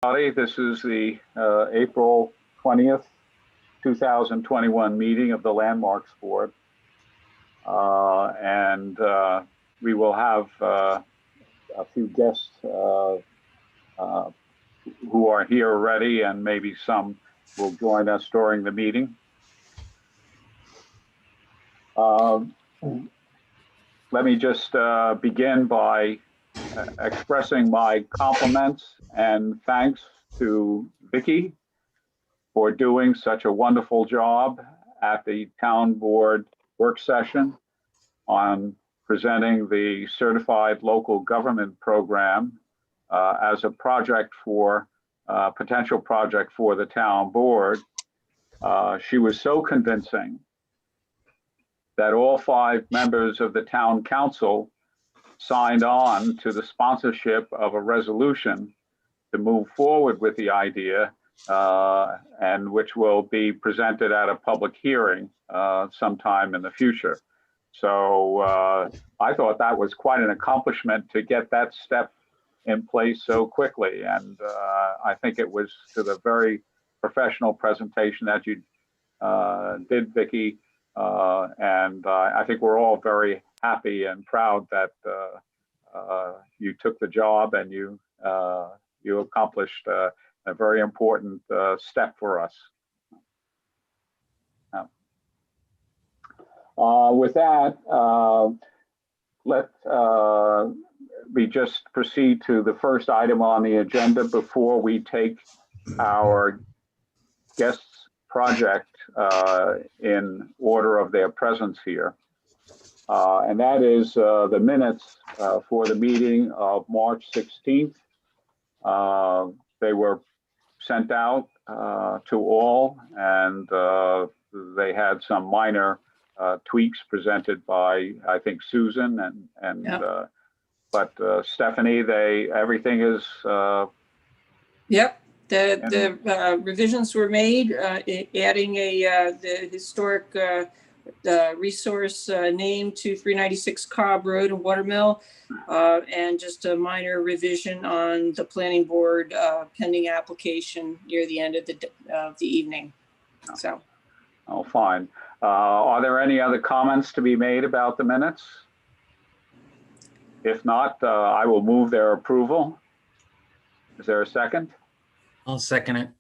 This is the April 20th, 2021 meeting of the Landmarks Board. We will have a few guests who are here already, and maybe some will join us during the meeting. Let me just begin by expressing my compliments and thanks to Vicki for doing such a wonderful job at the town board work session on presenting the certified local government program as a project for potential project for the town board. She was so convincing that all 5 members of the town council signed on to the sponsorship of a resolution to move forward with the idea, and which will be presented at a public hearing sometime in the future. So I thought that was quite an accomplishment to get that step in place so quickly. And I think it was to the very professional presentation that you did, Vicki. I think we're all very happy and proud that you took the job and you accomplished a very important step for us. With that, let me just proceed to the first item on the agenda before we take our guests' project in order of their presence here. And that is the minutes for the meeting of March 16th. They were sent out to all, and they had some minor tweaks presented by, I think, Susan and yep. But Stephanie, everything is. Yep. The revisions were made, adding the historic resource name to 396 Cobb Road and Watermill, and just a minor revision on the planning board pending application near the end of the evening. So. Oh, fine. Are there any other comments to be made about the minutes? If not, I will move their approval. Is there a second? I'll second it.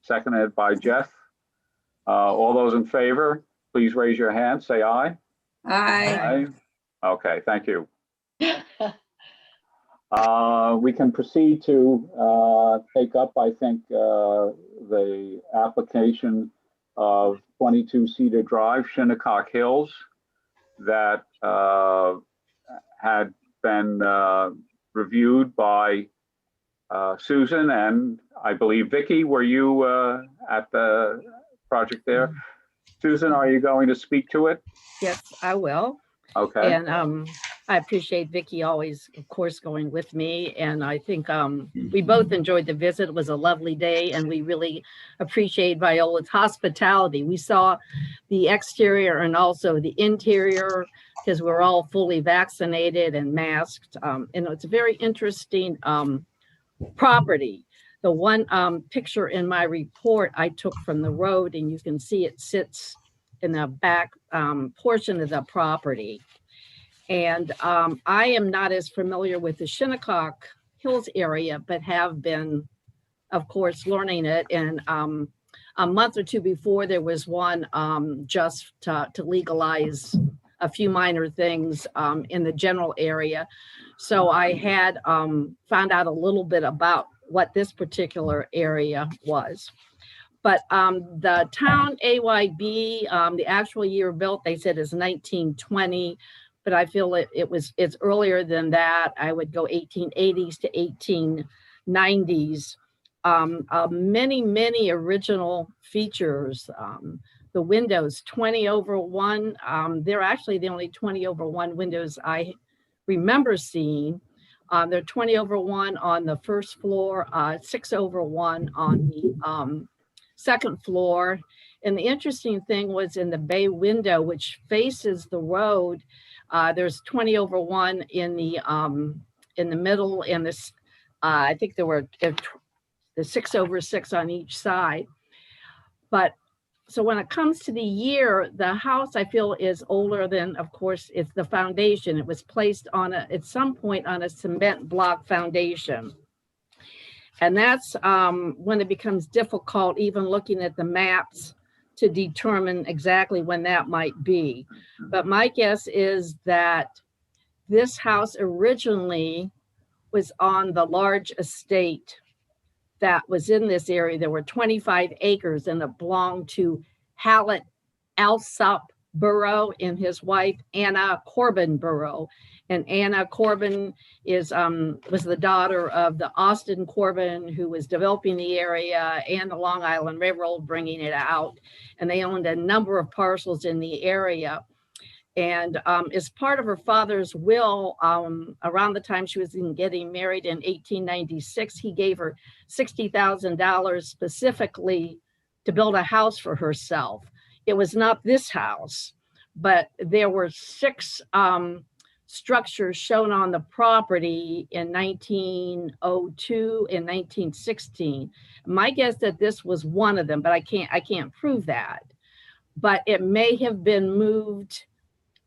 Seconded by Jeff. All those in favor, please raise your hand. Say aye. Aye. Aye. Okay, thank you. We can proceed to take up, I think, the application of 22 Cedar Drive, Shinnecock Hills, that had been reviewed by Susan and I believe Vicki. Were you at the project there? Susan, are you going to speak to it? Yes, I will. Okay. And I appreciate Vicki always, of course, going with me. And I think we both enjoyed the visit. It was a lovely day, and we really appreciate Viola's hospitality. We saw the exterior and also the interior because we're all fully vaccinated and masked. And it's a very interesting property. The one picture in my report I took from the road, and you can see it sits in the back portion of the property. And I am not as familiar with the Shinnecock Hills area, but have been, of course, learning it. And a month or two before, there was one just to legalize a few minor things in the general area. So I had found out a little bit about what this particular area was. But the town AYB, the actual year built, they said is 1920, but I feel it's earlier than that. I would go 1880s to 1890s. Many original features. The windows 20/1. They're actually the only 20/1 windows I remember seeing. They're 20/1 on the first floor, 6/1 on the second floor. And the interesting thing was in the bay window, which faces the road, there's 20/1 in the middle, and this I think there were the 6/6 on each side. But so when it comes to the year, the house I feel is older than, of course, it's the foundation. It was placed on at some point on a cement block foundation. And that's when it becomes difficult, even looking at the maps, to determine exactly when that might be. But my guess is that this house originally was on the large estate that was in this area. There were 25 acres and it belonged to Hallett Alsop Burrow and his wife, Anna Corbin Burrow. And Anna Corbin was the daughter of the Austin Corbin, who was developing the area, and the Long Island Railroad, bringing it out. And they owned a number of parcels in the area. And as part of her father's will, around the time she was getting married in 1896, he gave her $60,000 specifically to build a house for herself. It was not this house, but there were 6 structures shown on the property in 1902 and 1916. My guess that this was one of them, but I can't prove that. But it may have been moved.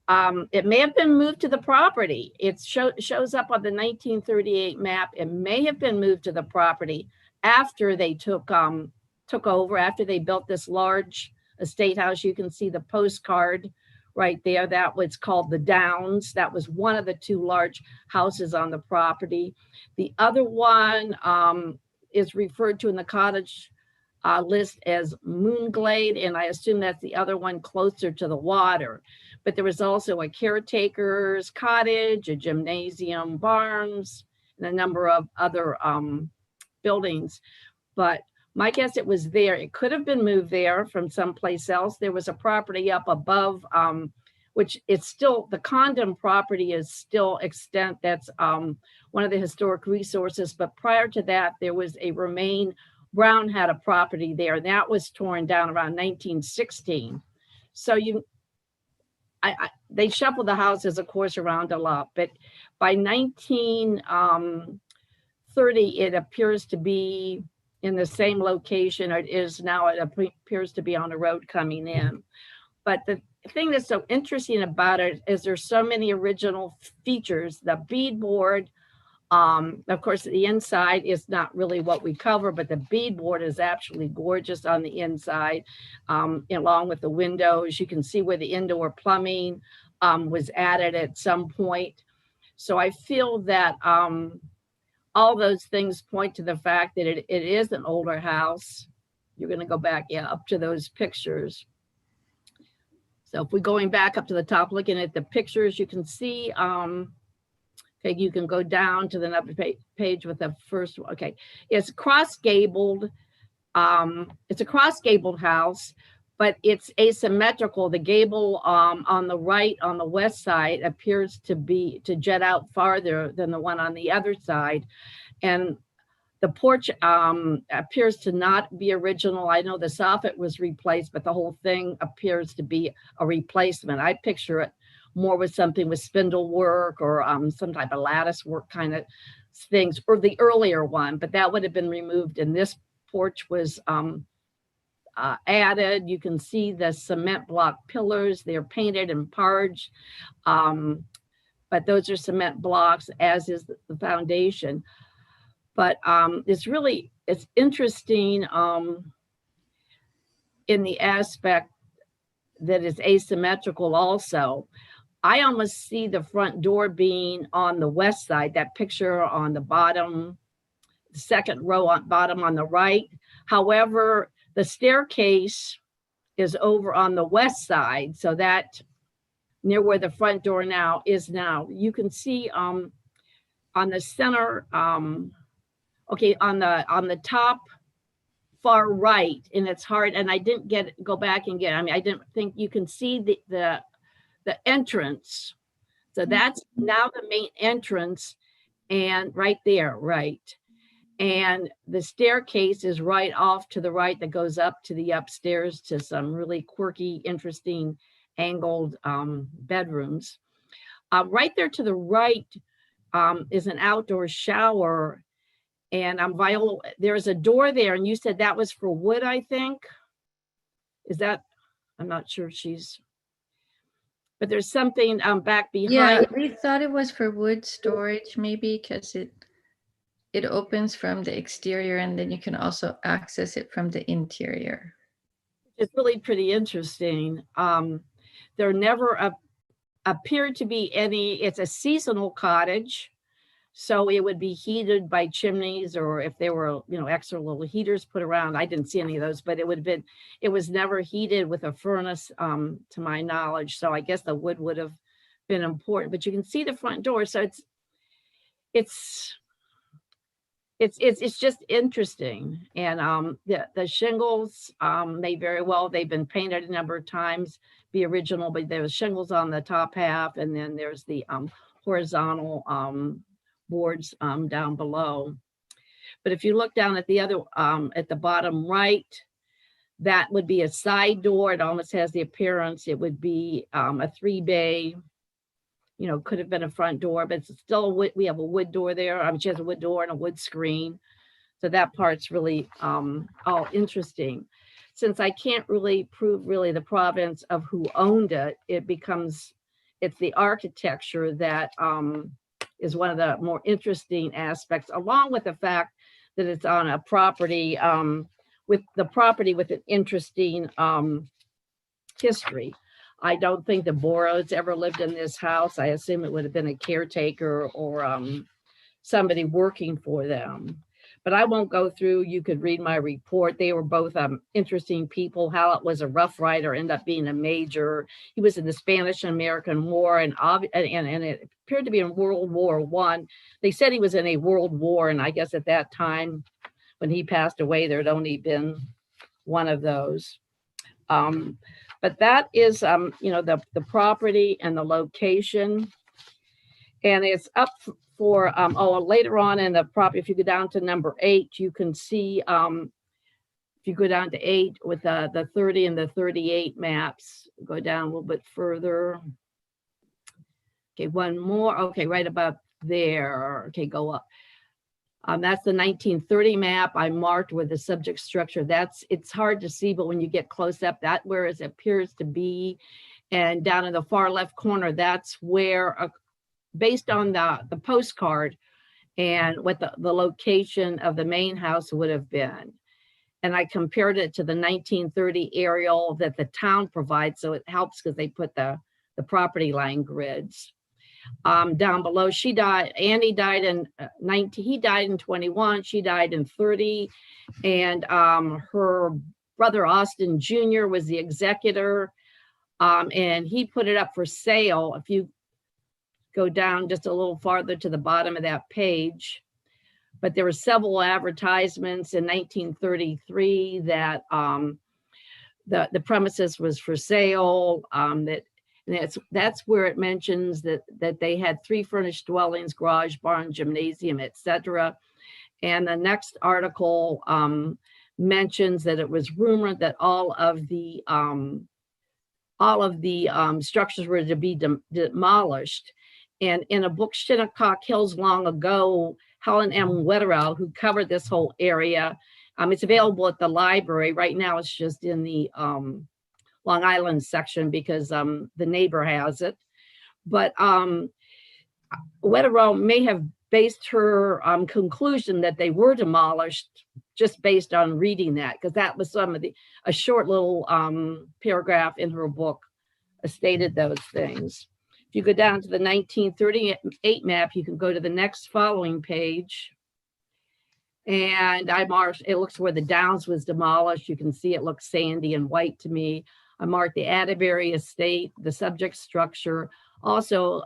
It may have been moved to the property. It shows up on the 1938 map. It may have been moved to the property after they took over, after they built this large estate house. You can see the postcard right there. That was called the Downs. That was one of the 2 large houses on the property. The other one is referred to in the cottage list as Moonglade, and I assume that's the other one closer to the water. But there was also a caretaker's cottage, a gymnasium, barns, and a number of other buildings. But my guess it was there. It could have been moved there from someplace else. There was a property up above, which it's still, the condom property is still extant. That's one of the historic resources. But prior to that, there was a Remain Brown had a property there, and that was torn down around 1916. So they shuffled the houses, of course, around a lot. But by 1930, it appears to be in the same location it is now. It appears to be on a road coming in. But the thing that's so interesting about it is there's so many original features. The beadboard, of course, the inside is not really what we cover, but the beadboard is actually gorgeous on the inside, along with the windows. You can see where the indoor plumbing was added at some point. So I feel that all those things point to the fact that it is an older house. You're going to go back, up to those pictures. So if we're going back up to the top, looking at the pictures, you can see, okay, you can go down to the next page with the first one. Okay, it's cross-gabled. It's a cross-gabled house, but it's asymmetrical. The gable on the right, on the west side, appears to jet out farther than the one on the other side. And the porch appears to not be original. I know the soffit was replaced, but the whole thing appears to be a replacement. I picture it more with something with spindle work or some type of lattice work kind of things, or the earlier one, but that would have been removed. And this porch was added. You can see the cement block pillars. They're painted and parged, but those are cement blocks, as is the foundation. But it's interesting in the aspect that is asymmetrical also. I almost see the front door being on the west side, that picture on the bottom, the second row on bottom on the right. However, the staircase is over on the west side, so that near where the front door now is now. You can see on the center, okay, on the top far right, and it's hard, and I didn't go back and get, I mean, I didn't think you can see the entrance. So that's now the main entrance, and right there, right. And the staircase is right off to the right that goes up to the upstairs to some really quirky, interesting angled bedrooms. Right there to the right is an outdoor shower. And Viola, there's a door there, and you said that was for wood, I think. Is that, I'm not sure if she's, but there's something back Yeah, behind. we thought it was for wood storage, maybe, because it opens from the exterior, and then you can also access it from the interior. It's really pretty interesting. There never appeared to be any, it's a seasonal cottage. So it would be heated by chimneys, or if there were, extra little heaters put around. I didn't see any of those, but it was never heated with a furnace, to my knowledge. So I guess the wood would have been important, but you can see the front door. So it's just interesting. And the shingles may very well, they've been painted a number of times, be original, but there's shingles on the top half, and then there's the horizontal boards down below. But if you look down at the other, at the bottom right, that would be a side door. It almost has the appearance, it would be a 3-bay, could have been a front door, but it's still we have a wood door there. She has a wood door and a wood screen. So that part's really all interesting. Since I can't really prove the provenance of who owned it, it's the architecture that is one of the more interesting aspects, along with the fact that it's on a property with an interesting history. I don't think the Boros ever lived in this house. I assume it would have been a caretaker or somebody working for them. But I won't go through. You could read my report. They were both interesting people. Hallett was a Rough Rider, ended up being a major. He was in the Spanish and American War, and it appeared to be in World War I. They said he was in a world war, and I guess at that time, when he passed away, there'd only been one of those. But that is, the property and the location, and it's up for later on in the property. If you go down to number 8, you can see if you go down to 8 with the 30 and the 38 maps, go down a little bit further. Okay, one more. Okay, right about there. Okay, go up. That's the 1930 map I marked with the subject structure. It's hard to see, but when you get close up, that where it appears to be. And down in the far left corner, that's where, based on the postcard and what the location of the main house would have been. And I compared it to the 1930 aerial that the town provides. So it helps because they put the property line grids. Down below, she died. Annie died in 19. He died in 21. She died in 30, and her brother Austin Jr. was the executor, and he put it up for sale. If you go down just a little farther to the bottom of that page, but there were several advertisements in 1933 that the premises was for sale. That's where it mentions that they had 3 furnished dwellings, garage, barn, gymnasium, etc. And the next article mentions that it was rumored that all of the structures were to be demolished. And in a book, Shinnecock Hills, long ago, Helen M. Wetterell, who covered this whole area, it's available at the library. Right now, it's just in the Long Island section because the neighbor has it. But Wetterell may have based her conclusion that they were demolished just based on reading that, because that was a short little paragraph in her book stated those things. If you go down to the 1938 map, you can go to the next following page. And I marked, it looks where the Downs was demolished. You can see it looks sandy and white to me. I marked the Atterbury estate, the subject structure, also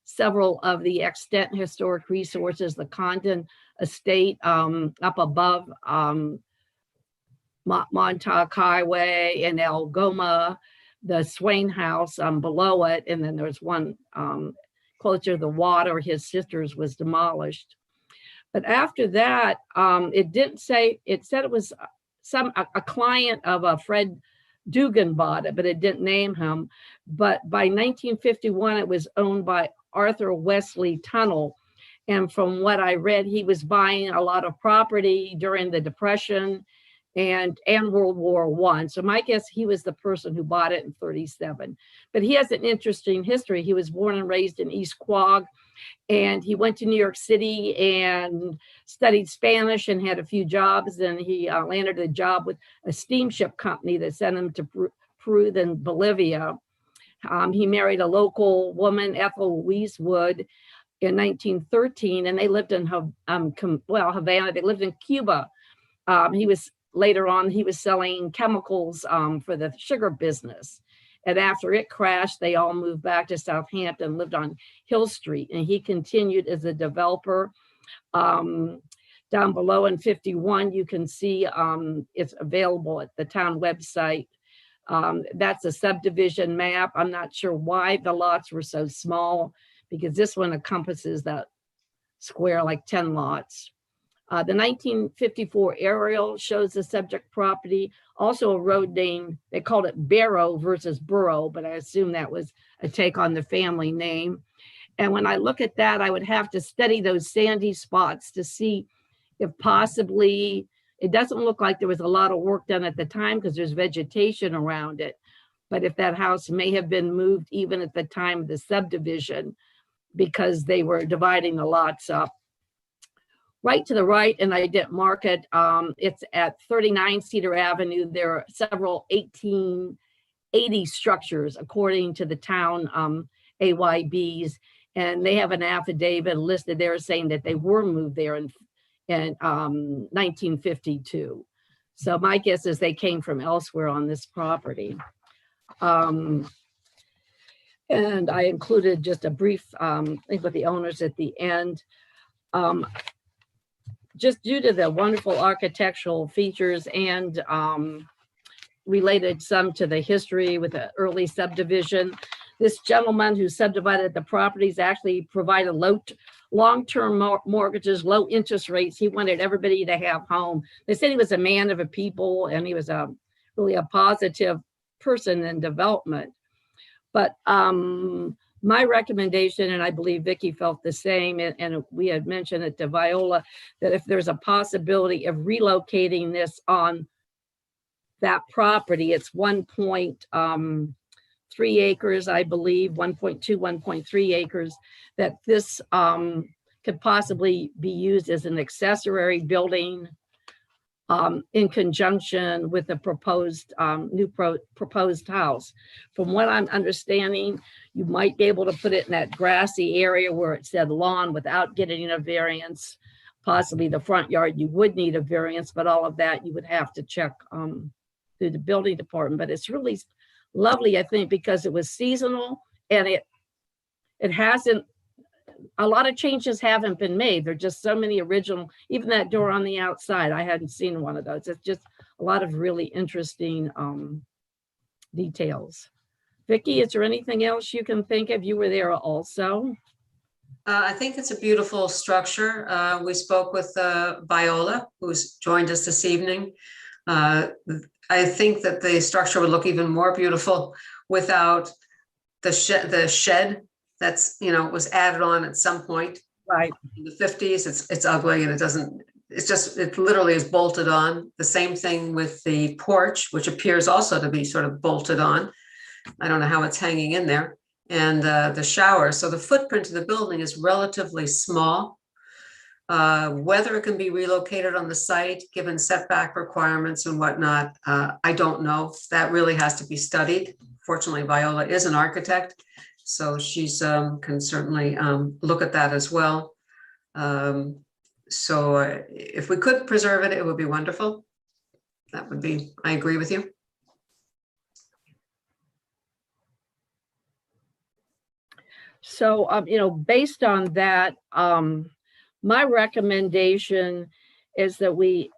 several of the extant historic resources, the Condon estate up above Montauk Highway and Algoma, the Swain House below it, and then there's one closer to the water. His sister's was demolished. But after that, it didn't say, it said it was a client of Fred Dugan bought it, but it didn't name him. But by 1951, it was owned by Arthur Wesley Tunnell. And from what I read, he was buying a lot of property during the Depression and World War I. So my guess, he was the person who bought it in 37. But he has an interesting history. He was born and raised in East Quogue, and he went to New York City and studied Spanish and had a few jobs. And he landed a job with a steamship company that sent him to Peru and Bolivia. He married a local woman, Ethel Louise Wood, in 1913, and they lived in Havana. They lived in Cuba. Later on, he was selling chemicals for the sugar business. And after it crashed, they all moved back to Southampton, lived on Hill Street, and he continued as a developer. Down below in 51, you can see it's available at the town website. That's a subdivision map. I'm not sure why the lots were so small, because this one encompasses that square like 10 lots. The 1954 aerial shows the subject property, also a road name. They called it Barrow versus Borough, but I assume that was a take on the family name. And when I look at that, I would have to study those sandy spots to see if possibly, it doesn't look like there was a lot of work done at the time because there's vegetation around it. But if that house may have been moved even at the time of the subdivision, because they were dividing the lots up. Right to the right, and I didn't mark it, it's at 39 Cedar Avenue. There are several 1880 structures according to the town AYBs, and they have an affidavit listed there saying that they were moved there in 1952. So my guess is they came from elsewhere on this property. And I included just a brief thing with the owners at the end. Just due to the wonderful architectural features and related some to the history with the early subdivision, this gentleman who subdivided the properties actually provided long-term mortgages, low interest rates. He wanted everybody to have home. They said he was a man of a people, and he was really a positive person in development. But my recommendation, and I believe Vicki felt the same, and we had mentioned it to Viola, that if there's a possibility of relocating this on that property, it's 1.3 acres, I believe, 1.2, 1.3 acres, that this could possibly be used as an accessory building in conjunction with the proposed proposed house. From what I'm understanding, you might be able to put it in that grassy area where it said lawn without getting a variance. Possibly the front yard, you would need a variance, but all of that you would have to check through the building department. But it's really lovely, I think, because it was seasonal, and it hasn't, a lot of changes haven't been made. There are just so many original, even that door on the outside, I hadn't seen one of those. It's just a lot of really interesting details. Vicki, is there anything else you can think of? You were there also. I think it's a beautiful structure. We spoke with Viola, who's joined us this evening. I think that the structure would look even more beautiful without the shed that's, was added on at some point. Right. In the 50s, it's ugly, and it literally is bolted on. The same thing with the porch, which appears also to be sort of bolted on. I don't know how it's hanging in there. And the shower. So the footprint of the building is relatively small. Whether it can be relocated on the site, given setback requirements and whatnot, I don't know. That really has to be studied. Fortunately, Viola is an architect, so she's can certainly look at that as well. So if we could preserve it, it would be wonderful. That would be, I agree with you. So, based on that, my recommendation is that we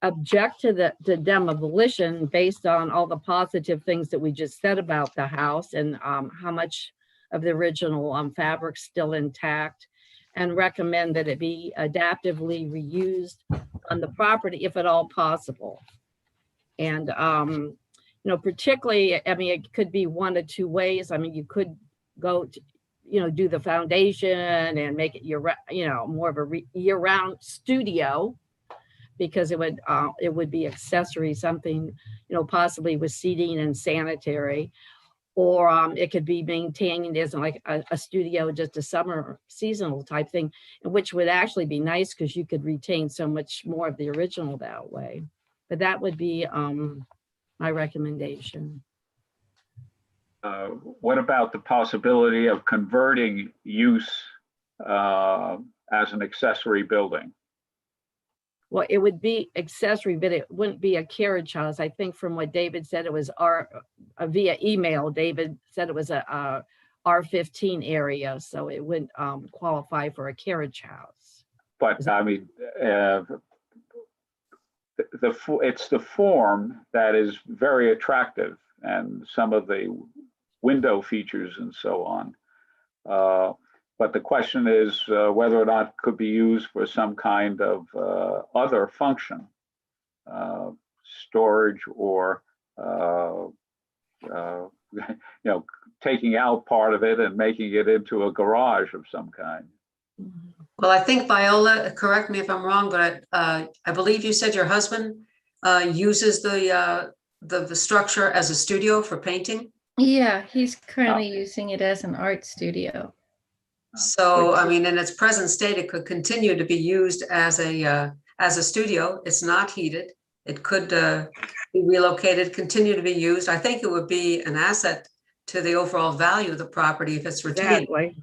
object to the demolition based on all the positive things that we just said about the house and how much of the original fabric's still intact, and recommend that it be adaptively reused on the property if at all possible. And, particularly, it could be one of two ways. You could go to, do the foundation and make it more of a year-round studio, because it would be accessory, something, possibly with seating and sanitary, or it could be maintained as like a studio, just a summer seasonal type thing, which would actually be nice because you could retain so much more of the original that way. But that would be my recommendation. What about the possibility of converting use as an accessory building? Well, it would be accessory, but it wouldn't be a carriage house. I think from what David said, it was via email. David said it was a R15 area, so it wouldn't qualify for a carriage house. But I mean, it's the form that is very attractive, and some of the window features and so on. But the question is whether or not it could be used for some kind of other function, storage, or taking out part of it and making it into a garage of some kind. Well, I think Viola, correct me if I'm wrong, but I believe you said your husband uses the structure as a studio for painting. Yeah, he's currently using it as an art studio. So, I mean, in its present state, it could continue to be used as a studio. It's not heated. It could be relocated, continue to be used. I think it would be an asset to the overall value of the property if it's retained. Exactly.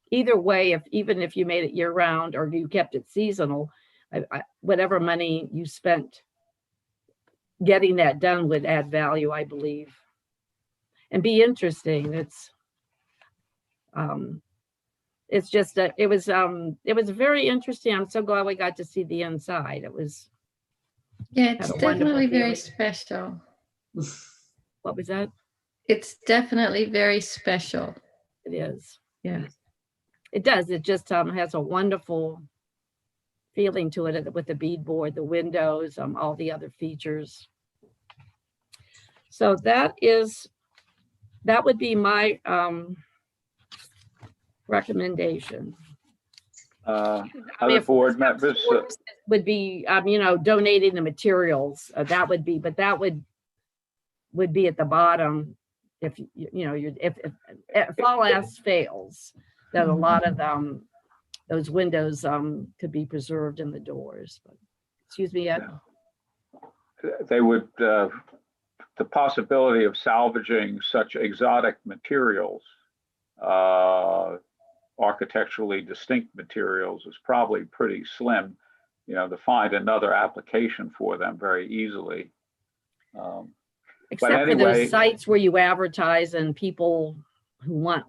Either way, even if you made it year round or you kept it seasonal, whatever money you spent getting that done would add value, I believe, and be interesting. It's just that it was very interesting. I'm so glad we got to see the inside. Yeah, it's definitely very special. What was that? It's definitely very special. It is. Yeah. It does. It just has a wonderful feeling to it with the beadboard, the windows, all the other features. So that would be my recommendation. Other board members would be donating the materials. That would be, but that would be at the bottom if all else fails, that a lot of those windows could be preserved in the doors. But excuse me, Ed. They would the possibility of salvaging such exotic materials, architecturally distinct materials, is probably pretty slim, to find another application for them very easily. Except for those sites where you advertise and people who want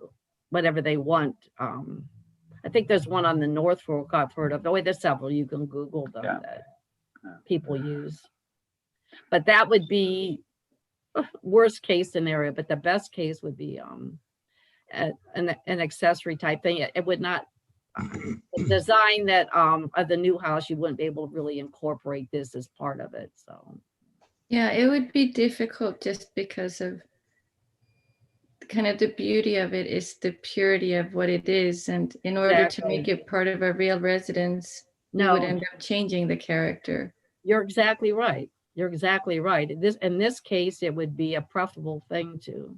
whatever they want. I think there's one on the North Fork I've heard of. There's several. You can Google them that people use. But that would be worst case scenario. But the best case would be an accessory type thing. It would not the design that of the new house. You wouldn't be able to really incorporate this as part of it. So yeah, it would be difficult just because of kind of the beauty of it is the purity of what it is, and in order to make it part of a real residence, you would end up changing the character. You're exactly right. In this case, it would be a preferable thing to.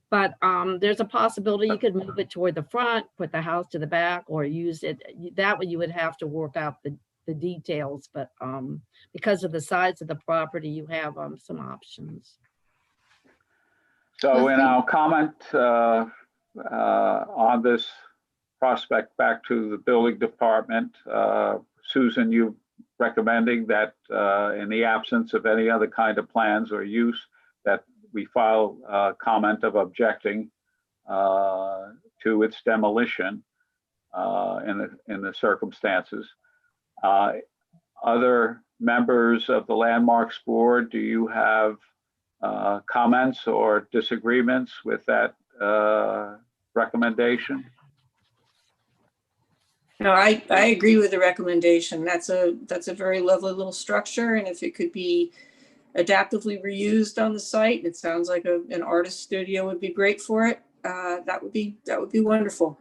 But there's a possibility you could move it toward the front, put the house to the back, or use it. That way, you would have to work out the details. But because of the size of the property, you have some options. So in our comment on this prospect back to the building department, Susan, you recommending that in the absence of any other kind of plans or use, that we file a comment of objecting to its demolition in the circumstances. Other members of the Landmarks Board, do you have comments or disagreements with that recommendation? No, I agree with the recommendation. That's a very lovely little structure, and if it could be adaptively reused on the site, it sounds like an artist studio would be great for it. that would be wonderful.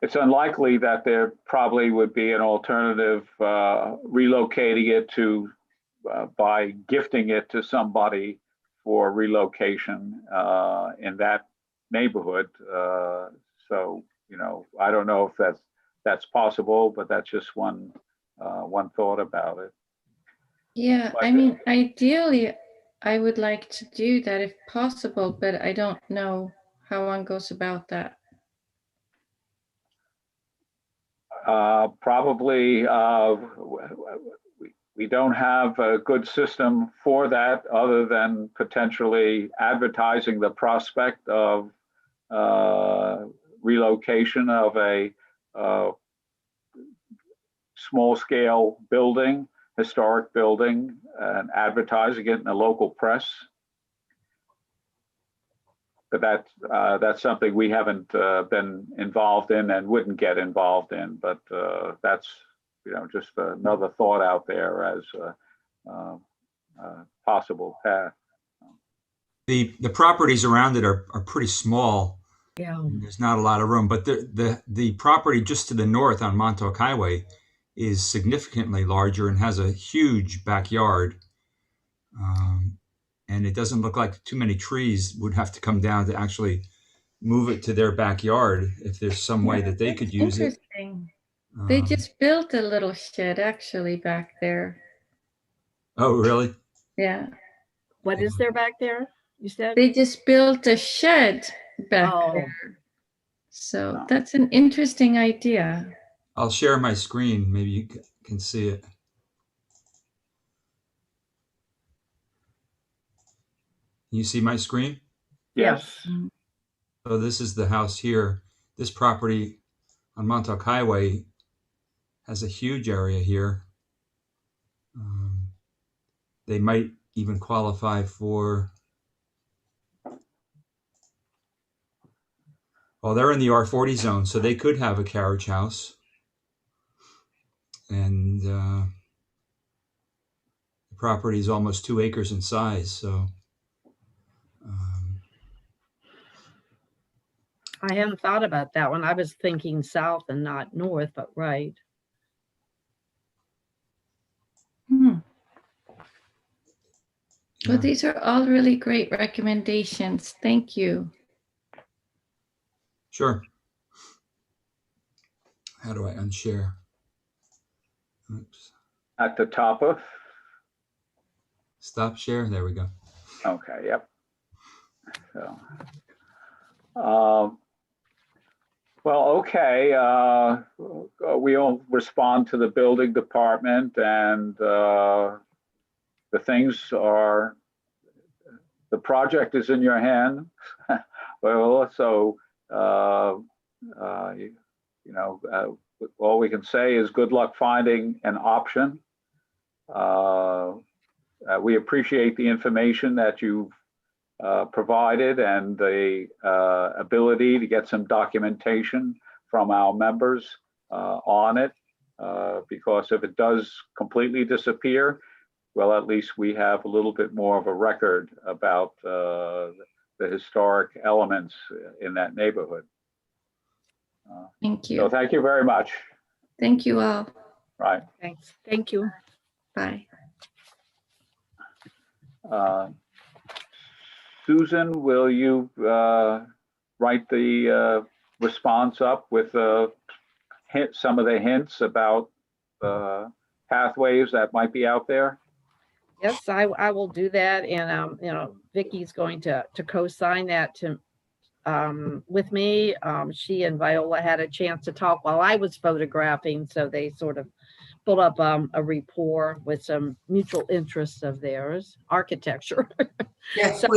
It's unlikely that there probably would be an alternative relocating it to by gifting it to somebody for relocation in that neighborhood. So, you know, I don't know if that's possible, but that's just one thought about it. Yeah, I mean, ideally, I would like to do that if possible, but I don't know how one goes about that. Probably we don't have a good system for that other than potentially advertising the prospect of relocation of a small scale building, historic building, and advertising it in the local press. But that's something we haven't been involved in and wouldn't get involved in. But that's, you know, just another thought out there as a possible path. The properties around it are pretty small. Yeah. There's not a lot of room, but the property just to the north on Montauk Highway is significantly larger and has a huge backyard. And it doesn't look like too many trees would have to come down to actually move it to their backyard if there's some way that they could use it. Interesting. They just built a little shed actually back there. Oh, really? Yeah. What is there back there, you said? They just built a shed back Oh. there. So that's an interesting idea. I'll share my screen. Maybe you can see it. You see my screen? Yes. So this is the house here. This property on Montauk Highway has a huge area here. They might even qualify for, well, they're in the R40 zone, so they could have a carriage house. And the property is almost 2 acres in size, so. I hadn't thought about that one. I was thinking south and not north, but right. Well, Yeah. these are all really great recommendations. Thank you. Sure. How do I unshare? Oops. At the top of. Stop share. There we go. Okay. Yep. So. Well, okay. We'll respond to the building department, and the project is in your hand. Well, so you know, all we can say is good luck finding an option. We appreciate the information that you've provided and the ability to get some documentation from our members on it, because if it does completely disappear, well, at least we have a little bit more of a record about the historic elements in that neighborhood. Thank you. So thank you very much. Thank you all. Right. Thanks. Thank you. Bye. Susan, will you write the response up with some of the hints about pathways that might be out there? Yes, I will do that. And, you know, Vicky's going to co-sign that with me. She and Viola had a chance to talk while I was photographing. So they sort of built up a rapport with some mutual interests of theirs, architecture. Yes, So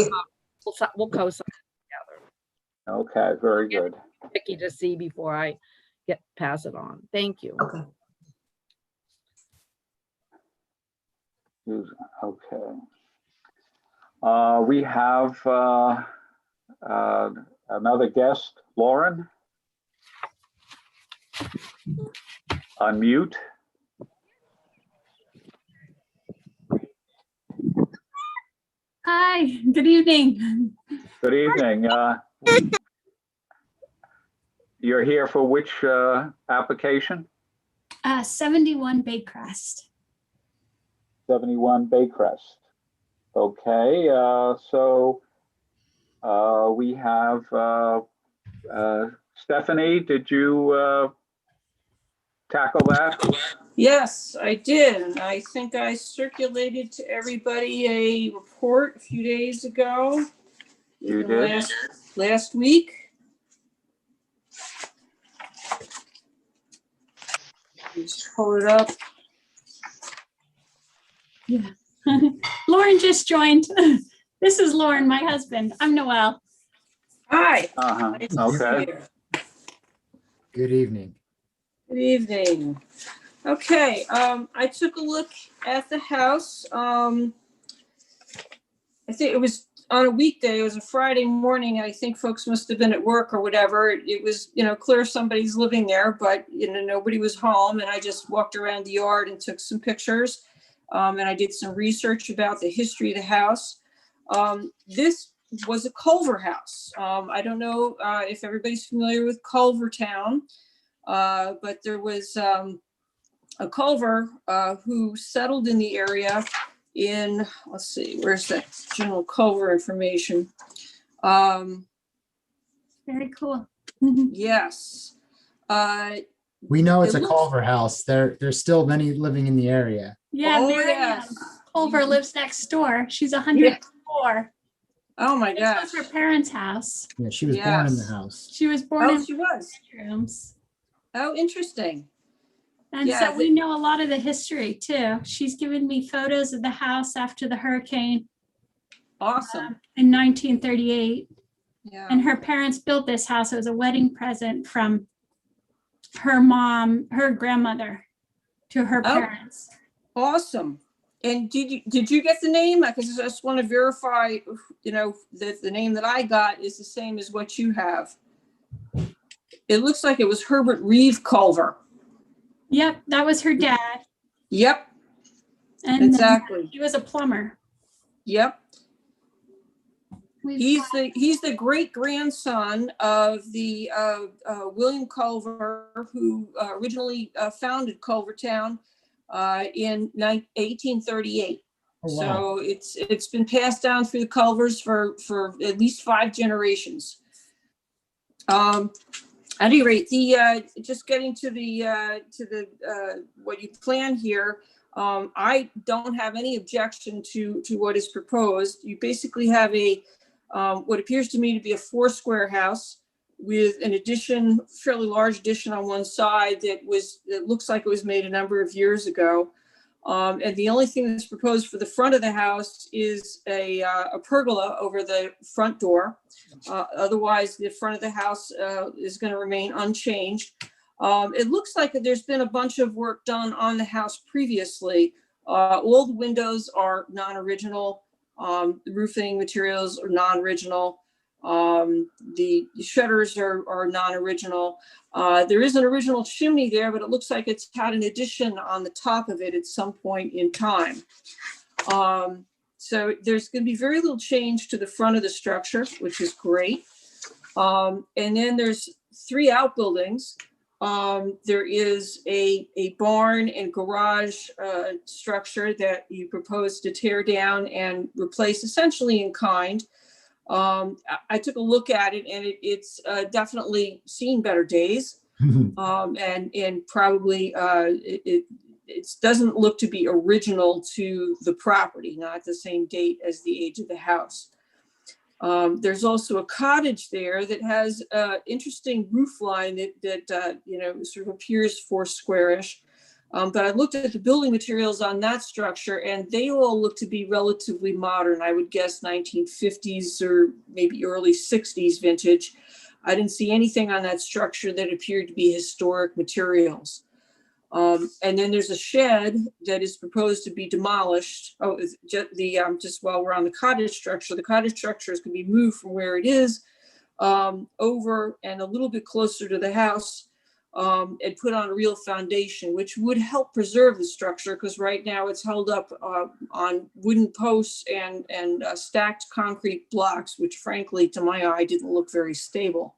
we'll co-sign together. Okay, very good. Vicky to see before I pass it on. Thank you. okay. Susan, okay. We have another guest, Lauren. Unmute. Hi, good evening. Good evening. You're here for which application? 71 Baycrest. 71 Baycrest. Okay, so we have Stephanie, did you tackle that? Yes, I did. And I think I circulated to everybody a report a few days ago. You did? Last week. Just pull it up. Yeah. Lauren just joined. This is Lauren, my husband. I'm Noelle. Hi. Uh-huh, Nice to see okay. you. Good evening. Good evening. Okay, I took a look at the house. I think it was on a weekday. It was a Friday morning, and I think folks must have been at work or whatever. It was, clear somebody's living there, but, nobody was home. And I just walked around the yard and took some pictures. And I did some research about the history of the house. This was a Culver House. I don't know if everybody's familiar with Culver Town, but there was a Culver who settled in the area in, let's see, where's that general Culver information? Very cool. Yes. We know it's It a looks- Culver House. There's still many living in the area. Yeah, Oh, Mary yes. Culver lives next door. She's 104. Oh, my This gosh. was her parents' house. Yeah, she was born in the Yes. house. She was born Oh, in she was. bedrooms. Oh, interesting. And Yeah, so we know a lot of the history too. She's given me photos of the house after the hurricane Awesome. in 1938. Yeah. And her parents built this house. It was a wedding present from her mom, her grandmother, to her Oh. parents. Awesome. And did you get the name? Because I just want to verify, that the name that I got is the same as what you have. It looks like it was Herbert Reeve Culver. Yep, that was her dad. Yep, And exactly. he was a plumber. Yep. We've He's the great grandson of the William Culver, who originally founded Culvertown in 1838. Oh, wow. So it's been passed down through the Culvers for at least 5 generations. At any rate, just getting to the what you plan here, I don't have any objection to what is proposed. You basically have a what appears to me to be a 4-square house with an addition, fairly large addition on one side that looks like it was made a number of years ago. And the only thing that's proposed for the front of the house is a pergola over the front door. Otherwise, the front of the house is going to remain unchanged. It looks like there's been a bunch of work done on the house previously. All the windows are non-original. The roofing materials are non-original. The shutters are non-original. There is an original chimney there, but it looks like it's had an addition on the top of it at some point in time. So there's going to be very little change to the front of the structure, which is great. And then there's 3 outbuildings. There is a barn and garage structure that you propose to tear down and replace essentially in kind. I took a look at it, and it's definitely seen better days. And probably it doesn't look to be original to the property, not the same date as the age of the house. There's also a cottage there that has an interesting roof line that sort of appears 4-square-ish. But I looked at the building materials on that structure, and they all look to be relatively modern. I would guess 1950s or maybe early 60s vintage. I didn't see anything on that structure that appeared to be historic materials. And then there's a shed that is proposed to be demolished. Oh, just while we're on the cottage structure is going to be moved from where it is over and a little bit closer to the house. and put on a real foundation, which would help preserve the structure, because right now it's held up on wooden posts and stacked concrete blocks, which frankly, to my eye, didn't look very stable.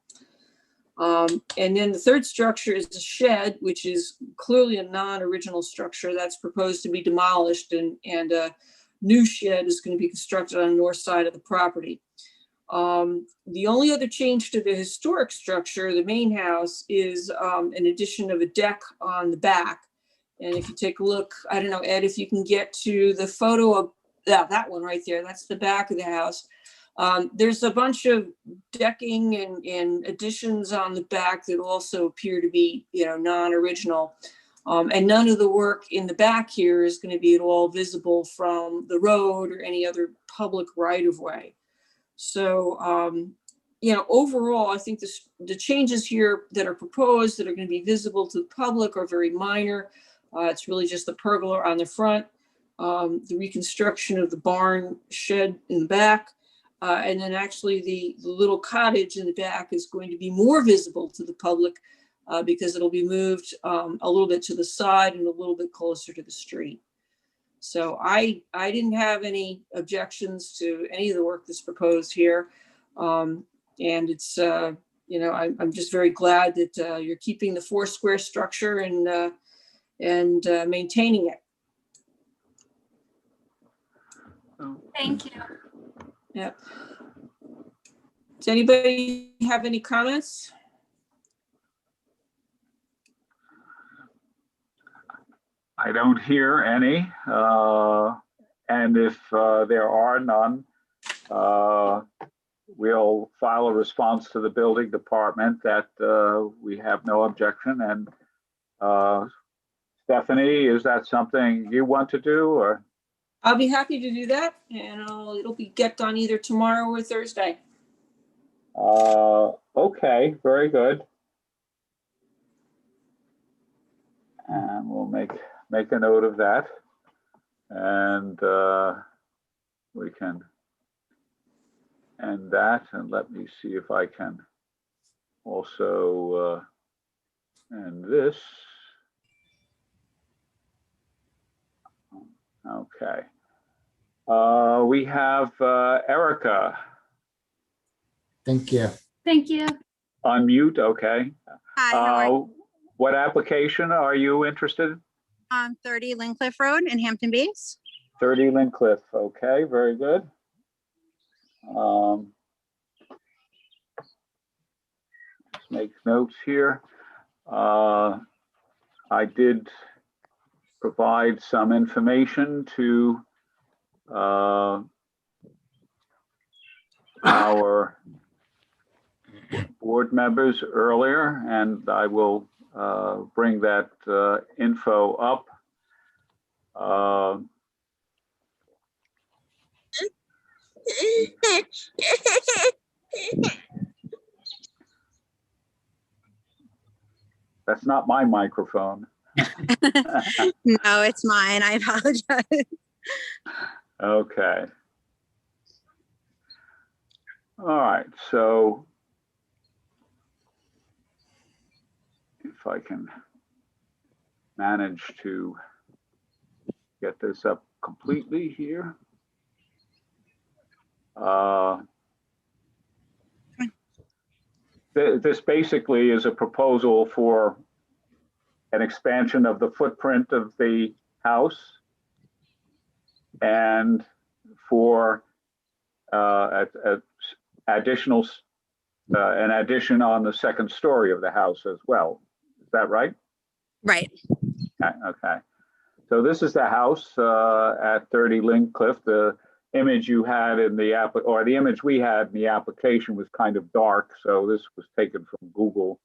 And then the third structure is a shed, which is clearly a non-original structure that's proposed to be demolished, and a new shed is going to be constructed on the north side of the property. The only other change to the historic structure, the main house, is an addition of a deck on the back. And if you take a look, I don't know, Ed, if you can get to the photo of that one right there, that's the back of the house. There's a bunch of decking and additions on the back that also appear to be, non-original. And none of the work in the back here is going to be at all visible from the road or any other public right of way. So, overall, I think the changes here that are proposed that are going to be visible to the public are very minor. It's really just the pergola on the front, the reconstruction of the barn shed in the back, and then actually the little cottage in the back is going to be more visible to the public because it'll be moved a little bit to the side and a little bit closer to the street. So I didn't have any objections to any of the work that's proposed here. And it's, I'm just very glad that you're keeping the 4-square structure and maintaining it. Thank you. Yeah. Does anybody have any comments? I don't hear any. And if there are none, we'll file a response to the building department that we have no objection. And Stephanie, is that something you want to do, or? I'll be happy to do that, and it'll get done either tomorrow or Thursday. Okay, very good. And we'll make a note of that, and we can end that. And let me see if I can also end this. Okay. We have Erica. Thank you. Thank you. Unmute, okay. Hi, how are you? What application are you interested in? 30 Lincliffe Road in Hampton Bays. 30 Lincliffe, okay, very good. Just make notes here. I did provide some information to our board members earlier, and I will bring that info up. That's not my microphone. No, it's mine. I apologize. Okay. All right, so if I can manage to get this up completely here. This basically is a proposal for an expansion of the footprint of the house and for an addition on the second story of the house as well. Is that right? Right. Okay. So this is the house at 30 Lincliffe. The image you had in the the image we had in the application was kind of dark, so this was taken from Google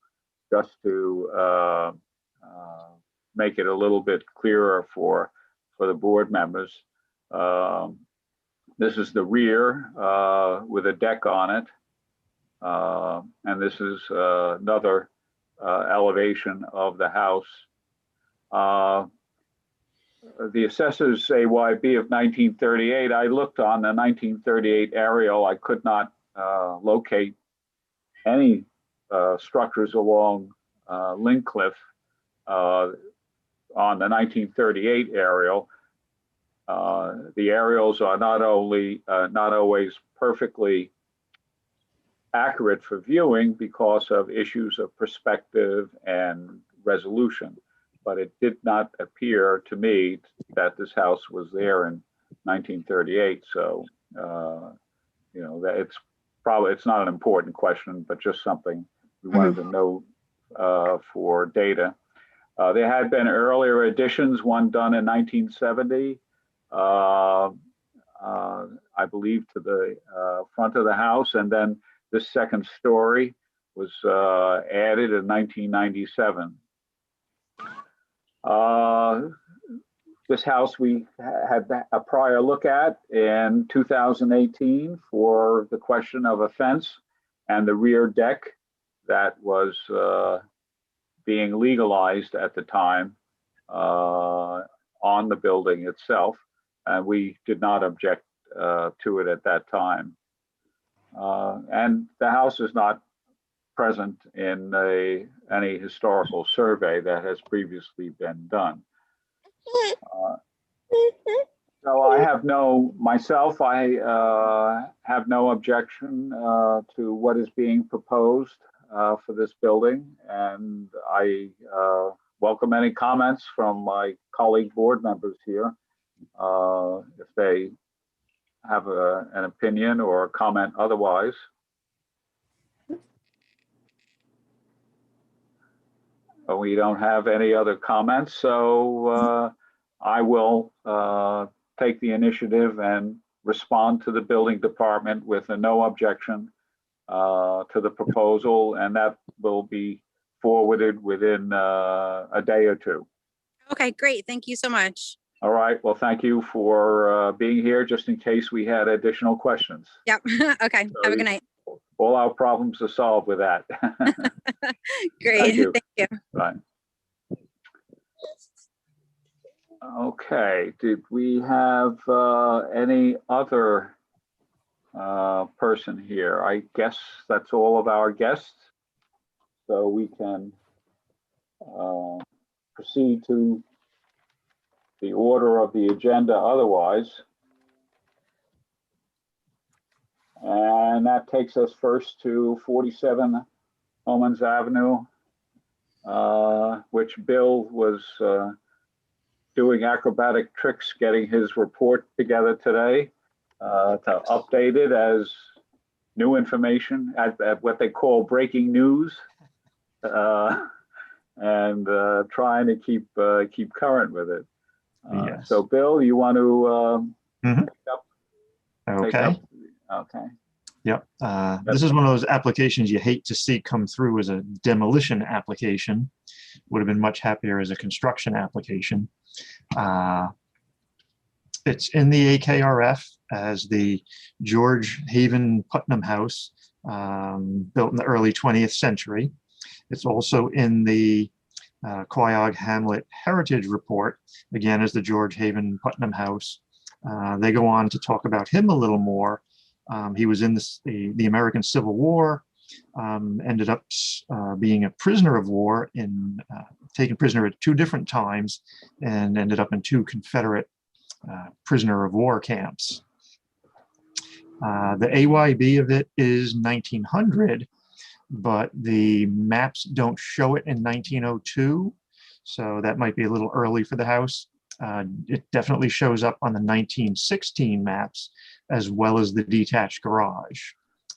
just to make it a little bit clearer for the board members. This is the rear with a deck on it, and this is another elevation of the house. The assessor's AYB of 1938, I looked on the 1938 aerial. I could not locate any structures along Lincliffe on the 1938 aerial. The aerials are not always perfectly accurate for viewing because of issues of perspective and resolution, but it did not appear to me that this house was there in 1938. So, you know, that it's not an important question, but just something we wanted to know for data. There had been earlier additions, one done in 1970, I believe, to the front of the house, and then this second story was added in 1997. This house we had a prior look at in 2018 for the question of a fence and the rear deck that was being legalized at the time on the building itself, and we did not object to it at that time. And the house is not present in any historical survey that has previously been done. So I have no objection to what is being proposed for this building, and I welcome any comments from my colleague board members here if they have an opinion or a comment otherwise. We don't have any other comments, so I will take the initiative and respond to the building department with a no objection to the proposal, and that will be forwarded within a day or two. Okay, great. Thank you so much. All right. Well, thank you for being here, just in case we had additional questions. Yep. Okay. So have a good night. All our problems are solved with that. Great. Thank you. Thank you. Bye. Okay. Did we have any other person here? I guess that's all of our guests. So we can proceed to the order of the agenda otherwise. And that takes us first to 47 Holmen Avenue, which Bill was doing acrobatic tricks getting his report together today to update it as new information at what they call breaking news, and trying to keep current with it. Yes. So Bill, you want to take up? Okay. Okay. Yep. This is one of those applications you hate to see come through as a demolition application. Would have been much happier as a construction application. It's in the AKRF as the George Haven Putnam House, built in the early 20th century. It's also in the Quayog Hamlet Heritage Report, again as the George Haven Putnam House. They go on to talk about him a little more. He was in the American Civil War, ended up being a prisoner of war, taken prisoner at 2 different times, and ended up in 2 Confederate prisoner of war camps. The AYB of it is 1900, but the maps don't show it in 1902, so that might be a little early for the house. It definitely shows up on the 1916 maps, as well as the detached garage.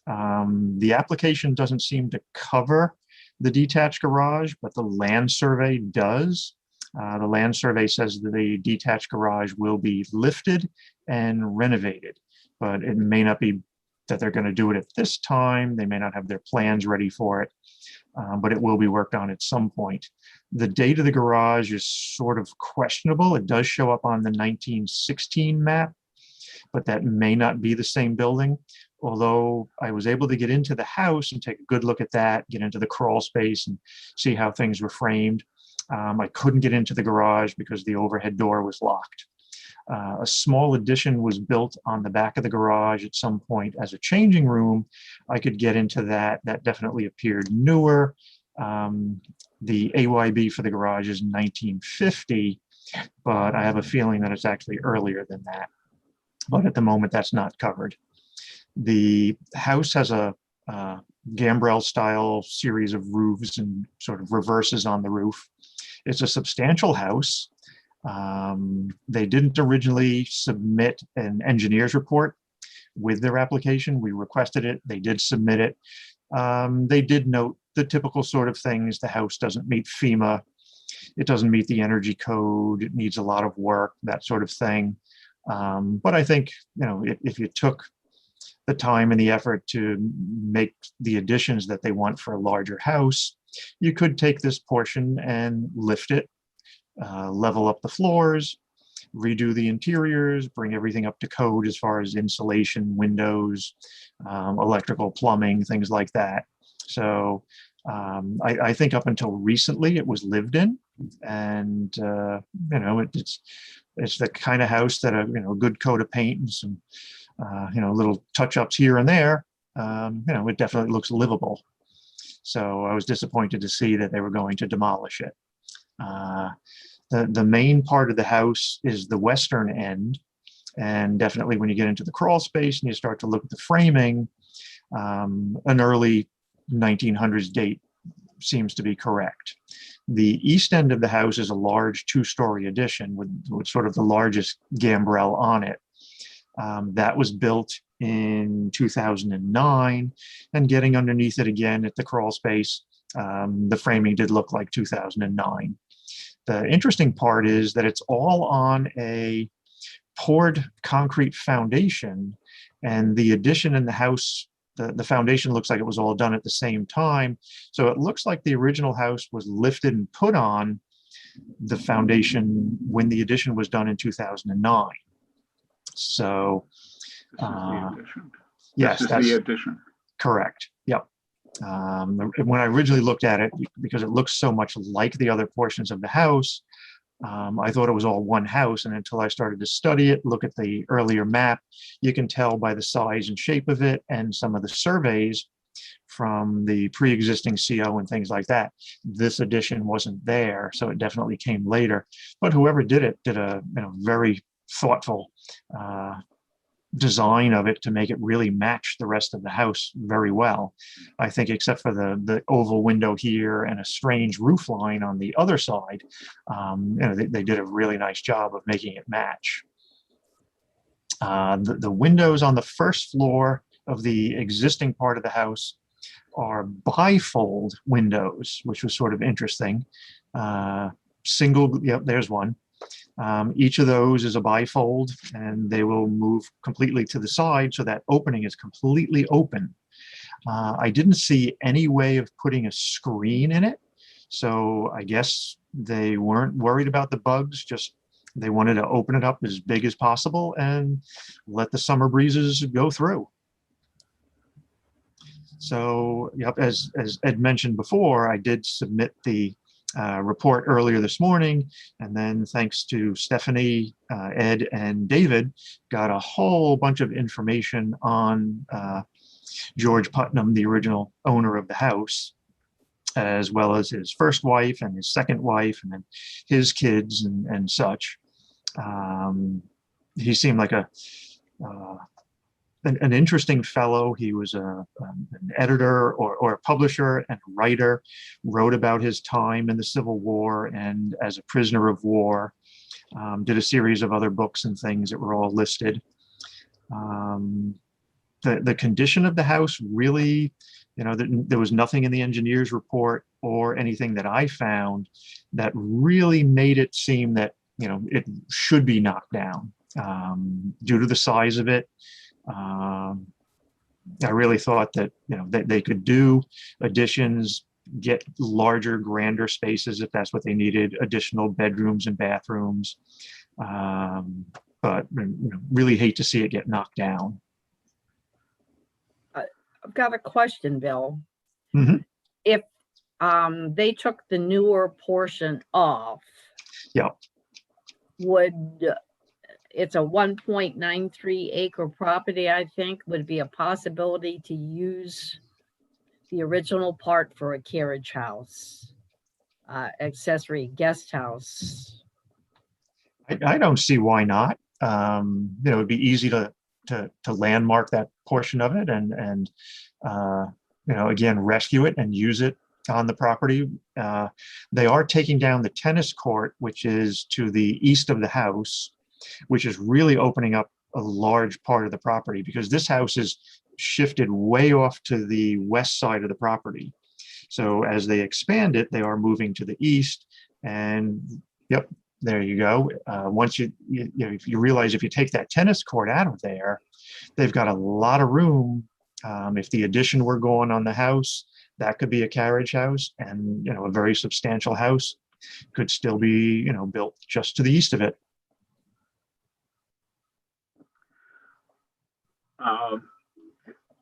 The application doesn't seem to cover the detached garage, but the land survey does. The land survey says that the detached garage will be lifted and renovated, but it may not be that they're going to do it at this time. They may not have their plans ready for it, but it will be worked on at some point. The date of the garage is sort of questionable. It does show up on the 1916 map, but that may not be the same building. Although I was able to get into the house and take a good look at that, get into the crawl space and see how things were framed. I couldn't get into the garage because the overhead door was locked. A small addition was built on the back of the garage at some point as a changing room. I could get into that. That definitely appeared newer, The AYB for the garage is 1950, but I have a feeling that it's actually earlier than that. But at the moment, that's not covered. The house has a gambrel style series of roofs and sort of reverses on the roof. It's a substantial house. They didn't originally submit an engineer's report with their application. We requested it. They did submit it. They did note the typical sort of things. The house doesn't meet FEMA. It doesn't meet the energy code. It needs a lot of work, that sort of thing. But I think, you know, if you took the time and the effort to make the additions that they want for a larger house, you could take this portion and lift it, level up the floors, redo the interiors, bring everything up to code as far as insulation, windows, electrical, plumbing, things like that. So I think up until recently it was lived in, and you know, it's the kind of house that a good coat of paint and some little touch-ups here and there, it definitely looks livable. So I was disappointed to see that they were going to demolish it. The main part of the house is the western end, and definitely when you get into the crawl space and you start to look at the framing, an early 1900s date seems to be correct. The east end of the house is a large two-story addition with sort of the largest gambrel on it. That was built in 2009, and getting underneath it again at the crawl space, the framing did look like 2009. The interesting part is that it's all on a poured concrete foundation, and the addition in the house, the foundation looks like it was all done at the same time. So it looks like the original house was lifted and put on the foundation when the addition was done in 2009. So yes, this is the addition. Correct. Yep. When I originally looked at it, because it looks so much like the other portions of the house, I thought it was all one house. And until I started to study it, look at the earlier map, you can tell by the size and shape of it and some of the surveys from the pre-existing CO and things like that, this addition wasn't there. So it definitely came later. But whoever did it did a very thoughtful design of it to make it really match the rest of the house very well. I think except for the oval window here and a strange roof line on the other side, they did a really nice job of making it match. The windows on the first floor of the existing part of the house are bifold windows, which was sort of interesting. Single, yep, there's one. Each of those is a bifold, and they will move completely to the side, so that opening is completely open. I didn't see any way of putting a screen in it, so I guess they weren't worried about the bugs, just they wanted to open it up as big as possible and let the summer breezes go through. So, yep, as Ed mentioned before, I did submit the report earlier this morning, and then thanks to Stephanie, Ed, and David, got a whole bunch of information on George Putnam, the original owner of the house, as well as his first wife and his second wife, and then his kids and such. He seemed like an interesting fellow. He was an editor or a publisher and a writer, wrote about his time in the Civil War and as a prisoner of war, did a series of other books and things that were all listed. The condition of the house really, there was nothing in the engineer's report or anything that I found that really made it seem that, it should be knocked down due to the size of it. I really thought that that they could do additions, get larger, grander spaces if that's what they needed, additional bedrooms and bathrooms, but really hate to see it get knocked down. I've got a question, Bill. Mm-hmm. If they took the newer portion off, yeah, it's a 1.93 acre property, I think, would be a possibility to use the original part for a carriage house, accessory guest house. I don't see why not. It'd be easy to landmark that portion of it and again, rescue it and use it on the property. They are taking down the tennis court, which is to the east of the house, which is really opening up a large part of the property because this house is shifted way off to the west side of the property. So as they expand it, they are moving to the east. And yep, there you go. Once you realize if you take that tennis court out of there, they've got a lot of room. If the addition were going on the house, that could be a carriage house, and a very substantial house could still be built just to the east of it.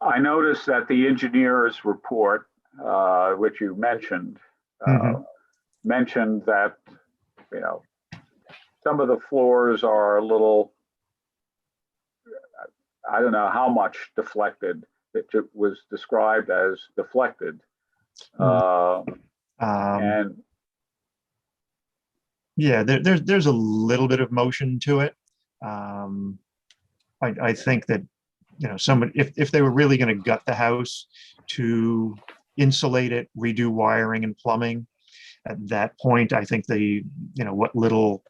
I noticed that the engineer's report, which you mentioned, mentioned that some of the floors are a little, I don't know how much deflected. It was described as deflected. And yeah, there's a little bit of motion to it. I think that somebody, if they were really going to gut the house to insulate it, redo wiring and plumbing, at that point, I think what little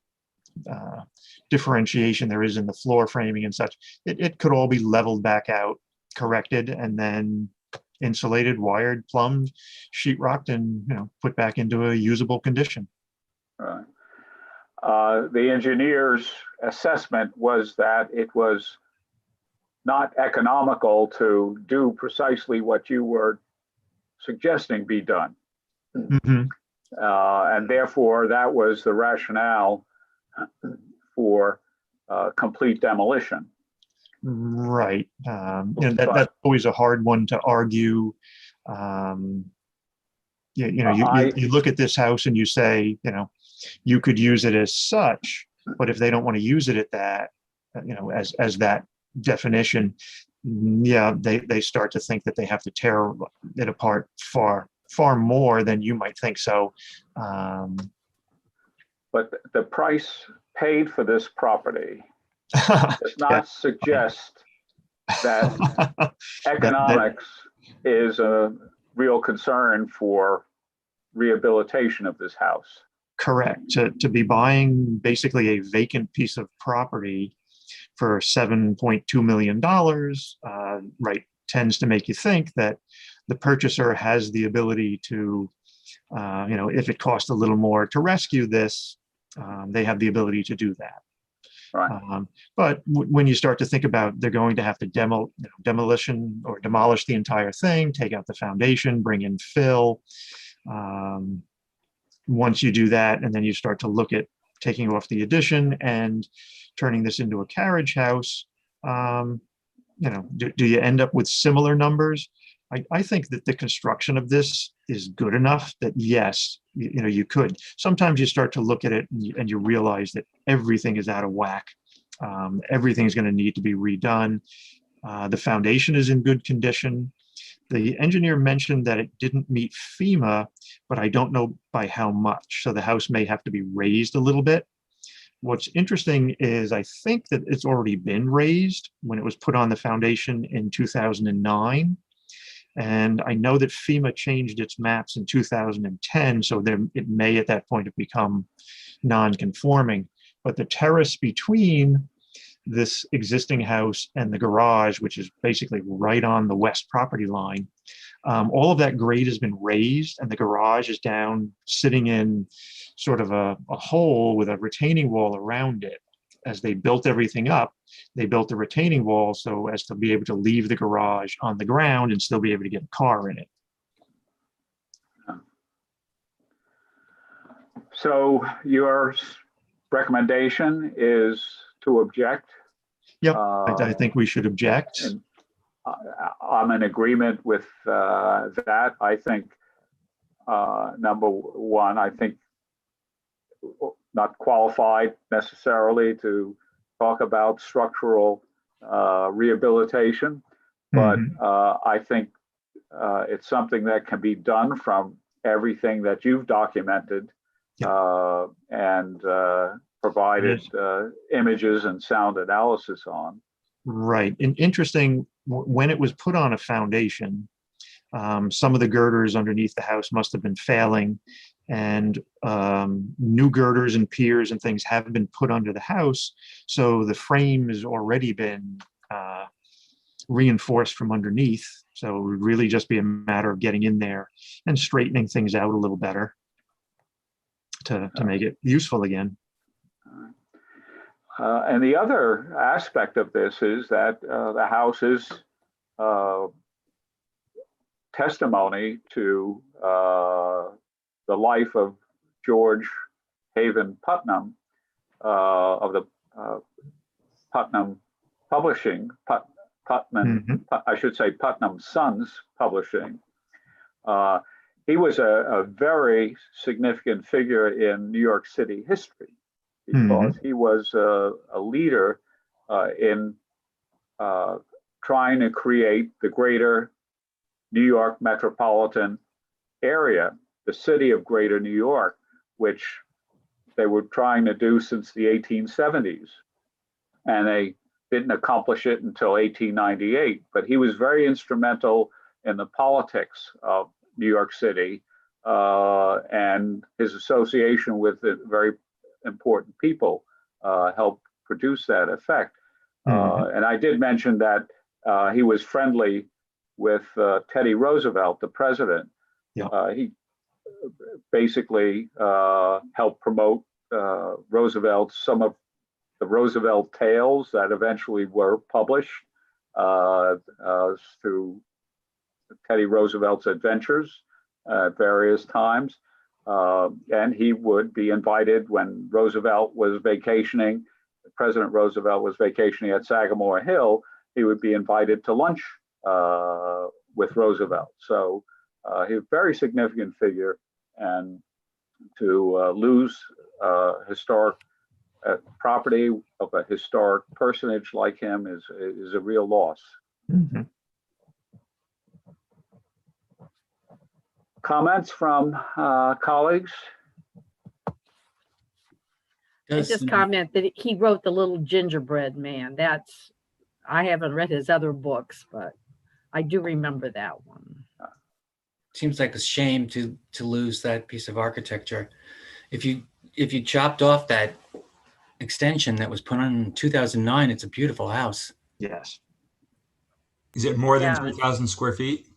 differentiation there is in the floor framing and such, it could all be leveled back out, corrected, and then insulated, wired, plumbed, sheetrocked, and put back into a usable condition. Right. The engineer's assessment was that it was not economical to do precisely what you were suggesting be done. And therefore, that was the rationale for complete demolition. Right. That's always a hard one to argue. You look at this house and you say, you could use it as such, but if they don't want to use it at that, as that definition, yeah, they start to think that they have to tear it apart far more than you might think. So, but the price paid for this property does not suggest that economics is a real concern for rehabilitation of this house. Correct. To be buying basically a vacant piece of property for $7.2 million, right, tends to make you think that the purchaser has the ability to, if it costs a little more to rescue this, they have the ability to do that. Right. But when you start to think about they're going to have to demolish the entire thing, take out the foundation, bring in fill. Once you do that, and then you start to look at taking off the addition and turning this into a carriage house, do you end up with similar numbers? I think that the construction of this is good enough that yes, you could. Sometimes you start to look at it and you realize that everything is out of whack. Everything is going to need to be redone. The foundation is in good condition. The engineer mentioned that it didn't meet FEMA, but I don't know by how much. So the house may have to be raised a little bit. What's interesting is I think that it's already been raised when it was put on the foundation in 2009. And I know that FEMA changed its maps in 2010, so it may at that point have become non-conforming. But the terrace between this existing house and the garage, which is basically right on the west property line, all of that grade has been raised, and the garage is down, sitting in sort of a hole with a retaining wall around it. As they built everything up, they built the retaining wall so as to be able to leave the garage on the ground and still be able to get a car in it. So your recommendation is to object? Yep, I think we should object. And I'm in agreement with that. I think, number one, I think not qualified necessarily to talk about structural rehabilitation, but I think it's something that can be done from everything that you've documented and provided images and sound analysis on. Right. And interesting, when it was put on a foundation, some of the girders underneath the house must have been failing, and new girders and piers and things have been put under the house. So the frame has already been reinforced from underneath. So it would really just be a matter of getting in there and straightening things out a little better to make it useful again. And the other aspect of this is that the house is testimony to the life of George Haven Putnam of the Putnam Publishing, Putnam, I should say Putnam Sons Publishing. He was a very significant figure in New York City history because he was a leader in trying to create the greater New York metropolitan area, the city of Greater New York, which they were trying to do since the 1870s. And they didn't accomplish it until 1898, but he was very instrumental in the politics of New York City and his association with the very important people helped produce that effect. And I did mention that he was friendly with Teddy Roosevelt, the president. He basically helped promote Roosevelt, some of the Roosevelt tales that eventually were published through Teddy Roosevelt's adventures at various times. And he would be invited when Roosevelt was vacationing, President Roosevelt was vacationing at Sagamore Hill, he would be invited to lunch with Roosevelt. So he's a very significant figure, and to lose historic property of a historic personage like him is a real loss. Comments from colleagues? I just comment that he wrote The Little Gingerbread Man. I haven't read his other books, but I do remember that one. Seems like a shame to lose that piece of architecture. If you chopped off that extension that was put on in 2009, it's a beautiful house. Yes. Is it more than 3,000 square feet?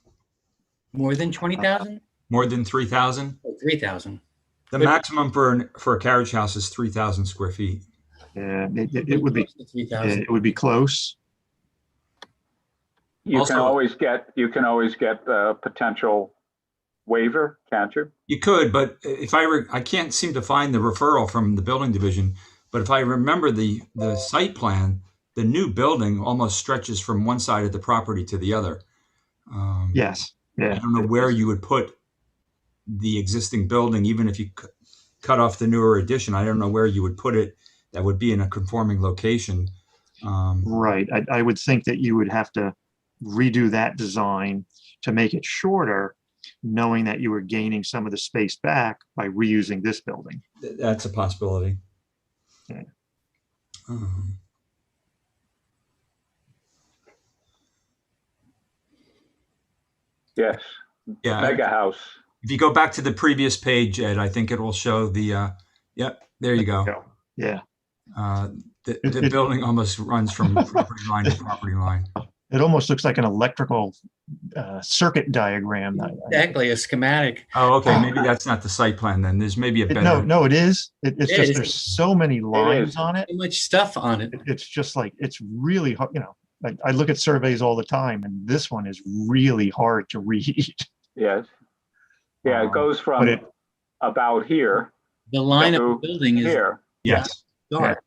More than 20,000? More than 3,000? 3,000. The maximum for a carriage house is 3,000 square feet. Yeah, it would be. It would be close. You can always get a potential waiver, can't you? You could, but if I can't seem to find the referral from the building division. But if I remember the site plan, the new building almost stretches from one side of the property to the other. Yes. Yeah. I don't know where you would put the existing building, even if you cut off the newer addition. I don't know where you would put it that would be in a conforming location. Right. I would think that you would have to redo that design to make it shorter, knowing that you were gaining some of the space back by reusing this building. That's a possibility. Yeah. Yes. Yeah. Mega house. If you go back to the previous page, Ed, I think it will show the. Yep, there you go. Yeah. The building almost runs from property line to property line. It almost looks like an electrical circuit diagram. Exactly, a schematic. Oh, okay. Maybe that's not the site plan then. There's maybe a better. No, it is. It's just there's so many lines on it. So much stuff on it. It's just like, it's really hard. Like I look at surveys all the time, and this one is really hard to read. Yes. Yeah, it goes from about here. The line of the building is here. Yes. Dark.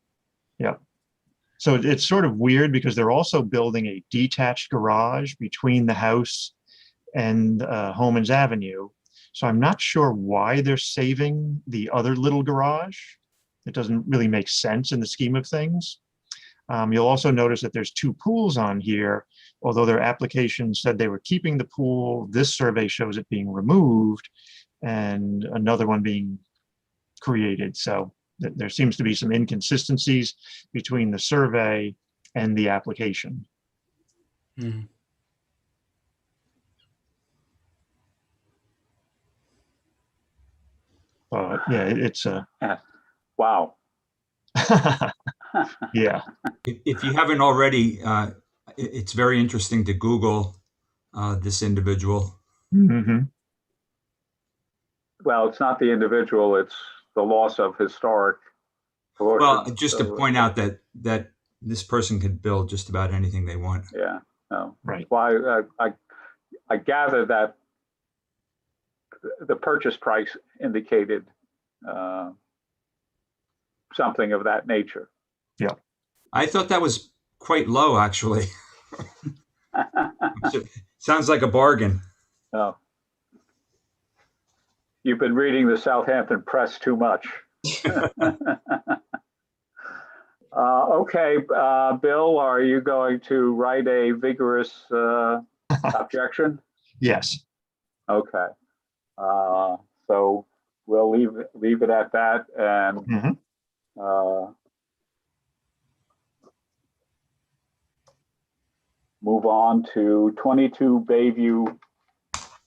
Yeah. So it's sort of weird because they're also building a detached garage between the house and Holmen's Avenue. So I'm not sure why they're saving the other little garage. It doesn't really make sense in the scheme of things. You'll also notice that there's 2 pools on here. Although their application said they were keeping the pool, this survey shows it being removed and another one being created. So there seems to be some inconsistencies between the survey and the application. Hmm. But yeah, it's a Wow. yeah. If you haven't already, it's very interesting to Google this individual. Hmm. Well, it's not the individual, it's the loss of historic. Well, just to point out that this person could build just about anything they want. Yeah, no. Right. Why I gather that the purchase price indicated something of that nature. Yeah. I thought that was quite low, actually. Sounds like a bargain. Oh. You've been reading the Southampton press too much. Okay, Bill, are you going to write a vigorous objection? Yes. Okay. So we'll leave it at that and move on to 22 Bayview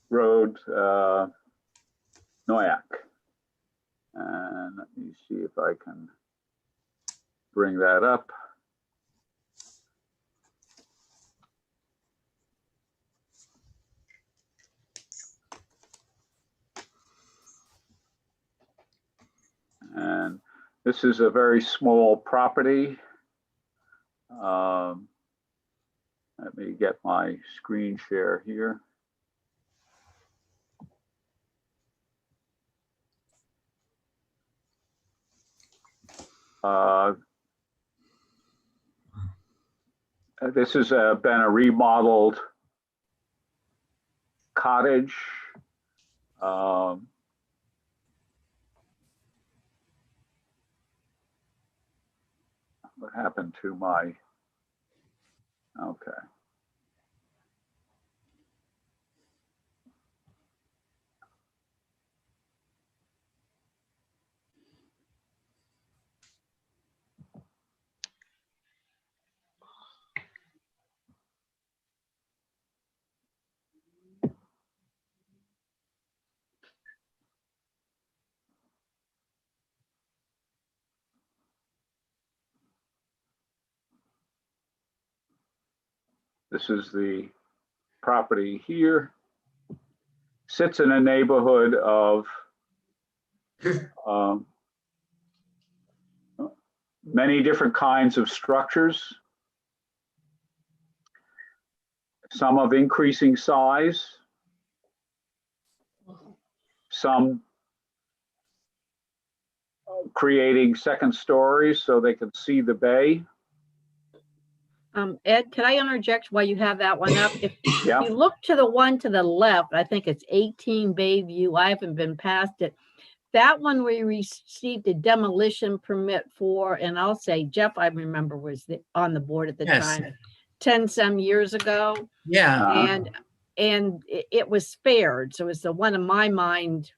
Road, Noick. And let me see if I can bring that up. And this is a very small property. Let me get my screen share here. This has been a remodeled cottage. What happened to my, okay. This is the property here. Sits in a neighborhood of many different kinds of structures, some of increasing size, some creating second stories so they can see the bay. Ed, can I interject while you have that one up? If Yeah. you look to the one to the left, I think it's 18 Bayview. I haven't been past it. That one we received a demolition permit for, and I'll say Jeff, I remember, was on the board at the time, 10 some years ago. Yeah. And it was spared. So it's the one in my mind,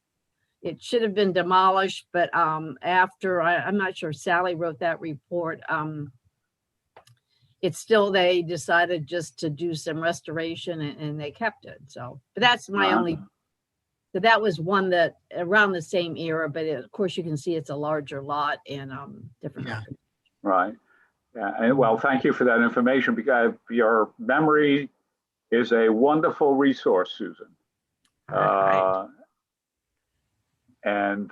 it should have been demolished, but after I'm not sure Sally wrote that report. It's still, they decided just to do some restoration and they kept it. So, but that's my only, so that was one that around the same era, but of course you can see it's a larger lot and different. Yeah. Right. Yeah. And well, thank you for that information, because your memory is a wonderful resource, Susan. Right. And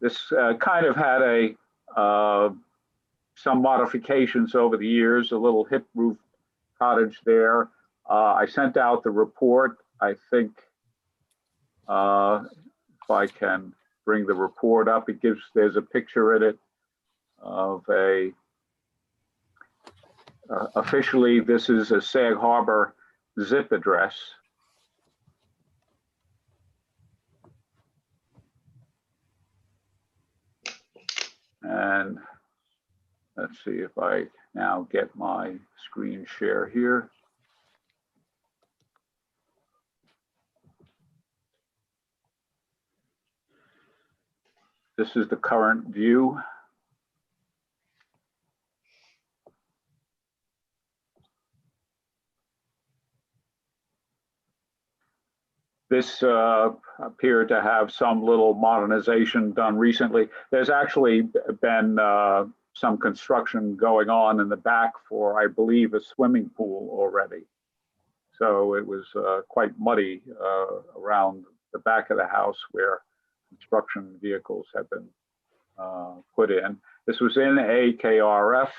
this kind of had a some modifications over the years, a little hip roof cottage there. I sent out the report. I think if I can bring the report up, it gives, there's a picture in it of a, officially this is a Sag Harbor zip address. And let's see if I now get my screen share here. This is the current view. This appeared to have some little modernization done recently. There's actually been some construction going on in the back for, I believe, a swimming pool already. So it was quite muddy around the back of the house where construction vehicles have been put in. This was in a KRF.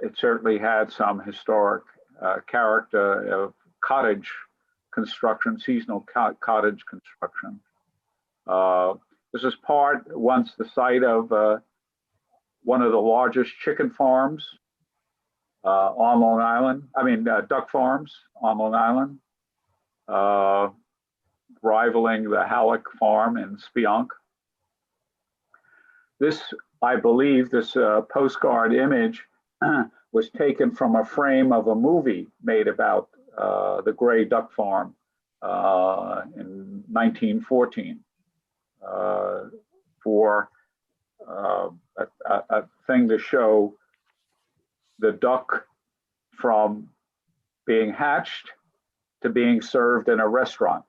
It certainly had some historic character of cottage construction, seasonal cottage construction. This is once the site of one of the largest chicken farms on Long Island. I mean, duck farms on Long Island, rivaling the Halleck farm in Spionk. This, I believe, this postcard image was taken from a frame of a movie made about the Gray Duck Farm in 1914 for a thing to show the duck from being hatched to being served in a restaurant.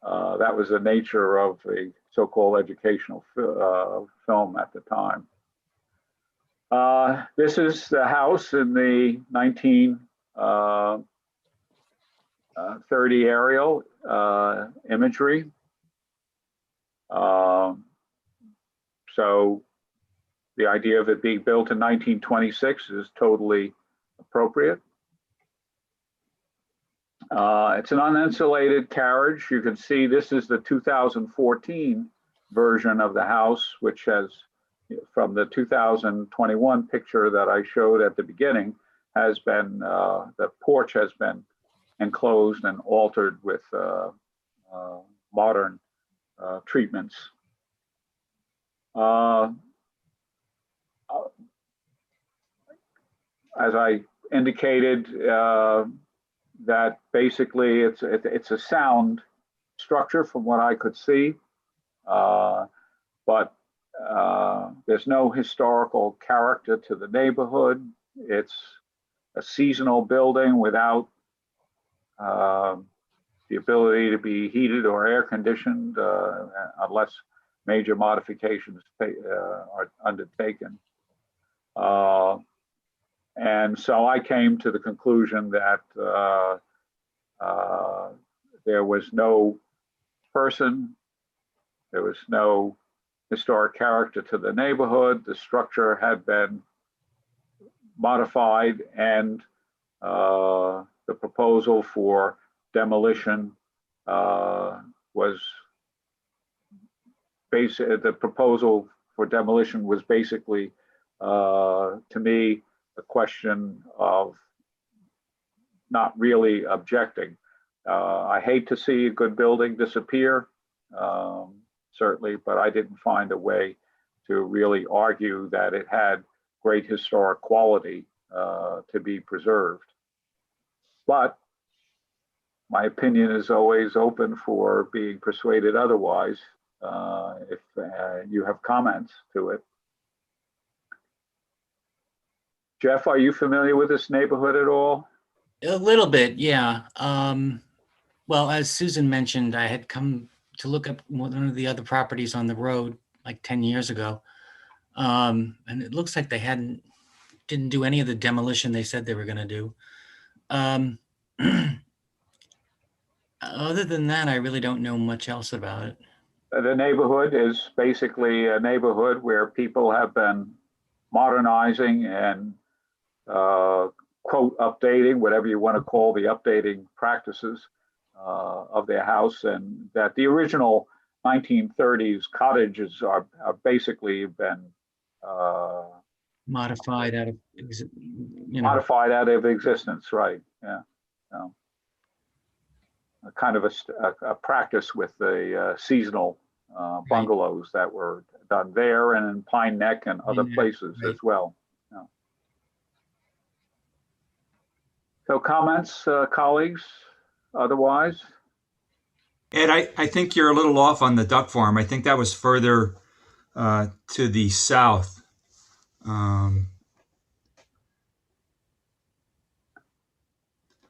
That was the nature of the so-called educational film at the time. This is the house in the 1930 aerial imagery. So the idea of it being built in 1926 is totally appropriate. It's an uninsulated carriage. You can see this is the 2014 version of the house, which has, from the 2021 picture that I showed at the beginning, has been, the porch has been enclosed and altered with modern treatments. As I indicated, that basically it's a sound structure from what I could see, but there's no historical character to the neighborhood. It's a seasonal building without the ability to be heated or air conditioned unless major modifications are undertaken. And so I came to the conclusion that there was no person, there was no historic character to the neighborhood. The structure had been modified, and the proposal for demolition was the proposal for demolition was basically, to me, a question of not really objecting. I hate to see a good building disappear, certainly, but I didn't find a way to really argue that it had great historic quality to be preserved. But my opinion is always open for being persuaded otherwise if you have comments to it. Jeff, are you familiar with this neighborhood at all? A little bit, yeah. Well, as Susan mentioned, I had come to look up one of the other properties on the road like 10 years ago. And it looks like they didn't do any of the demolition they said they were going to do. Other than that, I really don't know much else about it. The neighborhood is basically a neighborhood where people have been modernizing and quote updating, whatever you want to call the updating practices of their house, and that the original 1930s cottages are basically been modified out of modified out of existence, right? Yeah. kind of a practice with the seasonal bungalows that were done there and in Pine Neck and other places as well. Yeah. So comments, colleagues, otherwise? Ed, I think you're a little off on the duck farm. I think that was further to the south.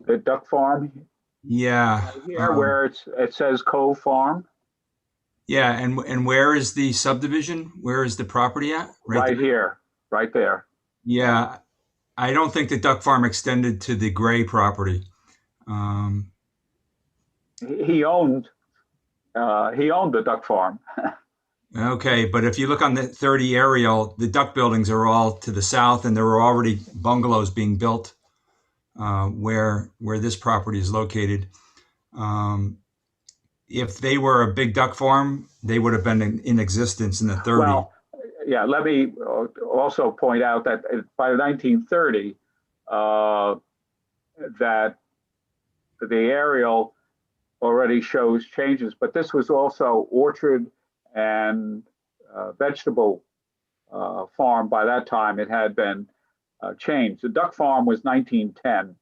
The duck farm Yeah. right here where it says Cove Farm. Yeah, and where is the subdivision? Where is the property at? Right there? here, right there. Yeah, I don't think the duck farm extended to the Gray property. He owned the duck farm. Okay, but if you look on the 30 aerial, the duck buildings are all to the south, and there were already bungalows being built where this property is located. If they were a big duck farm, they would have been in existence in the 30s. Well, yeah, let me also point out that by 1930, that the aerial already shows changes, but this was also orchard and vegetable farm. By that time, it had been changed. The duck farm was 1910,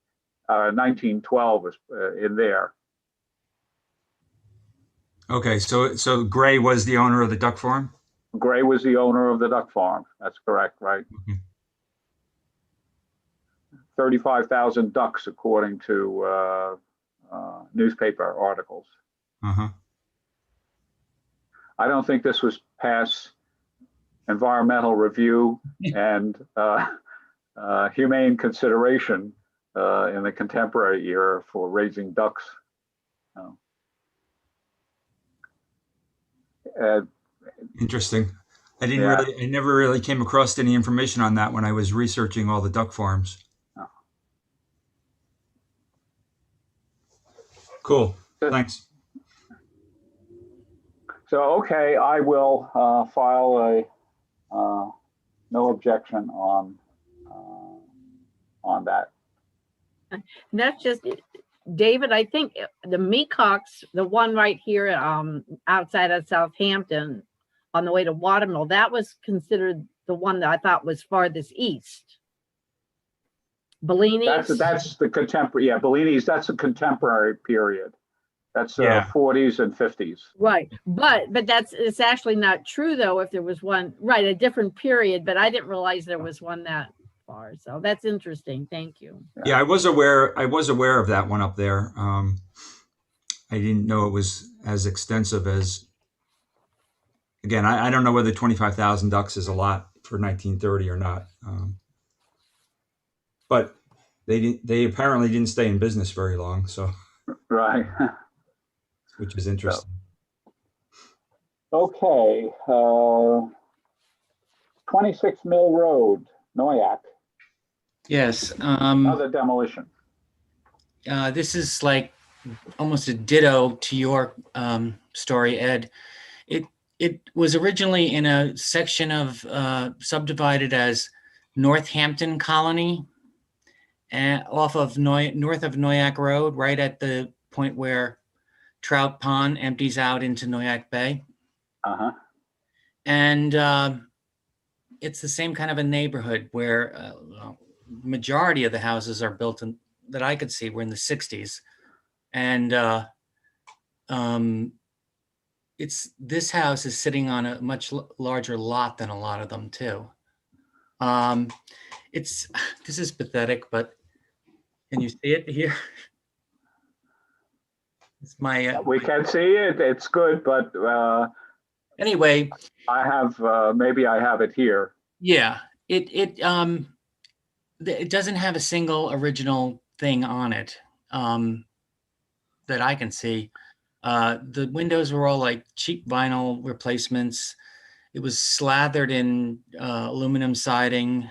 1912 was in there. Okay, so Gray was the owner of the duck farm? Gray was the owner of the duck farm. That's correct, right? 35,000 ducks, according to newspaper articles. Uh-huh. I don't think this was past environmental review and humane consideration in the contemporary era for raising ducks. Interesting. I never really came across any information on that when I was researching all the duck farms. Oh. Cool. Thanks. So, okay, I will file a no objection on that. That's just, David, I think the Meacocks, the one right here outside of Southampton on the way to Watermill, that was considered the one that I thought was farthest east. Bellini's? That's the contemporary, yeah, Bellini's, that's a contemporary period. That's 40s and 50s. Right, but it's actually not true though. If there was one, right, a different period, but I didn't realize there was one that far. So that's interesting. Thank you. Yeah, I was aware of that one up there. I didn't know it was as extensive as. Again, I don't know whether 25,000 ducks is a lot for 1930 or not, but they apparently didn't stay in business very long. So. Right. Which is interesting. Okay, 26 Mil Road, Noick. Yes. Another demolition. This is like almost a ditto to your story, Ed. It was originally in a section of subdivided as Northampton Colony, off of north of Noick Road, right at the point where Trout Pond empties out into Noick Bay. Uh-huh. And it's the same kind of a neighborhood where majority of the houses are built in, that I could see, were in the 60s. And this house is sitting on a much larger lot than a lot of them too. This is pathetic, but can you see it here? It's my. We can see it. It's good, but anyway, I have maybe I have it here. Yeah, it doesn't have a single original thing on it that I can see. The windows were all like cheap vinyl replacements. It was slathered in aluminum siding.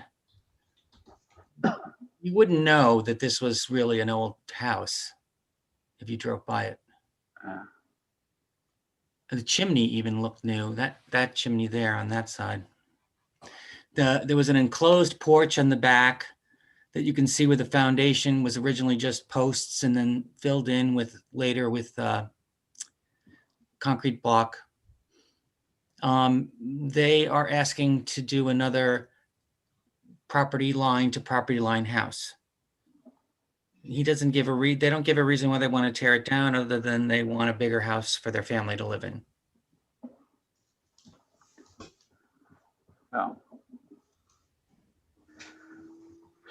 You wouldn't know that this was really an old house if you drove by it. The chimney even looked new. That chimney there on that side. There was an enclosed porch on the back. that you can see where the foundation was originally just posts and then filled in with later with concrete block. They are asking to do another property line to property line house. He doesn't give they don't give a reason why they want to tear it down other than they want a bigger house for their family to live in. No.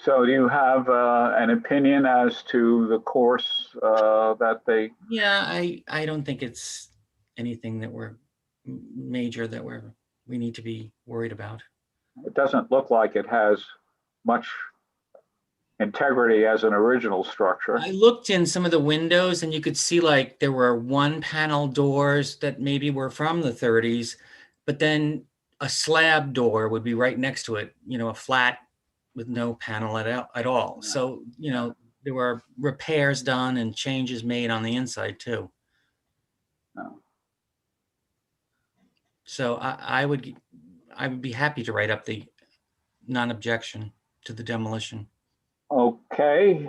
So do you have an opinion as to the course that they? Yeah, I don't think it's anything that we're major that we need to be worried about. It doesn't look like it has much integrity as an original structure. I looked in some of the windows and you could see like there were one panel doors that maybe were from the 30s, but then a slab door would be right next to it, you know, a flat with no panel at all. So, you know, there were repairs done and changes made on the inside too. No. So I would be happy to write up the non-objection to the demolition. Okay,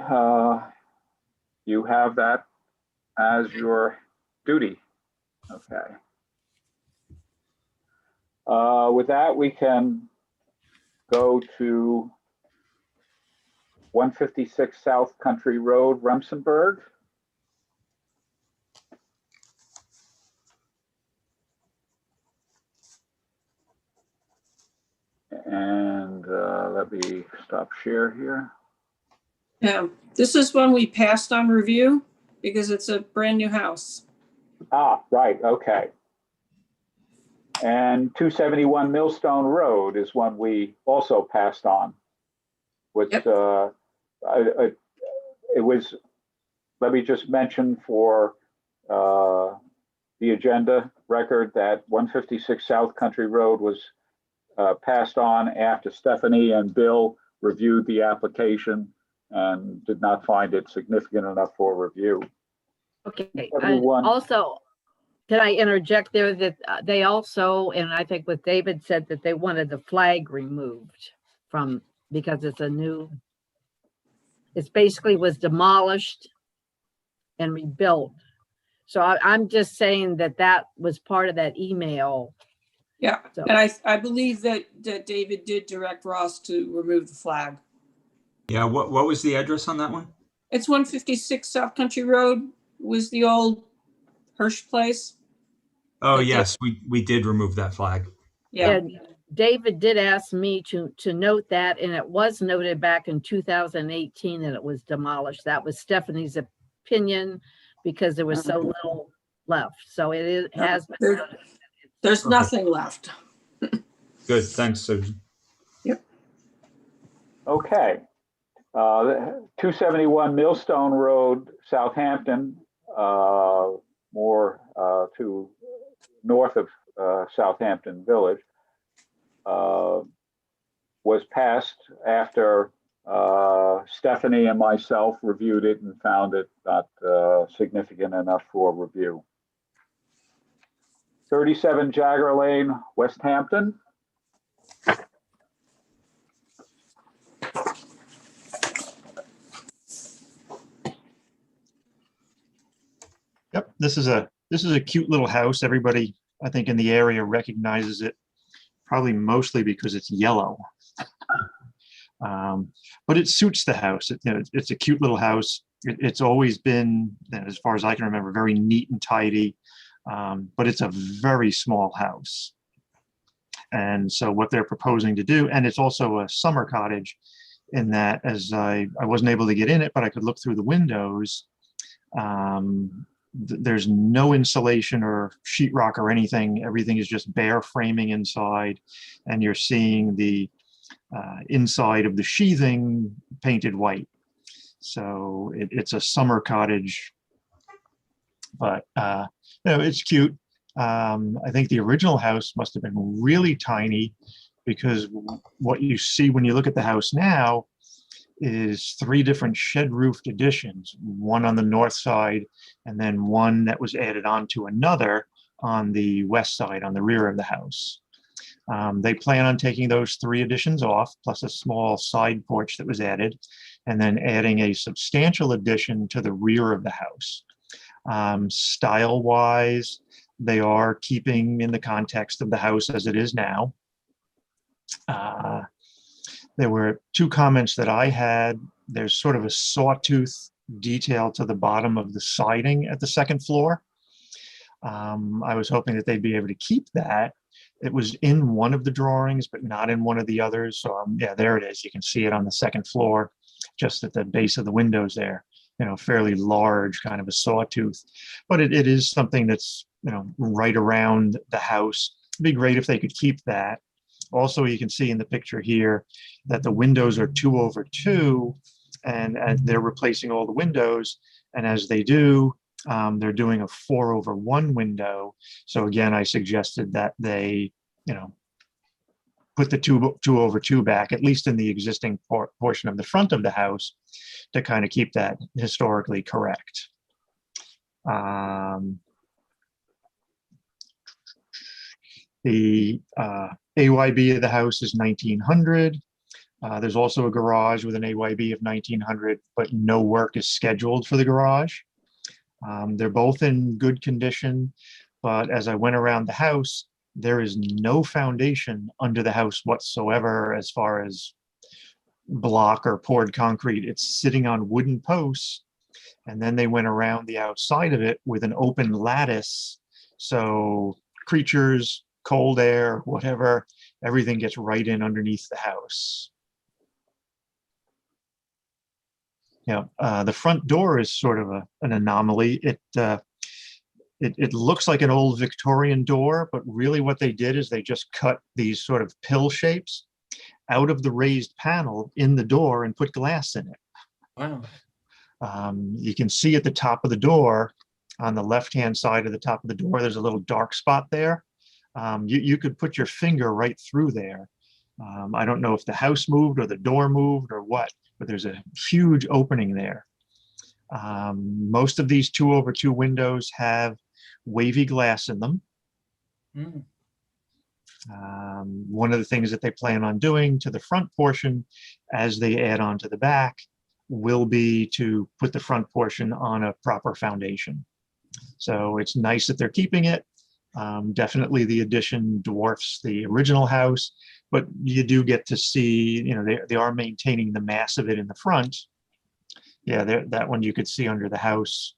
you have that as your duty. Okay. With that, we can go to 156 South Country Road, Rumsenberg. And let me stop share here. Yeah, this is one we passed on review because it's a brand new house. Ah, right, okay. And 271 Millstone Road is one we also passed on. Which Yep. It was, let me just mention for the agenda record that 156 South Country Road was passed on after Stephanie and Bill reviewed the application and did not find it significant enough for review. Okay, and Everyone- also, can I interject there that they also, and I think what David said, that they wanted the flag removed from, because it's a new, it's basically was demolished and rebuilt. So I'm just saying that that was part of that email. Yeah, So- and I believe that David did direct Ross to remove the flag. Yeah, what was the address on that one? It's 156 South Country Road, was the old Hirsch place. Oh, That's it. yes, we did remove that flag. Yeah, And David did ask me to note that, and it was noted back in 2018 that it was demolished. That was Stephanie's opinion because there was so little left. So it is, has been There- noted. there's Okay. nothing left. Good, thanks, Susan. Okay. 271 Millstone Road, Southampton, more to north of Southampton Village, was passed after Stephanie and myself reviewed it and found it not significant enough for review. 37 Jagger Lane, West Hampton. Yep, this is a cute little house. Everybody, I think, in the area recognizes it, probably mostly because it's yellow. But it suits the house. It's a cute little house. It's always been, as far as I can remember, very neat and tidy. But it's a very small house. And so what they're proposing to do, and it's also a summer cottage in that, as I wasn't able to get in it, but I could look through the windows. There's no insulation or sheetrock or anything. Everything is just bare framing inside, and you're seeing the inside of the sheathing painted white. So it's a summer cottage, but it's cute. I think the original house must have been really tiny, because what you see when you look at the house now is 3 different shed roofed additions, one on the north side and then one that was added on to another on the west side, on the rear of the house. They plan on taking those 3 additions off, plus a small side porch that was added, and then adding a substantial addition to the rear of the house. Style-wise, they are keeping in the context of the house as it is now. There were 2 comments that I had. There's sort of a sawtooth detail to the bottom of the siding at the 2nd floor. I was hoping that they'd be able to keep that. It was in one of the drawings, but not in one of the others. So yeah, there it is. You can see it on the 2nd floor, just at the base of the windows there. Fairly large, kind of a sawtooth. But it is something that's, right around the house. It'd be great if they could keep that. Also, you can see in the picture here that the windows are 2/2, and they're replacing all the windows. And as they do, they're doing a 4/1 window. So again, I suggested that they, put the 2/2 back, at least in the existing portion of the front of the house, to kind of keep that historically correct. The AYB of the house is 1900. There's also a garage with an AYB of 1900, but no work is scheduled for the garage. They're both in good condition, but as I went around the house, there is no foundation under the house whatsoever as far as block or poured concrete. It's sitting on wooden posts, and then they went around the outside of it with an open lattice. So creatures, cold air, whatever, everything gets right in underneath the house. The front door is sort of an anomaly. It looks like an old Victorian door, but really what they did is they just cut these sort of pill shapes out of the raised panel in the door and put glass in it. Wow. You can see at the top of the door, on the left-hand side of the top of the door, there's a little dark spot there. You could put your finger right through there. I don't know if the house moved or the door moved or what, but there's a huge opening there. Most of these 2/2 windows have wavy glass in them. Mm. One of the things that they plan on doing to the front portion as they add on to the back will be to put the front portion on a proper foundation. So it's nice that they're keeping it. Definitely the addition dwarfs the original house, but you do get to see, they are maintaining the mass of it in the front. Yeah, that one you could see under the house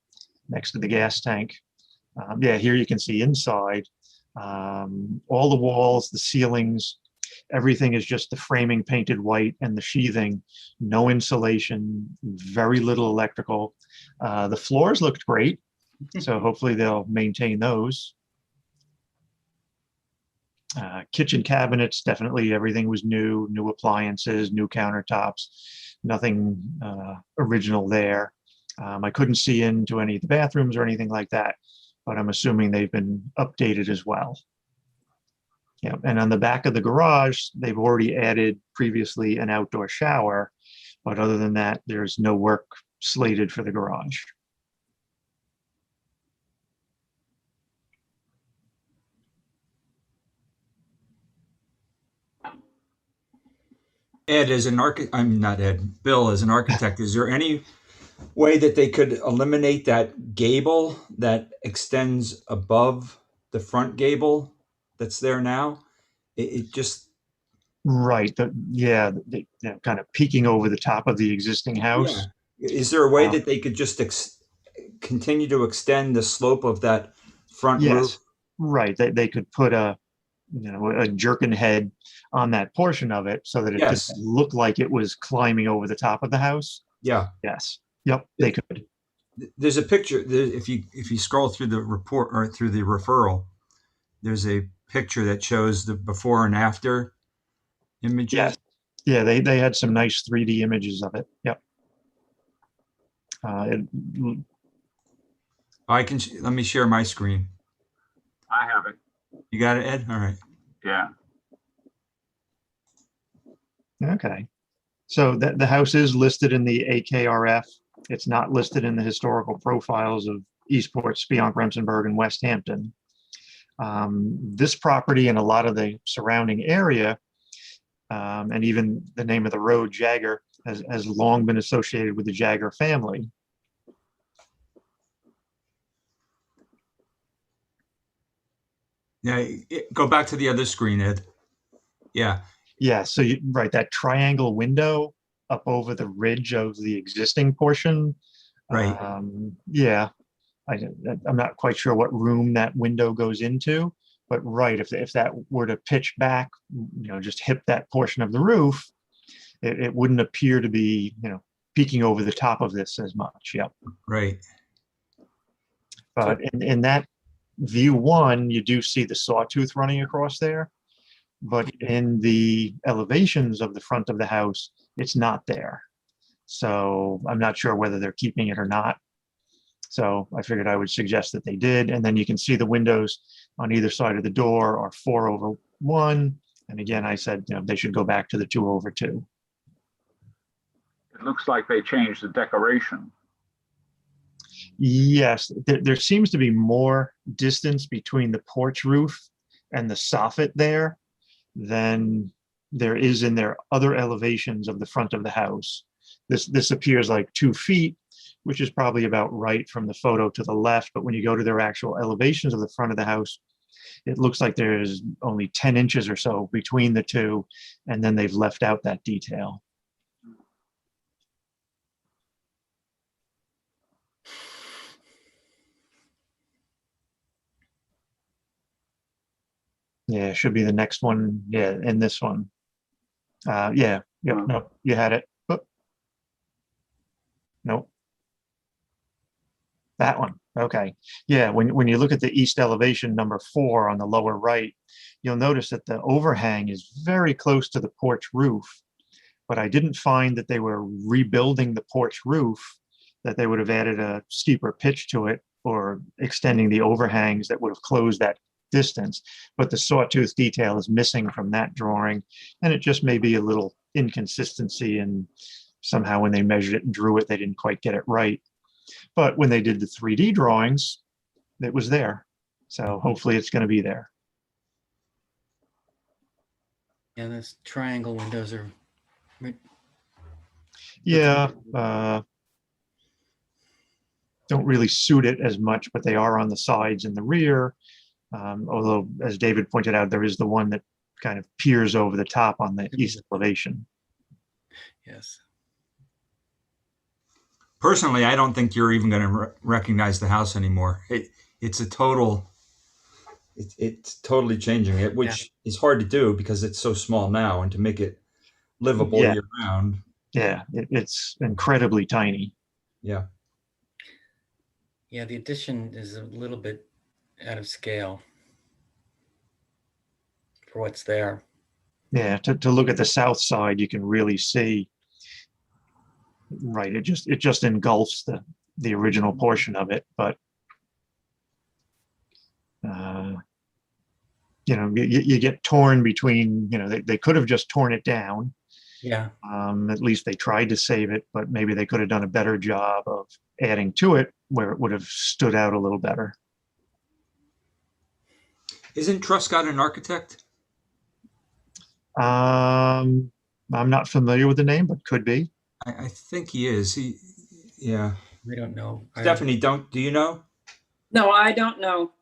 next to the gas tank. Yeah, here you can see inside. All the walls, the ceilings, everything is just the framing painted white and the sheathing, no insulation, very little electrical. The floors looked great, so hopefully they'll maintain those. Kitchen cabinets, definitely everything was new appliances, new countertops, nothing original there. I couldn't see into any of the bathrooms or anything like that, but I'm assuming they've been updated as well. Yeah, and on the back of the garage, they've already added previously an outdoor shower, but other than that, there's no work slated for the garage. Ed, as an architect, I'm not Ed, Bill, as an architect, is there any way that they could eliminate that gable that extends above the front gable that's there now? It just... Right, kind of peeking over the top of the existing house. Yeah. Is there a way that they could just continue to extend the slope of that front roof? Right, they could put a jerkin head on that portion of it so that it just looked like it was climbing over the top of the house. Yeah. Yes. Yep, they could. There's a picture, if you scroll through the report or through the referral, there's a picture that shows the before and after images. Yes. Yeah, they had some nice 3D images of it. Yep. Let me share my screen. I have it. You got it, Ed? All right. Yeah. Okay. So the house is listed in the AKRF. It's not listed in the historical profiles of Eastport, Spionk, Rumsenberg, and West Hampton. This property and a lot of the surrounding area, and even the name of the road, Jagger, has long been associated with the Jagger family. Yeah, go back to the other screen, Ed. Yeah. Yeah, so right, that triangle window up over the ridge of the existing portion. Right. Yeah, I'm not quite sure what room that window goes into, but right, if that were to pitch back, just hit that portion of the roof, it wouldn't appear to be, peeking over the top of this as much. Yep. Right. But in that view one, you do see the sawtooth running across there, but in the elevations of the front of the house, it's not there. So I'm not sure whether they're keeping it or not. So I figured I would suggest that they did. And then you can see the windows on either side of the door are 4/1. And again, I said, they should go back to the 2/2. It looks like they changed the decoration. Yes, there seems to be more distance between the porch roof and the soffit there than there is in their other elevations of the front of the house. This appears like 2 feet, which is probably about right from the photo to the left. But when you go to their actual elevations of the front of the house, it looks like there's only 10 inches or so between the two, and then they've left out that detail. Yeah, it should be the next one. Yeah, and this one. Yeah, yep, no, you had it. Oop. Nope. That one. Okay. Yeah, when you look at the east elevation number 4 on the lower right, you'll notice that the overhang is very close to the porch roof, but I didn't find that they were rebuilding the porch roof, that they would have added a steeper pitch to it or extending the overhangs that would have closed that distance. But the sawtooth detail is missing from that drawing, and it just may be a little inconsistency, and somehow when they measured it and drew it, they didn't quite get it right. But when they did the 3D drawings, it was there. So hopefully it's going to be there. Yeah, those triangle windows are. Yeah, don't really suit it as much, but they are on the sides and the rear. Although, as David pointed out, there is the one that kind of peers over the top on the east elevation. Yes. Personally, I don't think you're even going to recognize the house anymore. It's totally changing it, which is hard to do because it's so small now, and to make it livable year round. Yeah, it's incredibly tiny. Yeah. Yeah, the addition is a little bit out of scale for what's there. Yeah, to look at the south side, you can really see. Right, it just engulfs the original portion of it, but you get torn between. They could have just torn it down. Yeah. At least they tried to save it, but maybe they could have done a better job of adding to it where it would have stood out a little better. Isn't Truscott an architect? I'm not familiar with the name, but could be. I think he is. Yeah. We don't know. Stephanie, do you know? No, I don't know.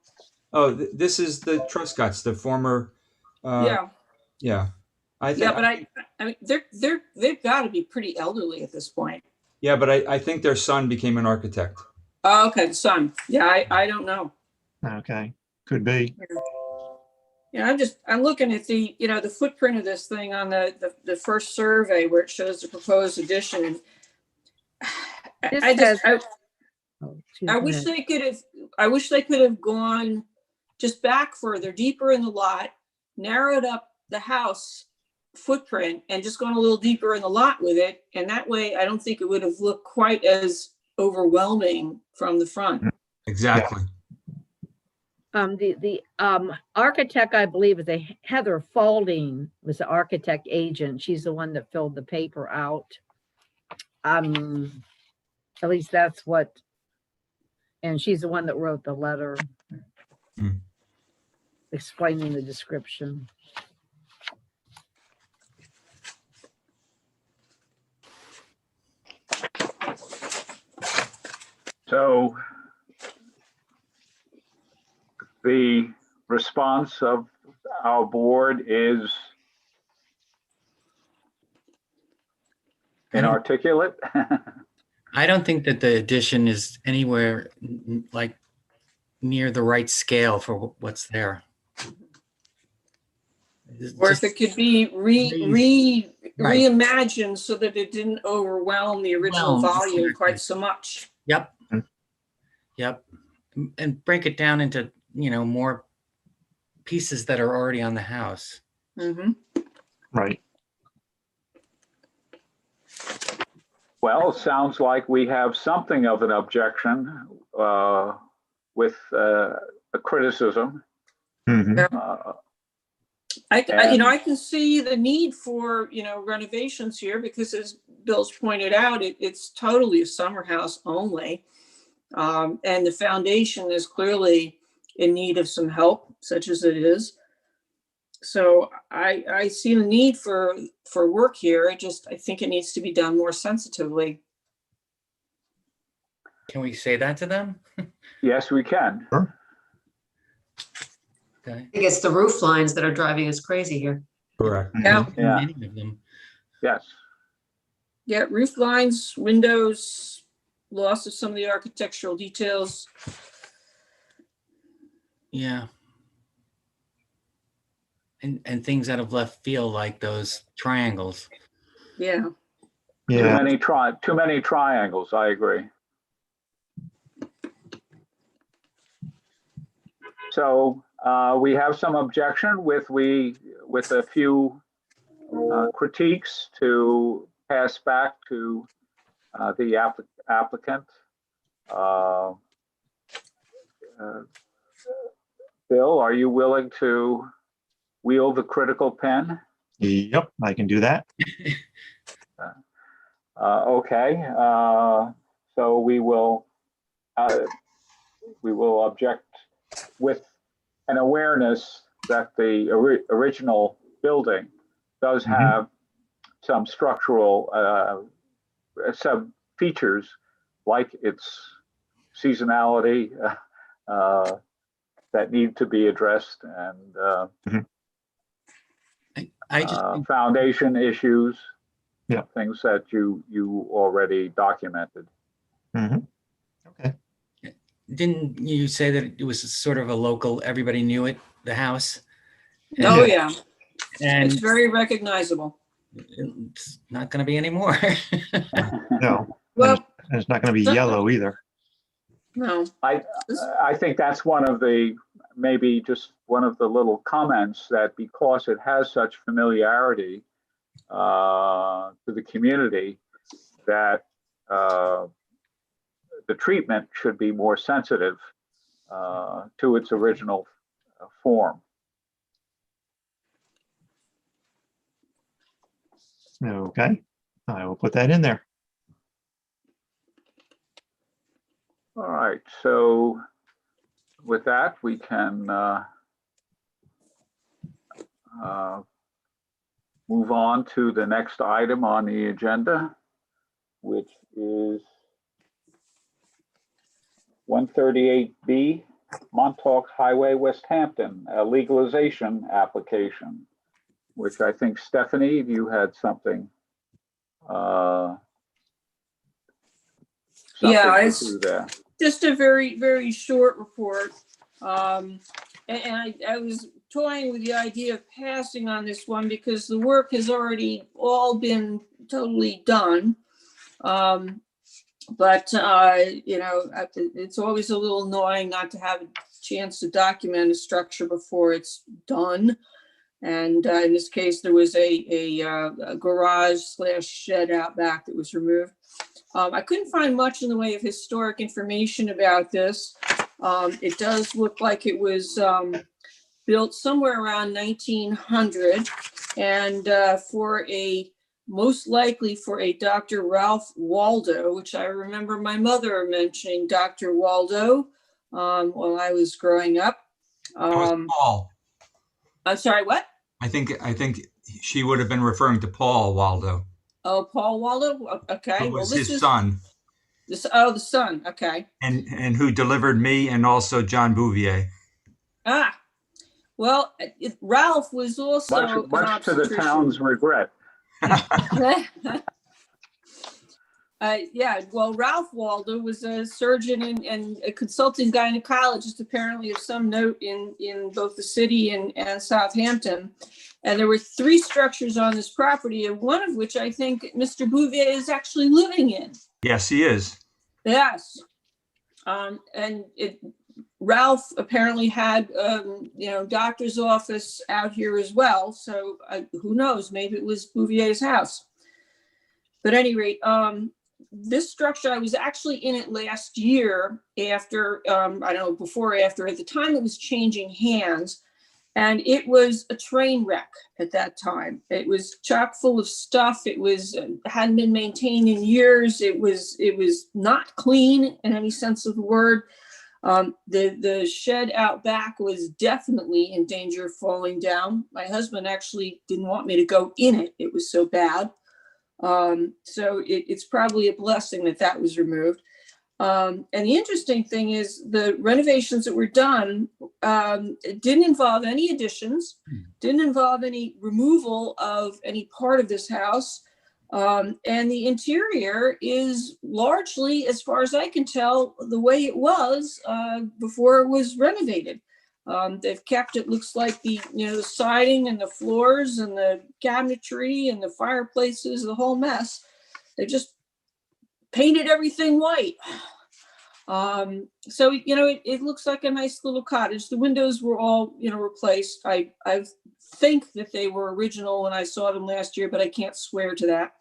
Oh, this is the Truscotts, the former. Yeah. Yeah. I mean, they've got to be pretty elderly at this point. Yeah, but I think their son became an architect. Oh, okay, son. Yeah, I don't know. Okay, could be. Yeah, I'm looking at the the footprint of this thing on the first survey where it shows the proposed addition. I wish they could have gone just back further, deeper in the lot, narrowed up the house footprint, and just gone a little deeper in the lot with it. And that way, I don't think it would have looked quite as overwhelming from the front. Exactly. The architect, I believe, is Heather Falding, was the architect agent. She's the one that filled the paper out. At least that's what, and she's the one that wrote the letter. explaining the description. So the response of our board is inarticulate. I don't think that the addition is anywhere like near the right scale for what's there. Or if it could be Right. reimagined so that it didn't overwhelm the original Well, volume exactly. quite so much. Yep. Yep. And break it down into, more pieces that are already on the house. Mhm. Right. Well, it sounds like we have something of an objection with a criticism. Mhm. I can see the need for, renovations here because as Bill's pointed out, it's totally a summer house only. And the foundation is clearly in need of some help, such as it is. So I see the need for work here. I think it needs to be done more sensitively. Can we say that to them? Yes, we can. Sure. Okay. I think it's the roof lines that are driving us crazy here. Correct. Yeah. Yeah. Many of them. Yes. Yeah, roof lines, windows, loss of some of the architectural details. Yeah. And things out of left field like those triangles. Yeah. Yeah. Too many triangles. I agree. So we have some objection with a few critiques to pass back to the applicant. Bill, are you willing to wield the critical pen? Yep, I can do that. Okay, so we will object with an awareness that the original building does have some structural some features like its seasonality that need to be addressed, and I just foundation issues, Yeah. things that you already documented. Okay. didn't you say that it was sort of a local, everybody knew it, the house? Oh, yeah. And It's very recognizable. it's not going to be anymore. No, Well, and it's not going to be so- yellow either. no. I think that's maybe just one of the little comments, that because it has such familiarity to the community, that the treatment should be more sensitive to its original form. Okay, I will put that in there. All right, so with that, we can move on to the next item on the agenda, which is 138B, Montauk Highway, West Hampton, a legalization application, which I think, Stephanie, you had something. Yeah, to it's do there. just a very, very short report. And I was toying with the idea of passing on this one because the work has already all been totally done. But it's always a little annoying not to have a chance to document a structure before it's done. And in this case, there was a garage / shed out back that was removed. I couldn't find much in the way of historic information about this. It does look like it was built somewhere around 1900, and most likely for a Dr. Ralph Waldo, which I remember my mother mentioning Dr. Waldo while I was growing up. That was Paul. I'm sorry, what? I think she would have been referring to Paul Waldo, Oh, Paul Waldo. Okay. who Well, was this his is son, this. Oh, the son. Okay. and who delivered me and also John Bouvier. Ah, well, Ralph was also Much, an much to the obstetrician. town's regret. Yeah, well, Ralph Waldo was a surgeon and a consulting gynecologist, apparently of some note in both the city and Southampton. And there were 3 structures on this property, and one of which I think Mr. Bouvier is actually living in. Yes, he is. Yes. Ralph apparently had, doctor's office out here as well. So who knows, maybe it was Bouvier's house. But at any rate, this structure, I was actually in it last year after, I don't know, before or after, at the time it was changing hands. And it was a train wreck at that time. It was chock full of stuff. It was hadn't been maintained in years. It was not clean in any sense of the word. The shed out back was definitely in danger of falling down. My husband actually didn't want me to go in it. It was so bad. So it's probably a blessing that was removed. And the interesting thing is the renovations that were done didn't involve any additions, didn't involve any removal of any part of this house. And the interior is largely, as far as I can tell, the way it was before it was renovated. They've kept it, looks like the siding and the floors and the cabinetry and the fireplaces, the whole mess. They just painted everything white. So, it looks like a nice little cottage. The windows were all, replaced. I think that they were original when I saw them last year, but I can't swear to that.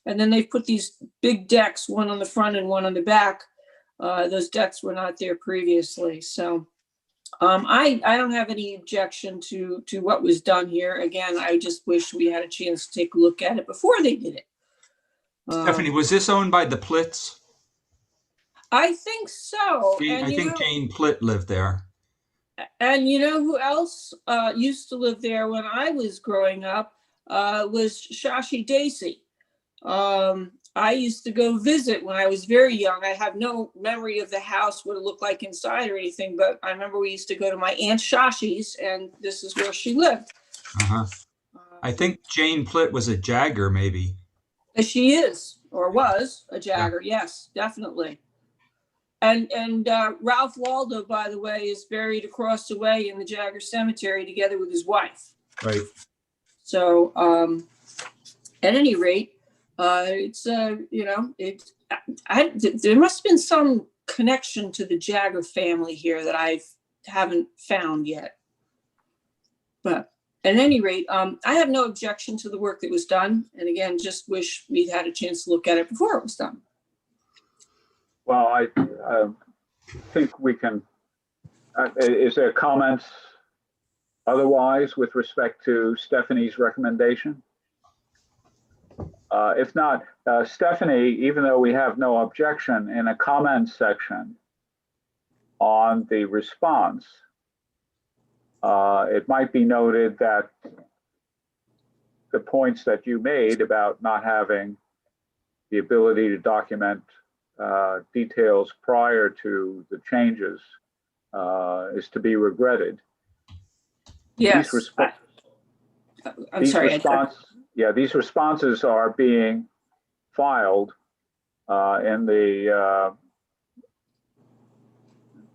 And then they've put these big decks, one on the front and one on the back. Those decks were not there previously. So I don't have any objection to what was done here. Again, I just wish we had a chance to take a look at it before they did it. Stephanie, was this owned by the Plitts? I think so. I think Jane Plitt lived there. And you know who else used to live there when I was growing up was Shashi Dacey. I used to go visit when I was very young. I have no memory of the house, what it looked like inside or anything, but I remember we used to go to my Aunt Shashi's, and this is where she lived. Uh-huh. I think Jane Plitt was a Jagger, maybe. She is, or was, a Jagger. Yeah. Yes, definitely. And Ralph Waldo, by the way, is buried across the way in the Jagger Cemetery together with his wife. Right. So, at any rate, it's there must have been some connection to the Jagger family here that I haven't found yet. But at any rate, I have no objection to the work that was done. And again, just wish we'd had a chance to look at it before it was done. Well, I think we can, is there comments otherwise with respect to Stephanie's recommendation? If not, Stephanie, even though we have no objection, in a comments section on the response, it might be noted that the points that you made about not having the ability to document details prior to the changes is to be regretted. Yes. These responses are being filed in the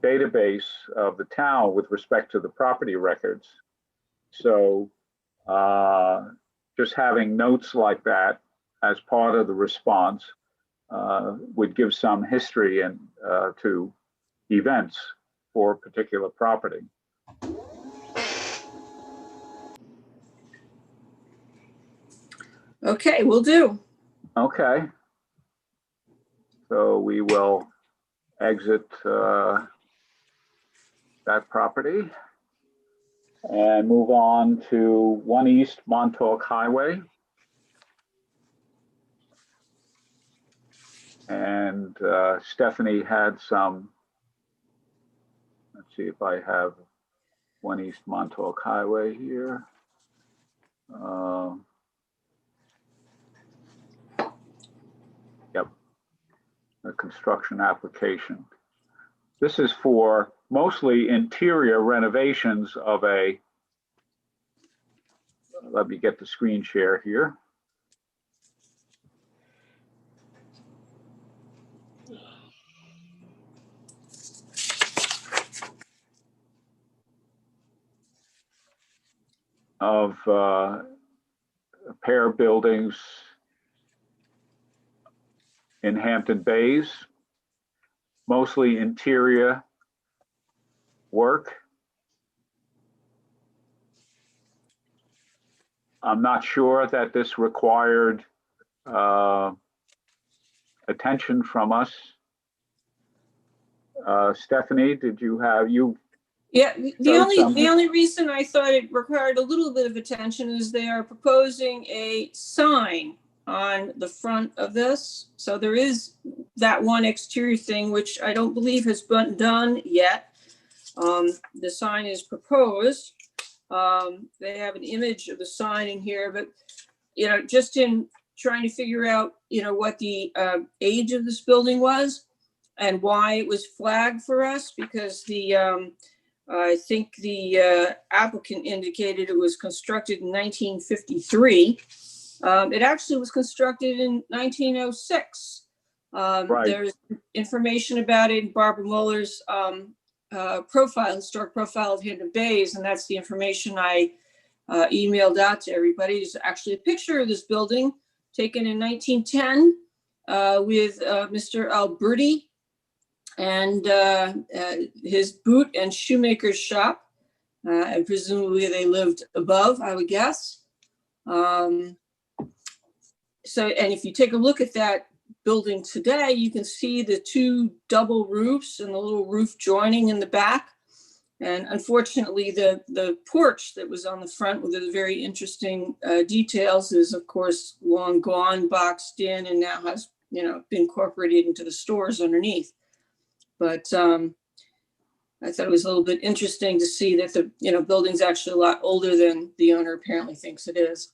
database of the town with respect to the property records. So just having notes like that as part of the response would give some history and to events for a particular property. Okay, will do. Okay. So we will exit that property and move on to 1 East Montauk Highway. And Stephanie had some, let's see if I have 1 East Montauk Highway here. Yep, a construction application. This is for mostly interior renovations of a, let me get the screen share here. Of a pair of buildings in Hampton Bays, mostly interior work. I'm not sure that this required attention from us. Stephanie, did you have, Yeah, So some- the only reason I thought it required a little bit of attention is they are proposing a sign on the front of this. So there is that one exterior thing, which I don't believe has been done yet. The sign is proposed. They have an image of the sign in here, but, just in trying to figure out, what the age of this building was and why it was flagged for us, because I think the applicant indicated it was constructed in 1953. It actually was constructed in 1906. Right. There's information about it in Barbara Muller's profile, historic profile of Hampton Bays, and that's the information I emailed out to everybody. There's actually a picture of this building taken in 1910 with Mr. Alberti and his boot and shoemaker's shop. And presumably they lived above, I would guess. And if you take a look at that building today, you can see the two double roofs and the little roof joining in the back. And unfortunately, the porch that was on the front with the very interesting details is, of course, long gone, boxed in, and now has, been incorporated into the stores underneath. But I thought it was a little bit interesting to see that the building's actually a lot older than the owner apparently thinks it is.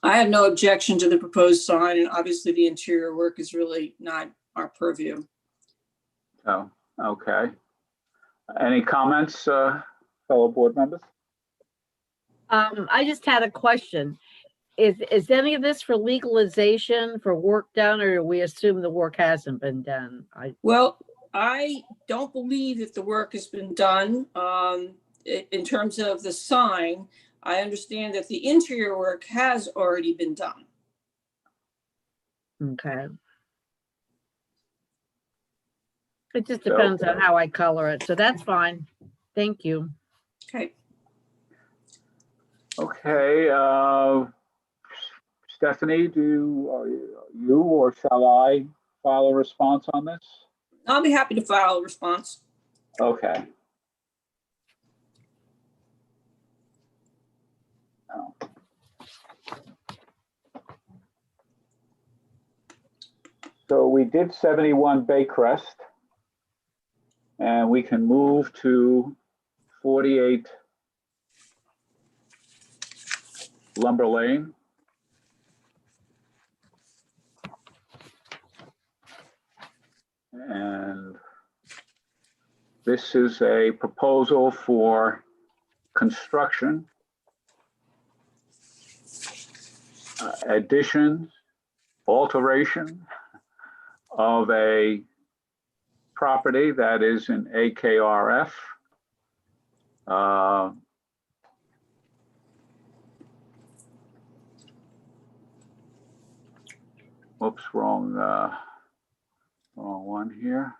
I have no objection to the proposed sign, and obviously the interior work is really not our purview. Oh, okay. Any comments, fellow board members? I just had a question. Is any of this for legalization, for work done, or do we assume the work hasn't been done? Well, I don't believe that the work has been done. In terms of the sign, I understand that the interior work has already been done. Okay. It just depends on how I color it, so that's fine. Thank you. Okay. Okay, Stephanie, do you or shall I file a response on this? I'll be happy to file a response. Okay. Oh. So we did 71 Baycrest, and we can move to 48 Lumber Lane. And this is a proposal for construction, addition, alteration of a property that is in AKRF. Whoops, wrong one here.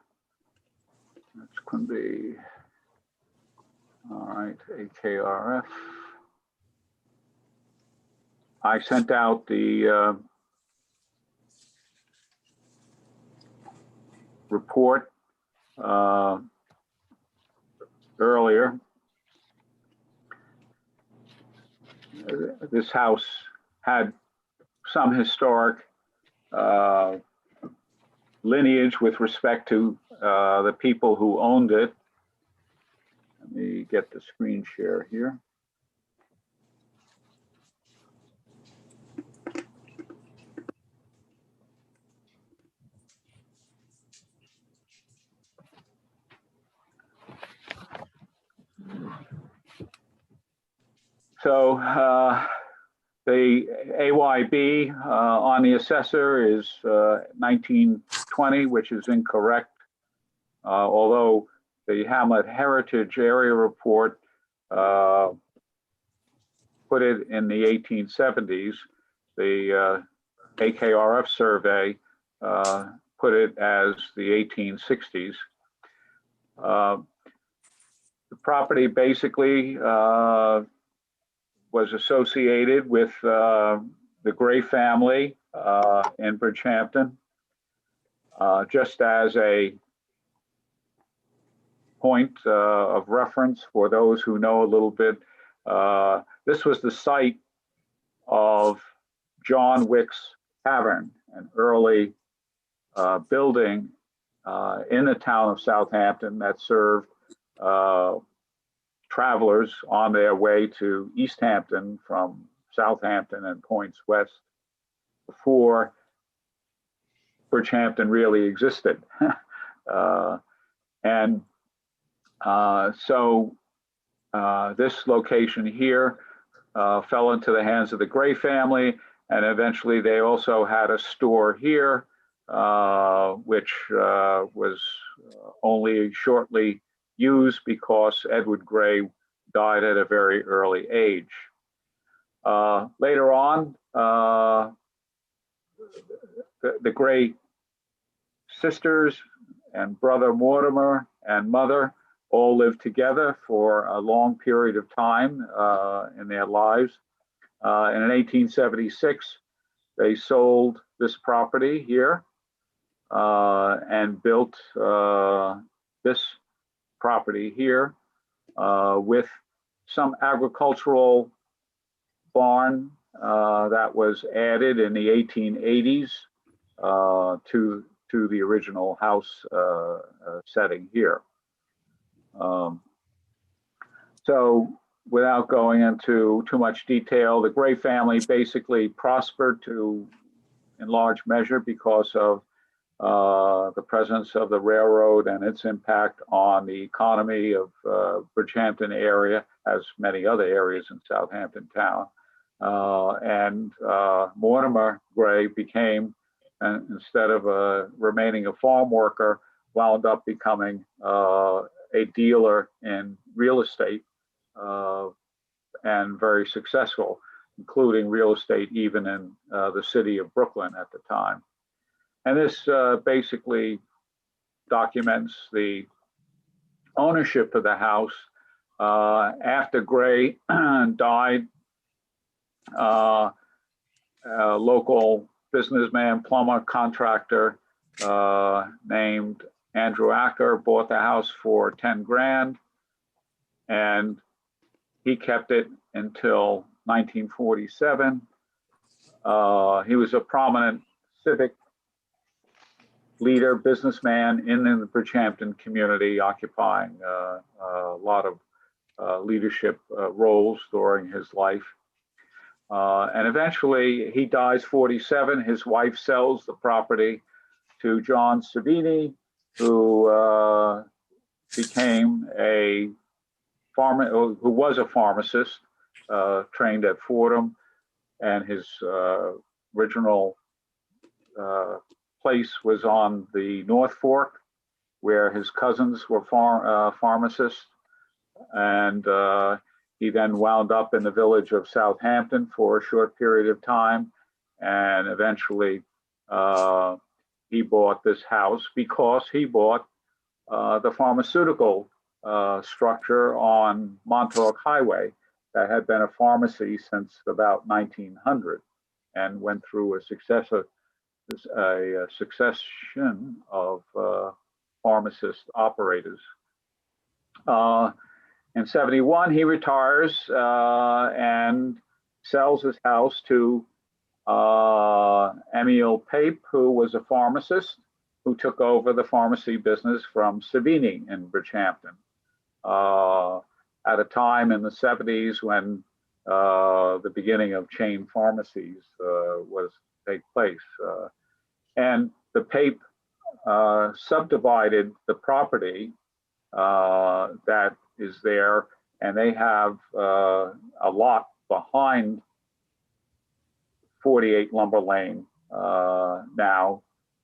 This could be, all right, AKRF. I sent out the report earlier. This house had some historic lineage with respect to the people who owned it. Let me me get the screen share here. So the AYB on the assessor is 1920, which is incorrect. Although the Hamlet Heritage Area Report put it in the 1870s, the AKRF survey put it as the 1860s. The property basically was associated with the Gray family in Bridgehampton. Just as a point of reference for those who know a little bit, this was the site of John Wick's Tavern, an early building in the town of Southampton that served travelers on their way to East Hampton from Southampton and points west before Bridgehampton really existed. So this location here fell into the hands of the Gray family, and eventually they also had a store here, which was only shortly used because Edward Gray died at a very early age. Later on, the Gray sisters and brother Mortimer and mother all lived together for a long period of time in their lives. And in 1876, they sold this property here and built this property here with some agricultural barn that was added in the 1880s to the original house setting here. So without going into too much detail, the Gray family basically prospered in large measure because of the presence of the railroad and its impact on the economy of Bridgehampton area, as many other areas in Southampton town. Mortimer Gray became, instead of remaining a farm worker, wound up becoming a dealer in real estate and very successful, including real estate even in the city of Brooklyn at the time. And this basically documents the ownership of the house. After Gray died, a local businessman, plumber, contractor named Andrew Acker bought the house for 10 grand, and he kept it until 1947. He was a prominent civic leader, businessman in the Bridgehampton community, occupying a lot of leadership roles during his life. And eventually he dies 47. His wife sells the property to John Savini, who became a who was a pharmacist, trained at Fordham, and his original place was on the North Fork, where his cousins were pharmacists, and he then wound up in the village of Southampton for a short period of time, and eventually he bought this house because he bought the pharmaceutical structure on Montauk Highway that had been a pharmacy since about 1900 and went through a succession of pharmacist operators. In 71, he retires and sells his house to Emil Pape, who was a pharmacist who took over the pharmacy business from Savini in Bridgehampton. at a time in the 70s when the beginning of chain pharmacies was take place. And the Pape subdivided the property that is there, and they have a lot behind 48 Lumber Lane now,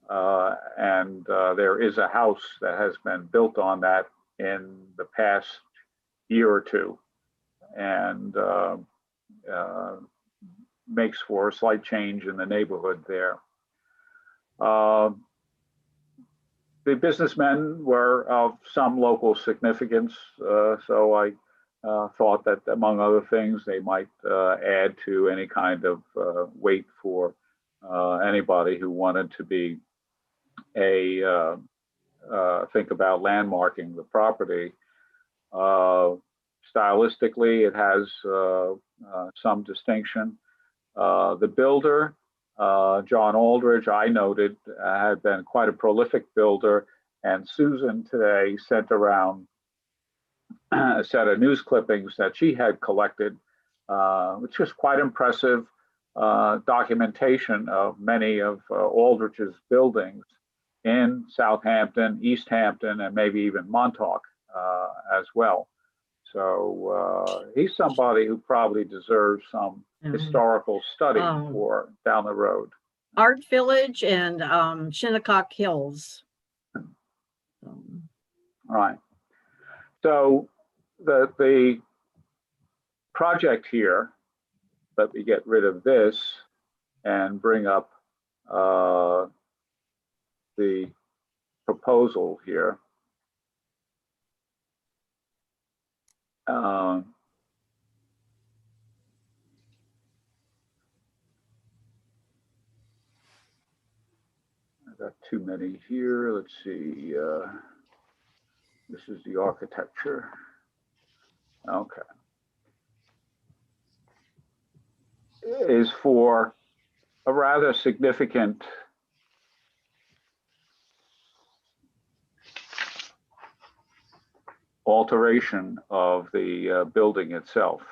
and there is a house that has been built on that in the past year or two, and makes for a slight change in the neighborhood there. The businessmen were of some local significance, so I thought that, among other things, they might add to any kind of weight for anybody who wanted to be think about landmarking the property. Stylistically, it has some distinction. The builder, John Aldridge, I noted, had been quite a prolific builder, and Susan today sent around a set of news clippings that she had collected, which was quite impressive documentation of many of Aldridge's buildings in Southampton, East Hampton, and maybe even Montauk as well. So he's somebody who probably deserves some historical study for down the road. Art Village and Shinnecock Hills. Right. So the project here, let me get rid of this and bring up the proposal here. I've got too many here. Let's see. This is the architecture. Okay. Is for a rather significant alteration of the building itself.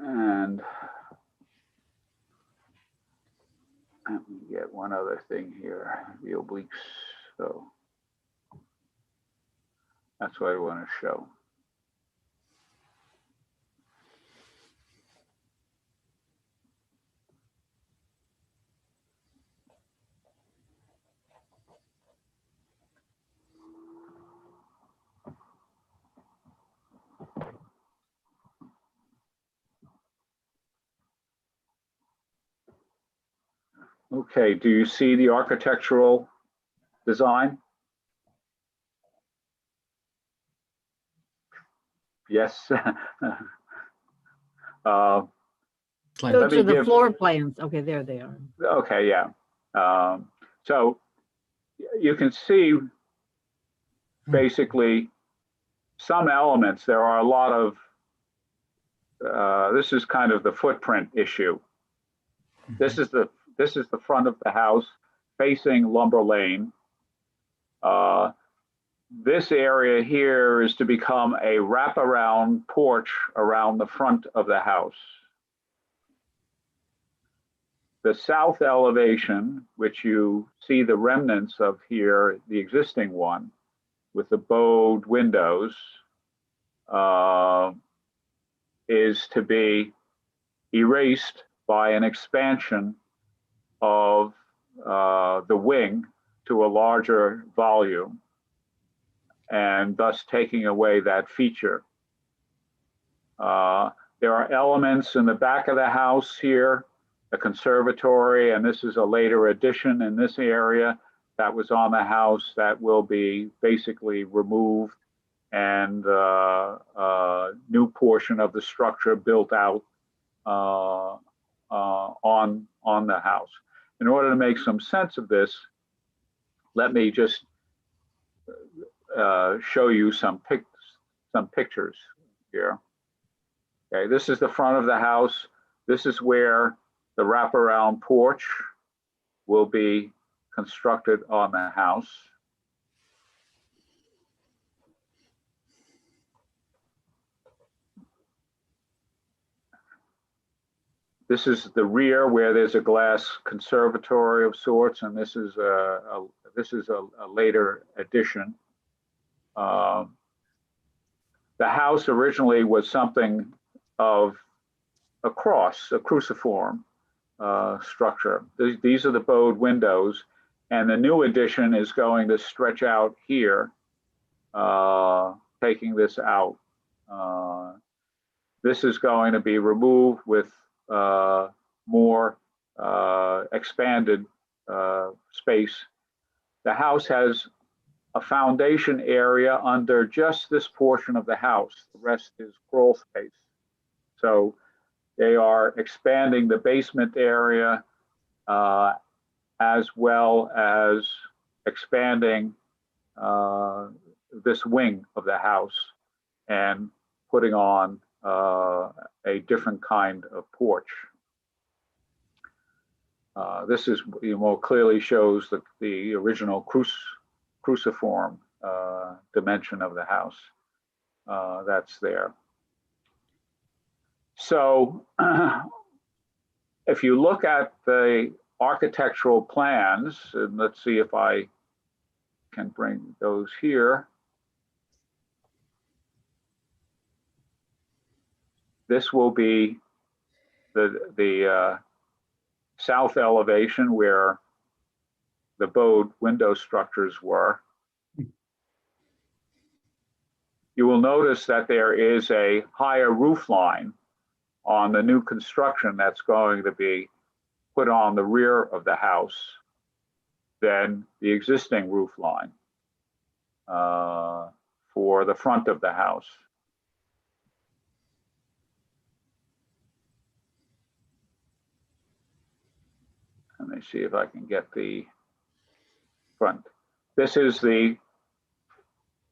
And let me get one other thing here, the obliques. So that's what I want to show. Okay, do you see the architectural design? Yes. Those are the floor plans. Okay, there they are. Okay, yeah. So you can see basically some elements. There are a lot of, this is kind of the footprint issue. This is the front of the house facing Lumber Lane. This area here is to become a wraparound porch around the front of the house. The south elevation, which you see the remnants of here, the existing one with the bowed windows, is to be erased by an expansion of the wing to a larger volume, and thus taking away that feature. There are elements in the back of the house here, a conservatory, and this is a later addition in this area that was on the house that will be basically removed, and new portion of the structure built out on the house. In order to make some sense of this, let me just show you some pictures. here. Okay, this is the front of the house. This is where the wraparound porch will be constructed on the house. This is the rear where there's a glass conservatory of sorts, and this is a later addition. The house originally was something of a cross, a cruciform structure. These are the bowed windows, and the new addition is going to stretch out here, taking this out. This is going to be removed with more expanded space. The house has a foundation area under just this portion of the house. The rest is crawl space. So they are expanding the basement area as well as expanding this wing of the house and putting on a different kind of porch. This is more clearly shows the original cruciform dimension of the house that's there. So if you look at the architectural plans, and let's see if I can bring those here. This will be the south elevation where the bowed window structures were. You will notice that there is a higher roof line on the new construction that's going to be put on the rear of the house than the existing roof line for the front of the house. Let me see if I can get the front. This is the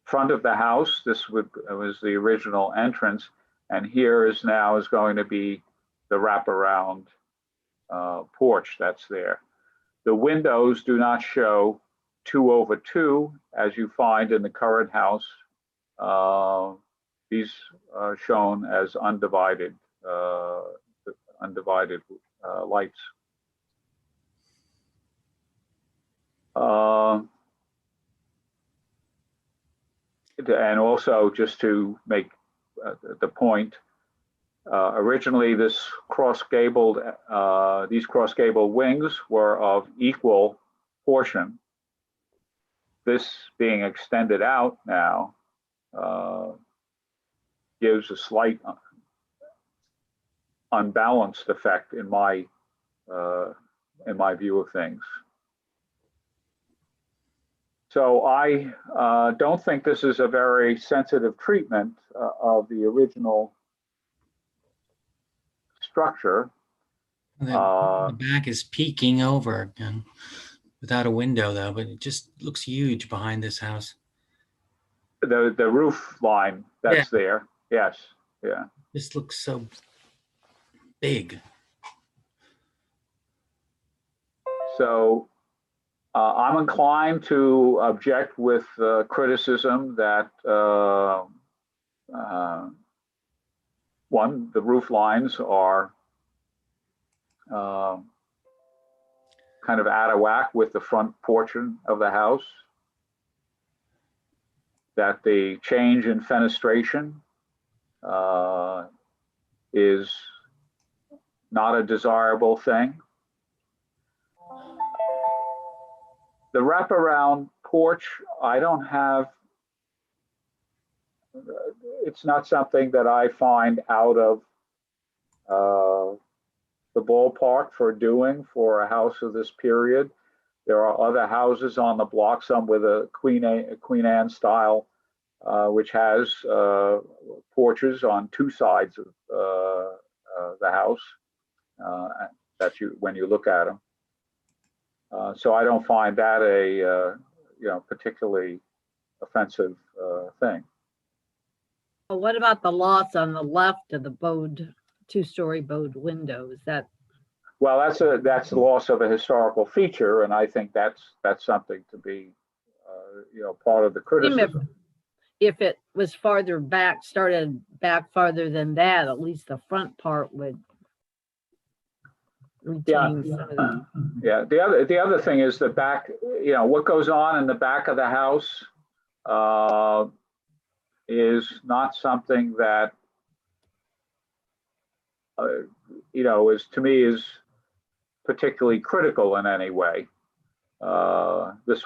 front of the house. This was the original entrance, and here is going to be the wraparound porch that's there. The windows do not show 2/2 as you find in the current house. These are shown as undivided lights. And also, just to make the point, originally these cross-gabled wings were of equal portion. This being extended out now gives a slight unbalanced effect in my view of things. So I don't think this is a very sensitive treatment of the original structure. The back is peeking over again without a window though, but it just looks huge behind this house. The roof line that's there, yes, yeah. This looks so big. So I'm inclined to object with criticism that one, the roof lines are kind of out of whack with the front portion of the house, that the change in fenestration is not a desirable thing. The wraparound porch, I don't have, it's not something that I find out of the ballpark for doing for a house of this period. There are other houses on the block, some with a Queen Anne style, which has porches on two sides of the house when you look at them. So I don't find that a particularly offensive thing. Well, what about the lots on the left of the bowed, two-story bowed windows? That, Well, that's the loss of a historical feature, and I think that's something to be, part of the criticism. if it was farther back, started back farther than that, at least the front part would retain some of the. Yeah. The other thing is the back. What goes on in the back of the house is not something that is, to me, is particularly critical in any way. This,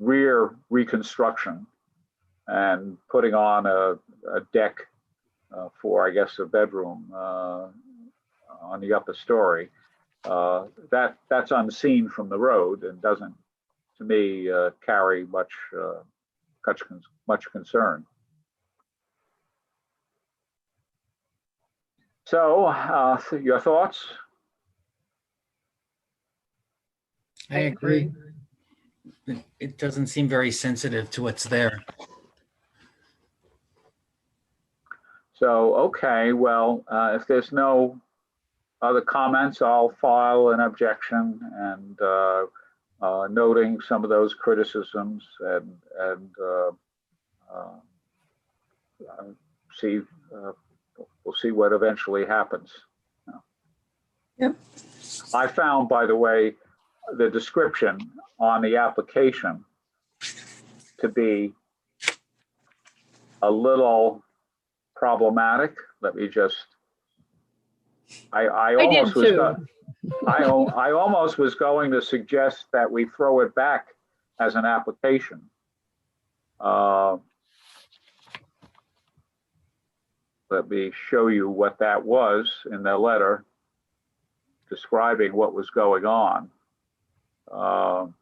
rear reconstruction and putting on a deck for, I guess, a bedroom on the upper story, that's unseen from the road and doesn't, to me, carry much concern. So, your thoughts? I agree. It doesn't seem very sensitive to what's there. So, okay, well, if there's no other comments, I'll file an objection and noting some of those criticisms and see. We'll see what eventually happens. Yep. I found, by the way, the description on the application to be a little problematic. Let me just. I almost was. I almost was going to suggest that we throw it back as an application. Let me show you what that was in the letter describing what was going on. Well,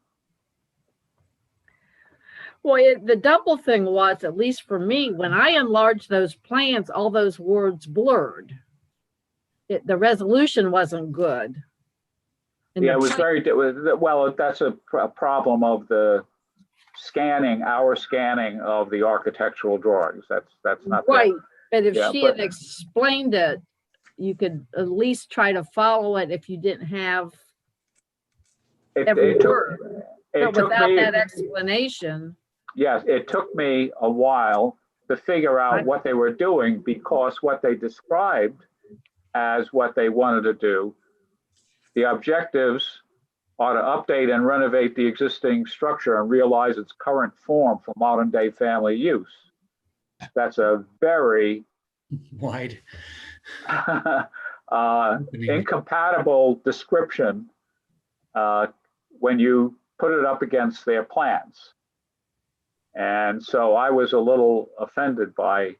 the double thing was, at least for me, when I enlarged those plans, all those words blurred. The resolution wasn't good. Yeah, it was well, that's a problem of the scanning, our scanning of the architectural drawings. That's not right. That. But if Yeah, she had explained it, you could at least try to follow it if you didn't have every word. But without that explanation. Yes, it took me a while to figure out what they were doing, because what they described as what they wanted to do, the objectives are to update and renovate the existing structure and realize its current form for modern day family use. That's a very wide, incompatible description when you put it up against their plans. And so I was a little offended by,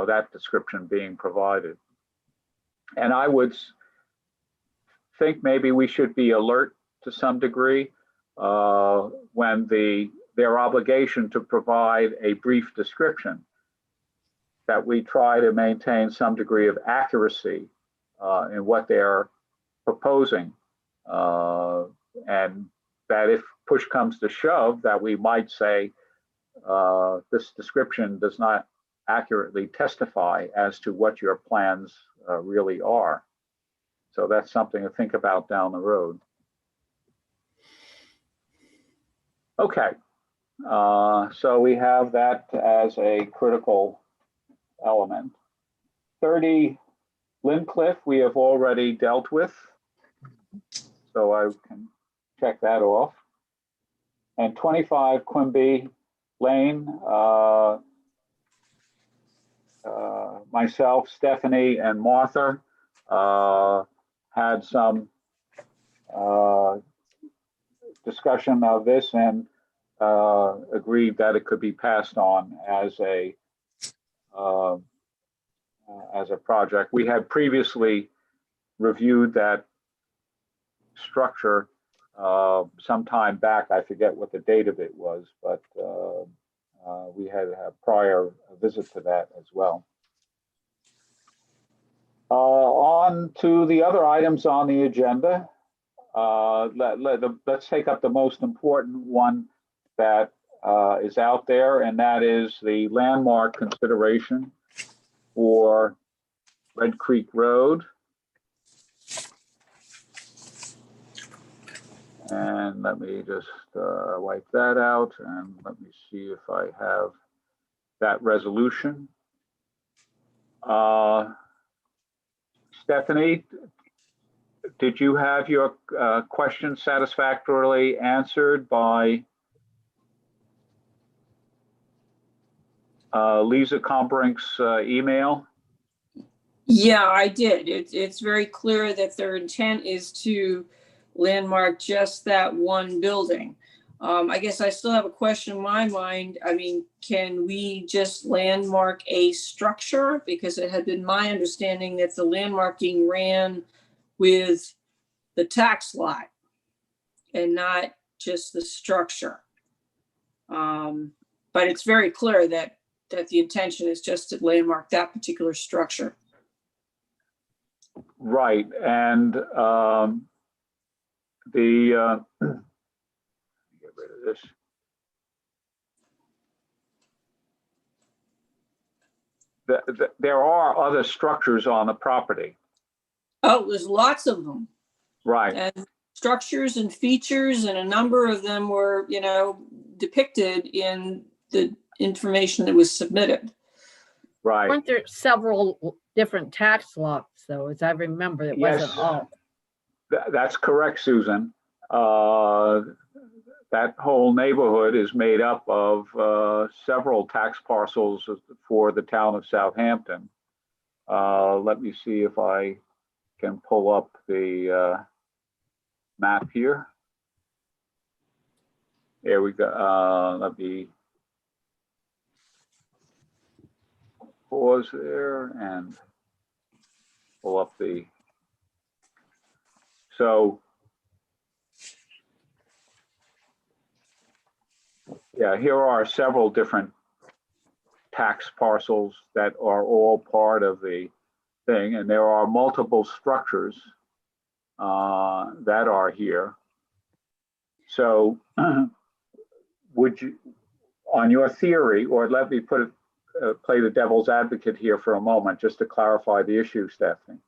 that description being provided. And I would think maybe we should be alert to some degree when their obligation to provide a brief description, that we try to maintain some degree of accuracy in what they're proposing, and that if push comes to shove, that we might say this description does not accurately testify as to what your plans really are. So that's something to think about down the road. Okay, so we have that as a critical element. 30 Lincliffe we have already dealt with, so I can check that off. And 25 Quimby Lane, myself, Stephanie, and Martha had some discussion of this and agreed that it could be passed on as a project. We had previously reviewed that structure some time back. I forget what the date of it was, but we had a prior visit to that as well. On to the other items on the agenda. Let's take up the most important one that is out there, and that is the landmark consideration for Red Creek Road. And let me just wipe that out, and let me see if I have that resolution. Stephanie, did you have your question satisfactorily answered by Lisa Combrink's email? Yeah, I did. It's very clear that their intent is to landmark just that one building. I guess I still have a question in my mind. I mean, can we just landmark a structure? Because it had been my understanding that the landmarking ran with the tax lot and not just the structure. But it's very clear that the intention is just to landmark that particular structure. Right, and get rid of this. There are other structures on the property. Oh, there's lots of them. Right. And structures and features, and a number of them were, depicted in the information that was submitted. Right. Weren't there several different tax lots, though, as I remember? It wasn't all. That's correct, Susan. That whole neighborhood is made up of several tax parcels for the town of Southampton. Let me see if I can pull up the map here. There we go. Let me pause there and pull up the. So, yeah, here are several different tax parcels that are all part of the thing, and there are multiple structures that are here. So, would you, on your theory, or let me put it, play the devil's advocate here for a moment, just to clarify the issue, Stephanie.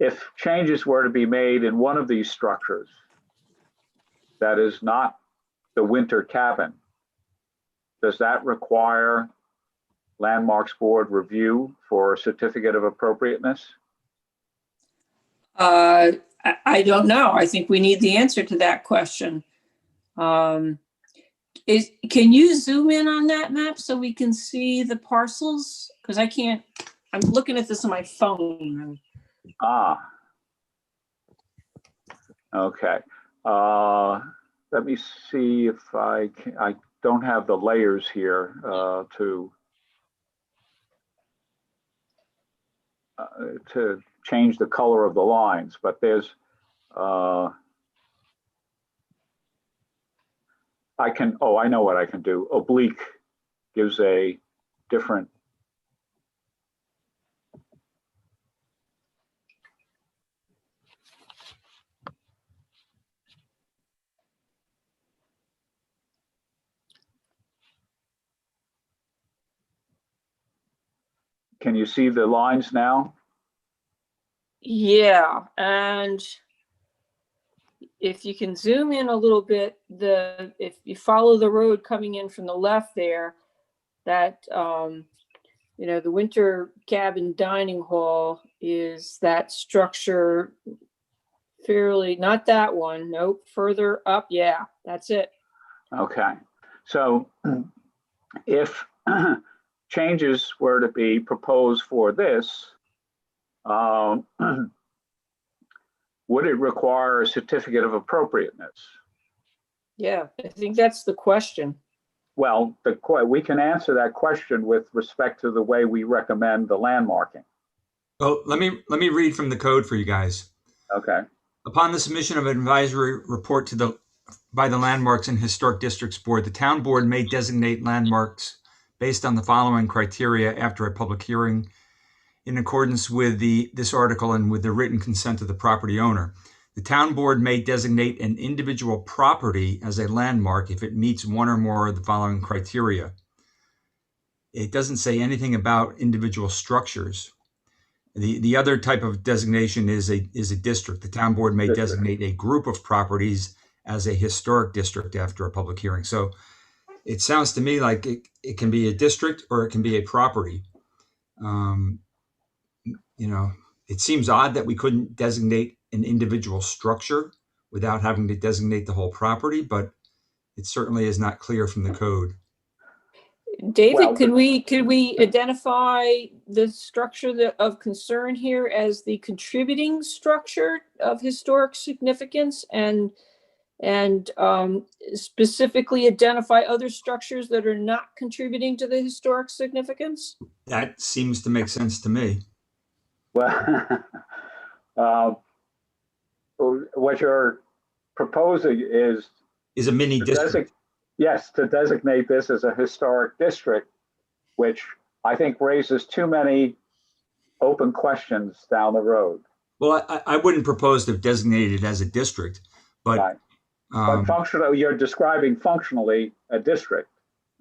If changes were to be made in one of these structures that is not the winter cabin, does that require Landmarks Board review for a certificate of appropriateness? I don't know. I think we need the answer to that question. Can you zoom in on that map so we can see the parcels? Because I can't, I'm looking at this on my phone. Okay. Let me see if I can, I don't have the layers here to change the color of the lines, but there's, I can, oh, I know what I can do. Oblique gives a different. Can you see the lines now? Yeah, and if you can zoom in a little bit, if you follow the road coming in from the left there, that the winter cabin dining hall is that structure fairly, not that one, nope, further up, yeah, that's it. Okay, so if changes were to be proposed for this, would it require a certificate of appropriateness? Yeah, I think that's the question. Well, we can answer that question with respect to the way we recommend the landmarking. Well, let me read from the code for you guys. Okay. Upon the submission of an advisory report by the Landmarks and Historic Districts Board, the town board may designate landmarks based on the following criteria after a public hearing in accordance with this article and with the written consent of the property owner. The town board may designate an individual property as a landmark if it meets one or more of the following criteria. It doesn't say anything about individual structures. The other type of designation is a district. The town board may designate a group of properties as a historic district after a public hearing. So it sounds to me like it can be a district or it can be a property. It seems odd that we couldn't designate an individual structure without having to designate the whole property, but it certainly is not clear from the code. David, Well, could we identify the structure of concern here as the contributing structure of historic significance and specifically identify other structures that are not contributing to the historic significance? That seems to make sense to me. Well, what you're proposing is a mini district. Yes, to designate this as a historic district, which I think raises too many open questions down the road. Well, I wouldn't propose to designate it as a district, but right. But functionally, you're describing functionally a district.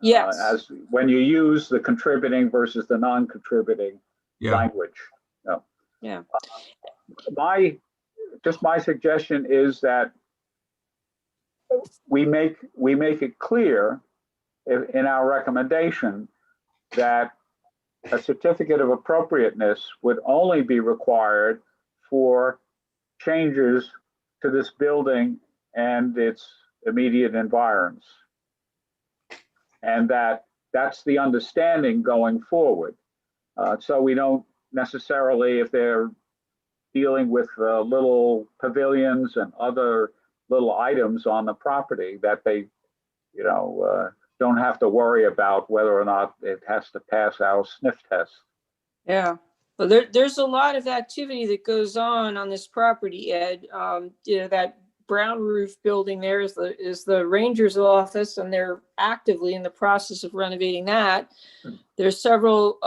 Yes. As when you use the contributing versus the non-contributing language. Yeah. My suggestion is that we make it clear in our recommendation that a certificate of appropriateness would only be required for changes to this building and its immediate environs. And that's the understanding going forward. So we don't necessarily, if they're dealing with little pavilions and other little items on the property, that they, don't have to worry about whether or not it has to pass our sniff test. Yeah. Well, there's a lot of activity that goes on this property, Ed. That brown roof building there is the ranger's office, and they're actively in the process of renovating that. There's several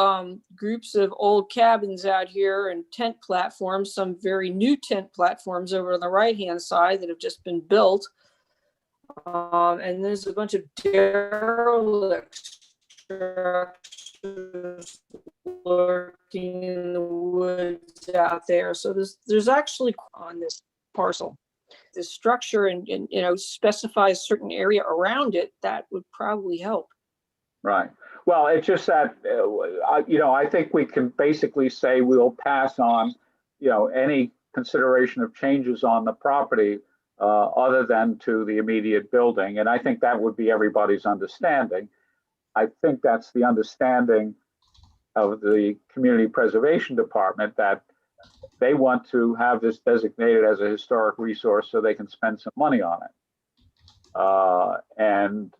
groups of old cabins out here and tent platforms, some very new tent platforms over on the right-hand side that have just been built. And there's a bunch of derelict structures lurking in the woods out there. So there's actually on this parcel, this structure and specify a certain area around it, that would probably help. Right. Well, it's just that, I think we can basically say we'll pass on, any consideration of changes on the property other than to the immediate building. And I think that would be everybody's understanding. I think that's the understanding of the Community Preservation Department, that they want to have this designated as a historic resource so they can spend some money on it. And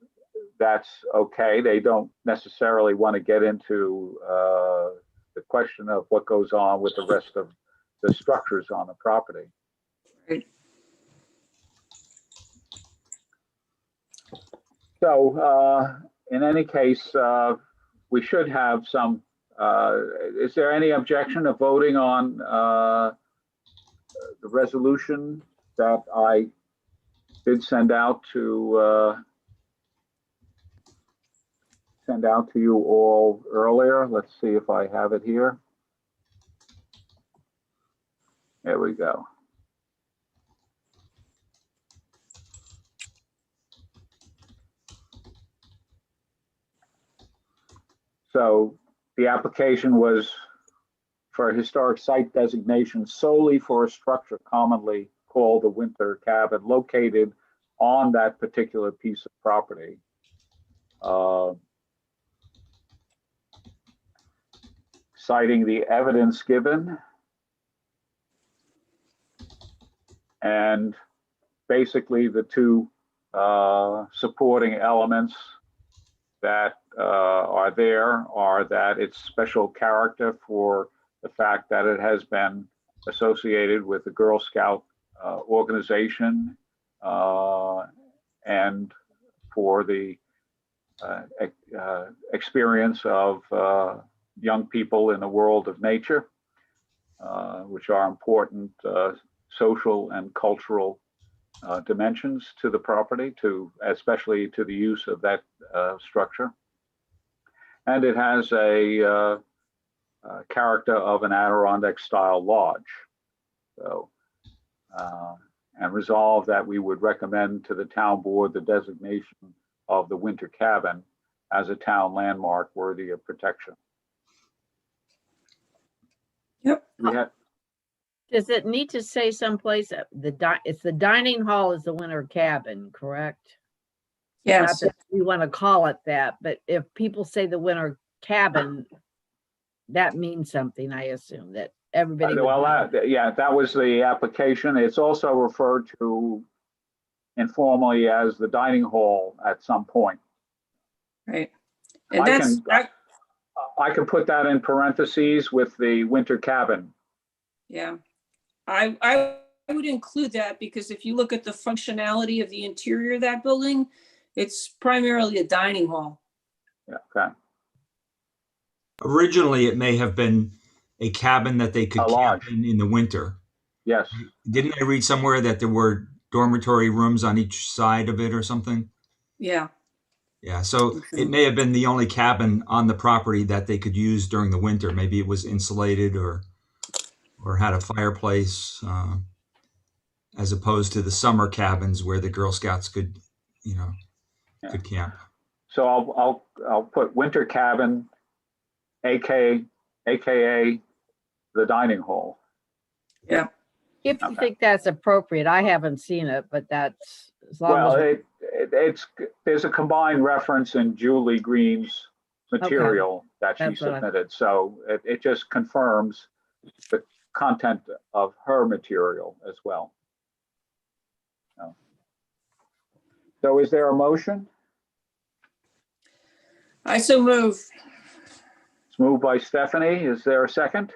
that's okay. They don't necessarily want to get into the question of what goes on with the rest of the structures on the property. Right. So in any case, we should have some, is there any objection of voting on the resolution that I did send out to you all earlier? Let's see if I have it here. There we go. So the application was for a historic site designation solely for a structure commonly called the winter cabin located on that particular piece of property. Citing the evidence given and basically the two supporting elements that are there are that it's special character for the fact that it has been associated with the Girl Scout organization and for the experience of young people in the world of nature, which are important social and cultural dimensions to the property, especially to the use of that structure. And it has a character of an Adirondack-style lodge. So, and resolve that we would recommend to the town board the designation of the winter cabin as a town landmark worthy of protection. Yep. Does it need to say someplace, it's the dining hall is the winter cabin, correct? Yes. Not that we want to call it that, but if people say the winter cabin, that means something, I assume, that everybody. Well, yeah, that was the application. It's also referred to informally as the dining hall at some point. Right. And I can put that in parentheses with the winter cabin. Yeah, I would include that because if you look at the functionality of the interior of that building, it's primarily a dining hall. Yeah, okay. Originally, it may have been a cabin that they could camp in the winter. Yes. Didn't I read somewhere that there were dormitory rooms on each side of it or something? Yeah. Yeah, so it may have been the only cabin on the property that they could use during the winter. Maybe it was insulated or had a fireplace, as opposed to the summer cabins where the Girl Scouts could, could camp. So I'll put winter cabin, AKA the dining hall. Yeah. If you think that's appropriate, I haven't seen it, but that's as long as there's a combined reference in Julie Green's material that she submitted. So it just confirms the content of her material as well. So is there a motion? I so move. It's moved by Stephanie. Is there a second?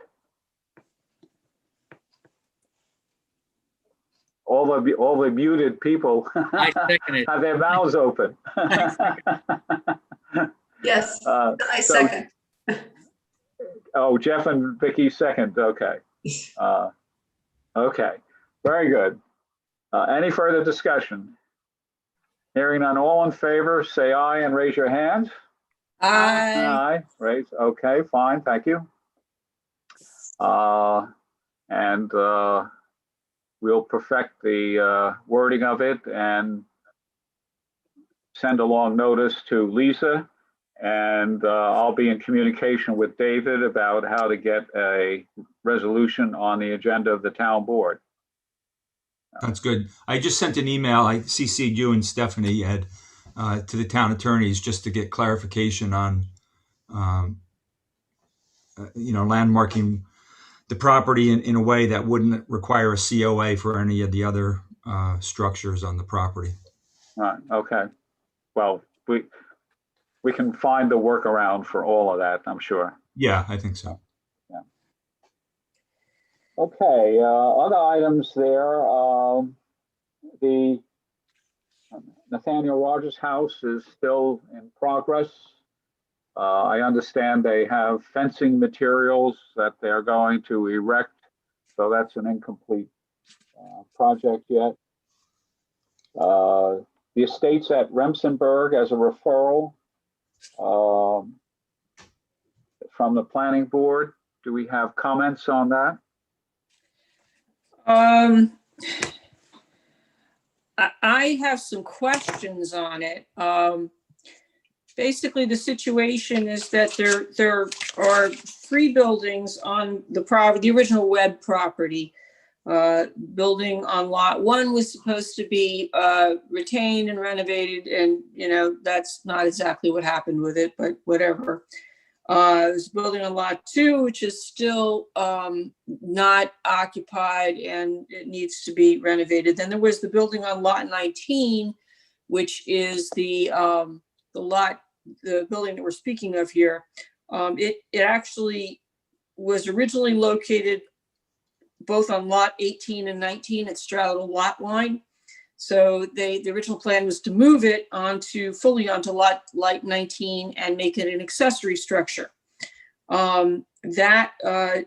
All the muted people have their mouths open. Yes, I second. Oh, Jeff and Vicky second. Okay. Okay. Very good. Any further discussion? Hearing none, all in favor, say aye and raise your hands. Aye. Aye. Raise. Okay. Fine. Thank you. And we'll perfect the wording of it and send along notice to Lisa. And I'll be in communication with David about how to get a resolution on the agenda of the town board. That's good. I just sent an email. I CC'd you and Stephanie to the town attorneys just to get clarification on, landmarking the property in a way that wouldn't require a COA for any of the other structures on the property. All right. Okay. Well, we can find the workaround for all of that, I'm sure. Yeah, I think so. Yeah. Okay. Other items there. The Nathaniel Rogers house is still in progress. I understand they have fencing materials that they're going to erect, so that's an incomplete project yet. The estates at Rumsenberg as a referral from the planning board. Do we have comments on that? I have some questions on it. Basically, the situation is that there are 3 buildings on the original Webb property. Building on lot 1 was supposed to be retained and renovated, and that's not exactly what happened with it, but whatever. There's a building on lot 2, which is still not occupied and it needs to be renovated. Then there was the building on lot 19, which is the building that we're speaking of here. It actually was originally located both on lot 18 and 19. It straddled a lot line. So the original plan was to move it fully onto lot 19 and make it an accessory structure. That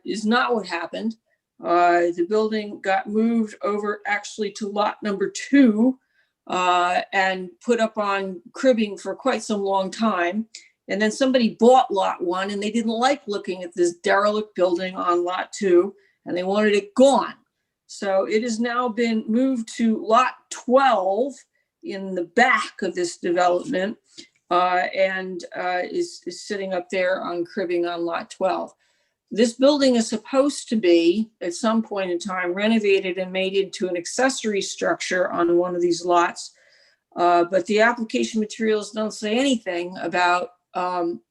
is not what happened. The building got moved over actually to lot number 2 and put up on cribbing for quite some long time. And then somebody bought lot 1 and they didn't like looking at this derelict building on lot 2 and they wanted it gone. So it has now been moved to lot 12 in the back of this development and is sitting up there on cribbing on lot 12. This building is supposed to be, at some point in time, renovated and made into an accessory structure on one of these lots. But the application materials don't say anything about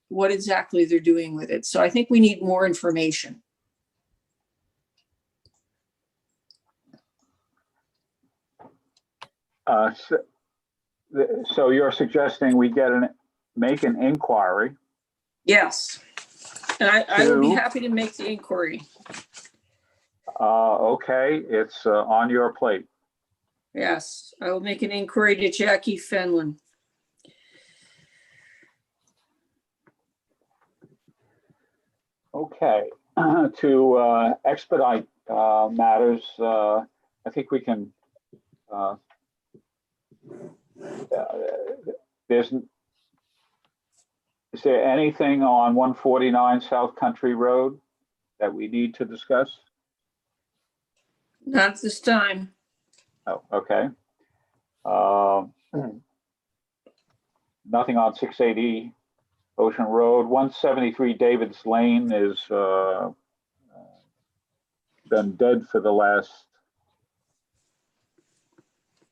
what exactly they're doing with it. So I think we need more information. So you're suggesting we make an inquiry? Yes. And I would be happy to make the inquiry. Okay, it's on your plate. Yes, I will make an inquiry to Jackie Fenlon. Okay, to expedite matters, I think we can. Is there anything on 149 South Country Road that we need to discuss? Not this time. Oh, okay. Nothing on 680 Ocean Road. 173 David's Lane is been dead for the last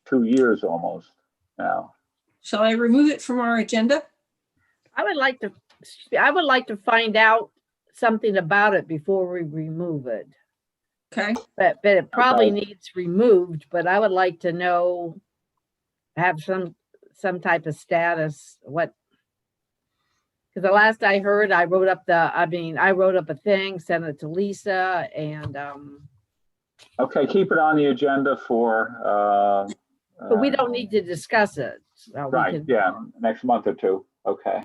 2 years almost now. Shall I remove it from our agenda? I would like to find out something about it before we remove it. Okay. But it probably Okay. needs removed, but I would like to know, have some type of status, because the last I heard, I wrote up a thing, sent it to Lisa, and Okay, keep it on the agenda for but we don't need to discuss it. So we right, can- yeah, next month or two. Okay.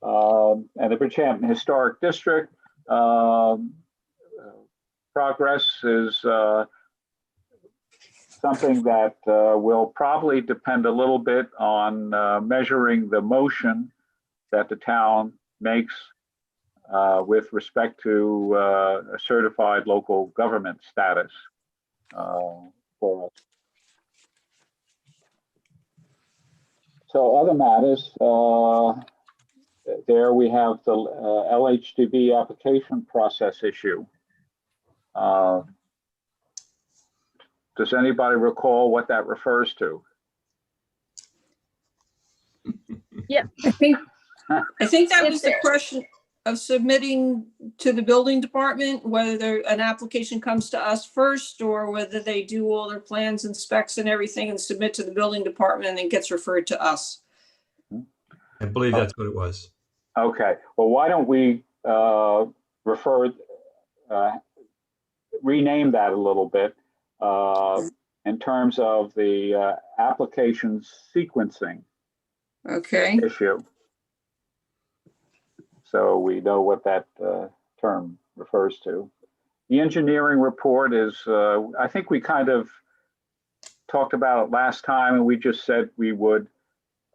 And the Bridgehampton Historic District, progress is something that will probably depend a little bit on measuring the motion that the town makes with respect to a certified local government status for us. So other matters, there we have the LHDB application process issue. Does anybody recall what that refers to? Yeah. I think that was the question of submitting to the building department, whether an application comes to us first or whether they do all their plans and specs and everything and submit to the building department and then gets referred to us. I believe that's what it was. Okay, well, why don't we rename that a little bit in terms of the application sequencing Okay. issue. So we know what that term refers to. The engineering report is, I think we kind of talked about it last time, and we just said we would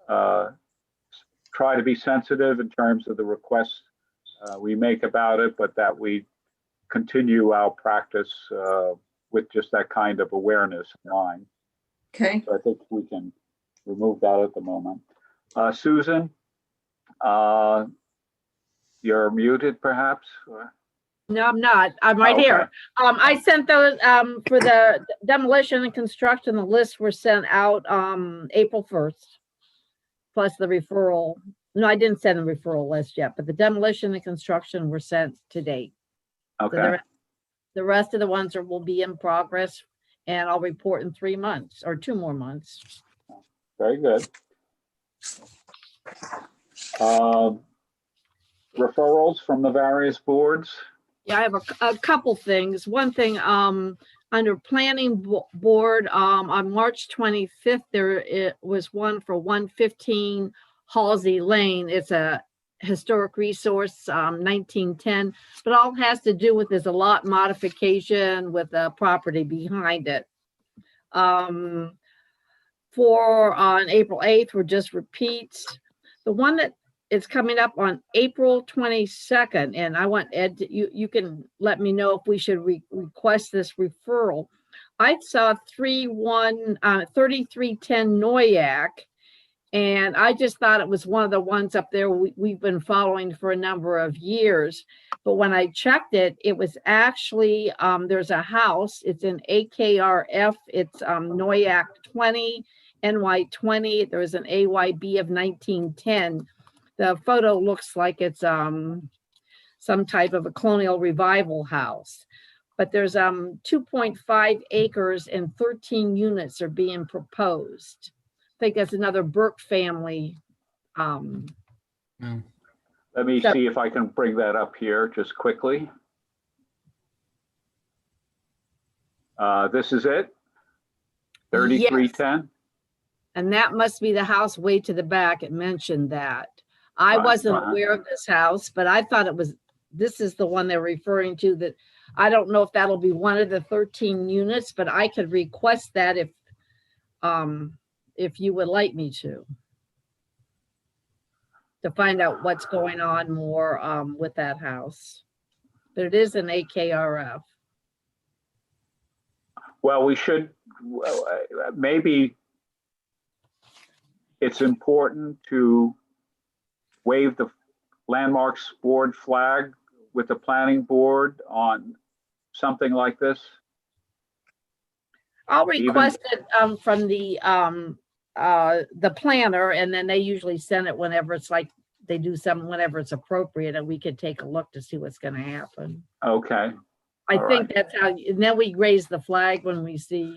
try to be sensitive in terms of the requests we make about it, but that we continue our practice with just that kind of awareness in mind. Okay. So I think we can remove that at the moment. Susan, you're muted perhaps? No, I'm not. I'm right Okay. here. I sent those for the demolition and construction. The lists were sent out April 1st, plus the referral. No, I didn't send the referral list yet, but the demolition and construction were sent to date. Okay. So the rest of the ones will be in progress, and I'll report in 3 months or 2 more months. Very good. Referrals from the various boards. Yeah, I have a couple things. One thing, under planning board, on March 25th, it was one for 115 Halsey Lane. It's a historic resource, 1910, but all it has to do with is a lot modification with the property behind it. For on April 8th were just repeats. The one that is coming up on April 22nd, and I want Ed, you can let me know if we should request this referral. I saw 3310 Noick, and I just thought it was one of the ones up there we've been following for a number of years. But when I checked it, it was actually, there's a house, it's in AKRF, it's Noick 20, NY 20, there's an AYB of 1910. The photo looks like it's some type of a colonial revival house. But there's 2.5 acres and 13 units are being proposed. I think that's another Burke family. Let me see if I can bring that up here just quickly. This is it, 3310. Yes. And that must be the house way to the back. It mentioned that. I wasn't aware of this house, but I thought it was, this is the one they're referring to. That I don't know if that'll be one of the 13 units, but I could request that if you would like me to find out what's going on more with that house. But it is an AKRF. Well, we should, maybe it's important to wave the landmarks board flag with the planning board on something like this. I'll request it from the planner, and then they usually send it whenever it's like they do something whenever it's appropriate, and we could take a look to see what's going to happen. Okay. I think that's how, and then we raise the flag when we see.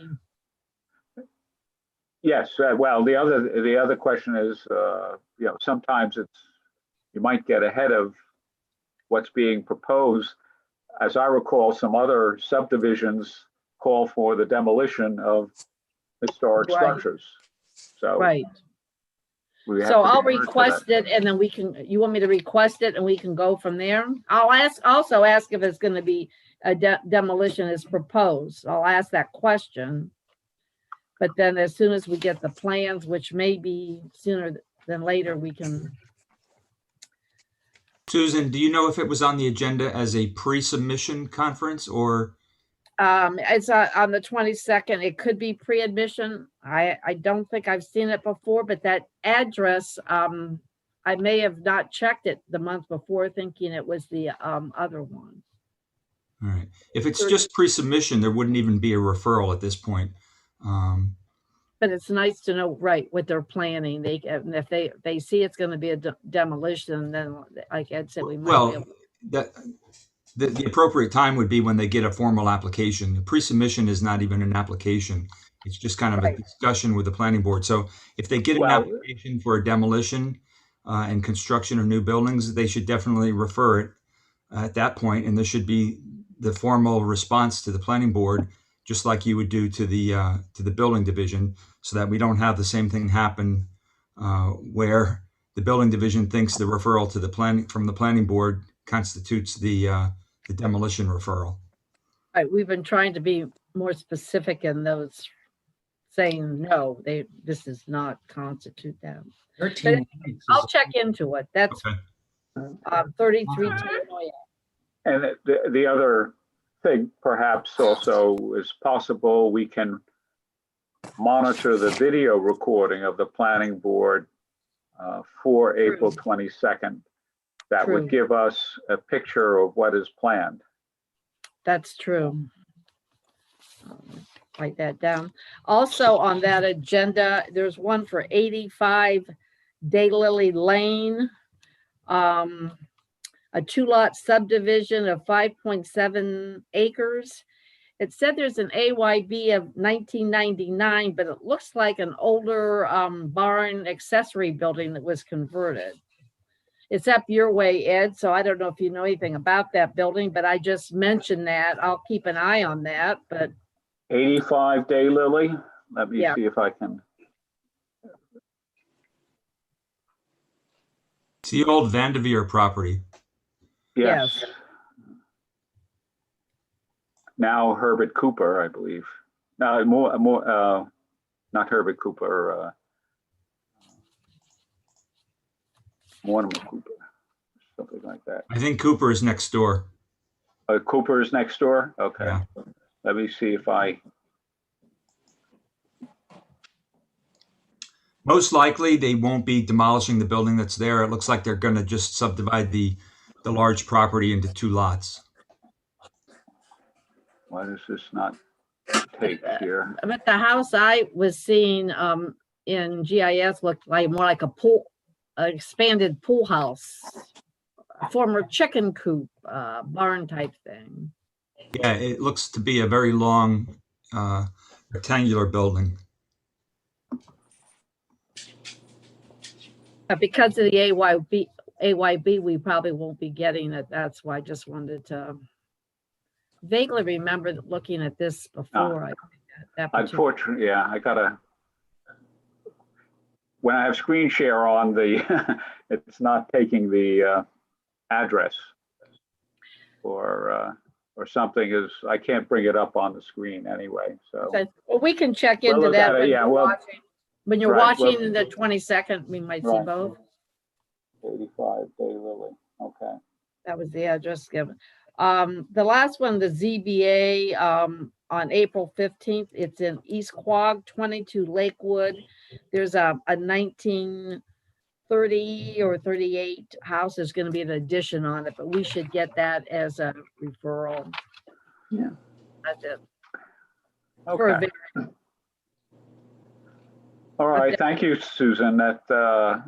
Yes. Well, the other question is, sometimes you might get ahead of what's being proposed. As I recall, some other subdivisions call for the demolition of historic structures. So so I'll request it, and then we can. You want me to request it, and we can go from there. I'll also ask if it's going to be a demolition as proposed. I'll ask that question. But then, as soon as we get the plans, which may be sooner than later, we can. Susan, do you know if it was on the agenda as a pre-submission conference or? It's on the 22nd. It could be pre-admission. I don't think I've seen it before, but that address, I may have not checked it the month before, thinking it was the other one. All right. If it's just pre-submission, there wouldn't even be a referral at this point. But it's nice to know, right, what they're planning. If they see it's going to be a demolition, then like Ed said, we might be able to. The appropriate time would be when they get a formal application. The pre-submission is not even an application. It's just kind of a discussion with the planning board. So if they get an application for a demolition and construction of new buildings, they should definitely refer it at that point. And there should be the formal response to the planning board, just like you would do to the building division, so that we don't have the same thing happen where the building division thinks the referral to the from the planning board constitutes the demolition referral. Right, we've been trying to be more specific in those, saying no, this does not constitute that. 13. I'll check into it. That's okay. 33. And the other thing, perhaps also is possible, we can monitor the video recording of the planning board for April 22nd. That would give us a picture of what is planned. That's true. Write that down. Also on that agenda, there's one for 85 Daylily Lane, a 2-lot subdivision of 5.7 acres. It said there's an AYB of 1999, but it looks like an older barn accessory building that was converted. It's up your way, Ed, so I don't know if you know anything about that building, but I just mentioned that. I'll keep an eye on that. But 85 Daylily. Let me see if I can. It's the old Vanderveer property. Yes. Yes. Now Herbert Cooper, I believe. No, not Herbert Cooper, Mortimer Cooper, something like that. I think Cooper is next door. Cooper is next door? Okay. Yeah. Let me see if I, Most likely, they won't be demolishing the building that's there. It looks like they're going to just subdivide the large property into 2 lots. why does this not take here? But the house I was seeing in GIS looked like more like a pool, an expanded pool house, a former chicken coop, barn type thing. Yeah, it looks to be a very long rectangular building. But because of the AYB, we probably won't be getting it. That's why I just wanted to vaguely remember looking at this before. Unfortunately, yeah, I gotta, when I have screen share on it's not taking the address or something is, I can't bring it up on the screen anyway, so. Okay. Well, we can check We'll into look that at it, when yeah, you're well, watching. When you're right, well- watching the 22nd, we might see Right. both. 85 Daylily, okay. That was the address given. The last one, the ZBA, on April 15th, it's in East Quogue, 22 Lakewood. There's a 1930 or 38 house. There's going to be an addition on it, but we should get that as a referral. Yeah. That's it. For a Okay. variance. All right, thank you, Susan. That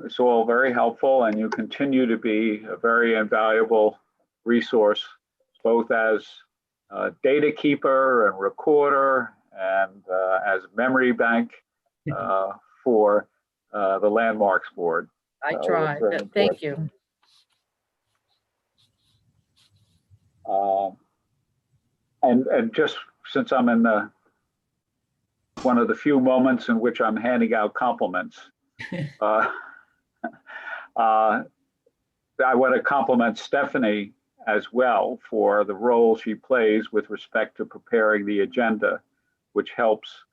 it's all very helpful, and you continue to be a very invaluable resource, both as a data keeper and recorder, and as memory bank for the Landmarks Board. I it's tried. very Thank you. And just since I'm in one of the few moments in which I'm handing out compliments, I want to compliment Stephanie as well for the role she plays with respect to preparing the agenda, which helps,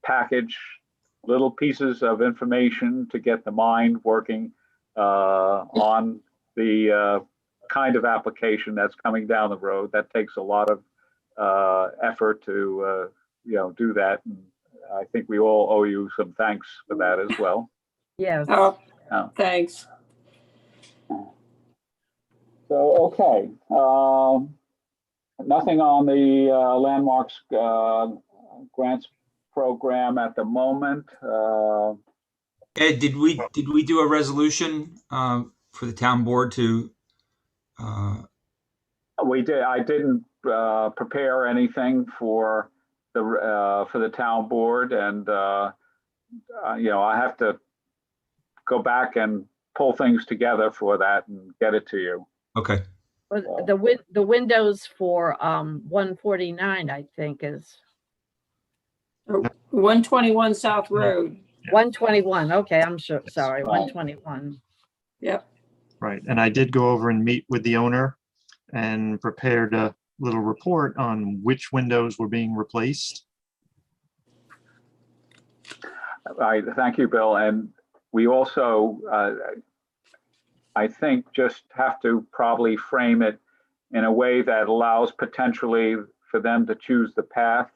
package little pieces of information to get the mind working on the kind of application that's coming down the road. That takes a lot of effort to do that. And I think we all owe you some thanks for that as well. Yes. Oh, thanks. So, okay. Nothing on the Landmarks grants program at the moment. Ed, did we do a resolution for the town board to? We did. I didn't prepare anything for the town board, and I have to go back and pull things together for that and get it to you. Okay. But the windows for 149, I think, is 121 South Road. 121. Okay, I'm sure. Sorry, Right. 121. Yep. Right, and I did go over and meet with the owner and prepared a little report on which windows were being replaced. Thank you, Bill. And we also, I think, just have to probably frame it in a way that allows potentially for them to choose the path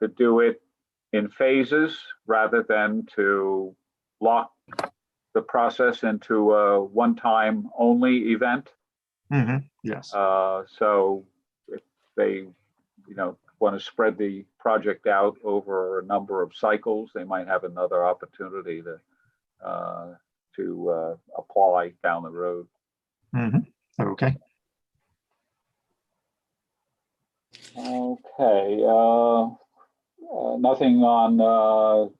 to do it in phases rather than to lock the process into a one-time only event. Yes. So if they, want to spread the project out over a number of cycles, they might have another opportunity to apply down the road. Okay. Okay. Nothing on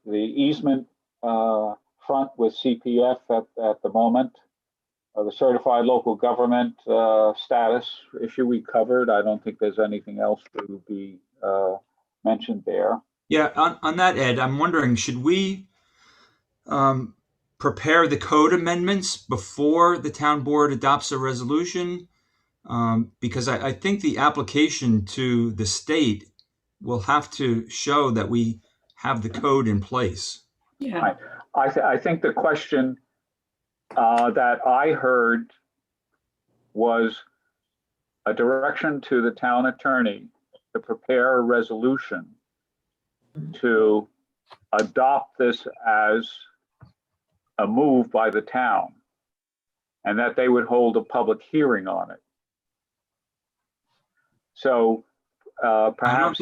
the easement front with CPF at the moment. The certified local government status issue we covered. I don't think there's anything else to be mentioned there. Yeah, on that, Ed, I'm wondering, should we prepare the code amendments before the town board adopts a resolution? Because I think the application to the state will have to show that we have the code in place. Yeah. I think the question that I heard was a direction to the town attorney to prepare a resolution to adopt this as a move by the town, and that they would hold a public hearing on it. So perhaps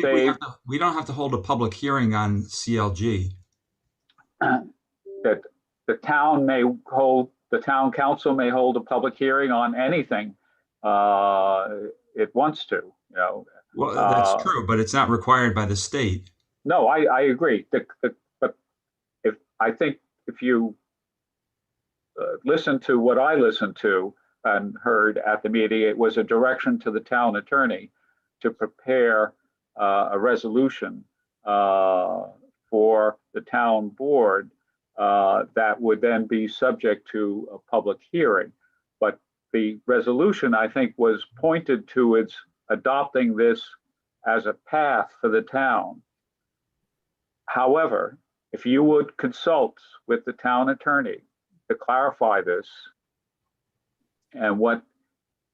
we don't have to hold a public hearing on CLG. That the town council may hold a public hearing on anything it wants to, you know. Well, that's true, but it's not required by the state. No, I agree. But if you listen to what I listened to and heard at the meeting, it was a direction to the town attorney to prepare a resolution for the town board that would then be subject to a public hearing. But the resolution, I think, was pointed to its adopting this as a path for the town. However, if you would consult with the town attorney to clarify this and what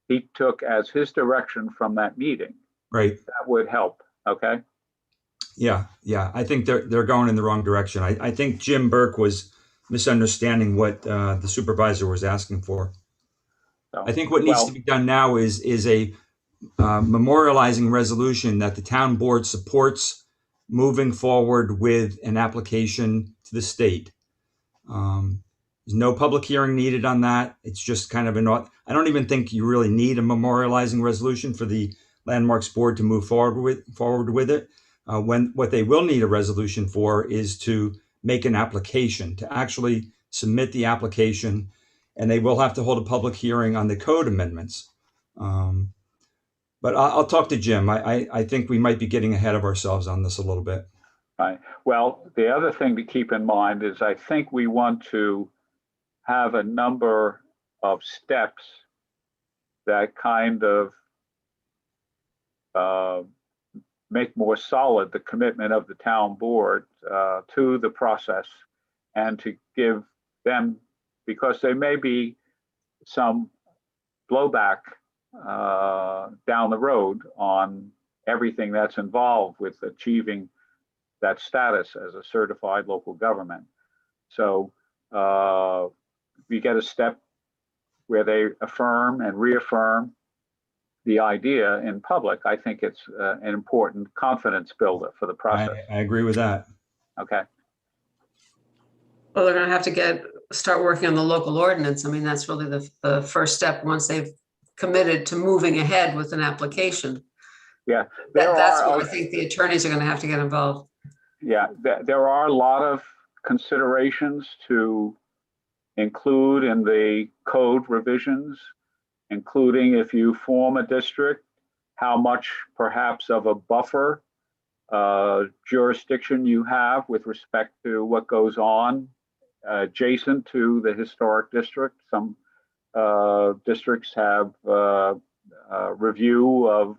he took as his direction from that meeting, right, that would help. Okay. Yeah. I think they're going in the wrong direction. I think Jim Burke was misunderstanding what the supervisor was asking for. So, I think what needs to be done now is a memorializing resolution that the town board supports moving forward with an application to the state. There's no public hearing needed on that. It's just kind of I don't even think you really need a memorializing resolution for the Landmarks Board to move forward with it. What they will need a resolution for is to make an application, to actually submit the application, and they will have to hold a public hearing on the code amendments. But I'll talk to Jim. I think we might be getting ahead of ourselves on this a little bit. Right. Well, the other thing to keep in mind is I think we want to have a number of steps that kind of make more solid the commitment of the town board to the process, and to give them, because there may be some blowback down the road on everything that's involved with achieving that status as a certified local government. So we get a step where they affirm and reaffirm the idea in public. I think it's an important confidence builder for the process. I agree with that. Okay. Well, they're going to have to start working on the local ordinance. I mean, that's really the first step once they've committed to moving ahead with an application. Yeah, that's where I think the attorneys are going to have to get involved. Yeah, there are a lot of considerations to include in the code revisions, including if you form a district, how much perhaps of a buffer jurisdiction you have with respect to what goes on adjacent to the historic district. Some districts have review of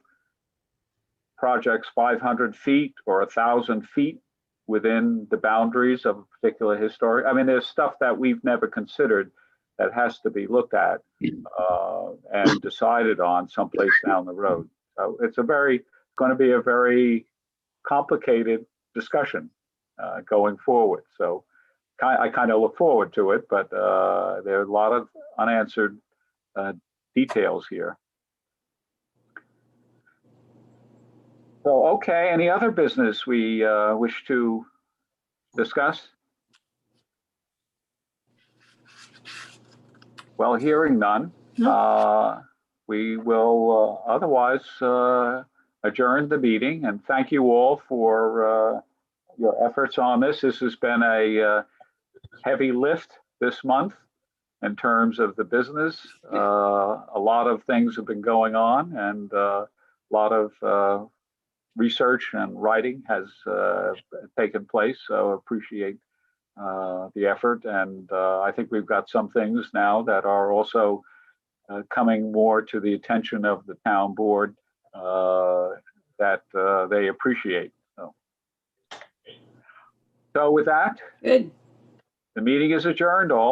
projects 500 feet or 1,000 feet within the boundaries of a particular historic. I mean, there's stuff that we've never considered that has to be looked at and decided on someplace down the road. So it's going to be a very complicated discussion going forward. So I kind of look forward to it, but there are a lot of unanswered details here. So, okay, any other business we wish to discuss? Well, hearing none, we will otherwise adjourn the meeting, and thank you all for your efforts on this. This has been a heavy lift this month in terms of the business. A lot of things have been going on, and a lot of research and writing has taken place. So appreciate the effort. And I think we've got some things now that are also coming more to the attention of the town board that they appreciate. So with that, Good. the meeting is adjourned. All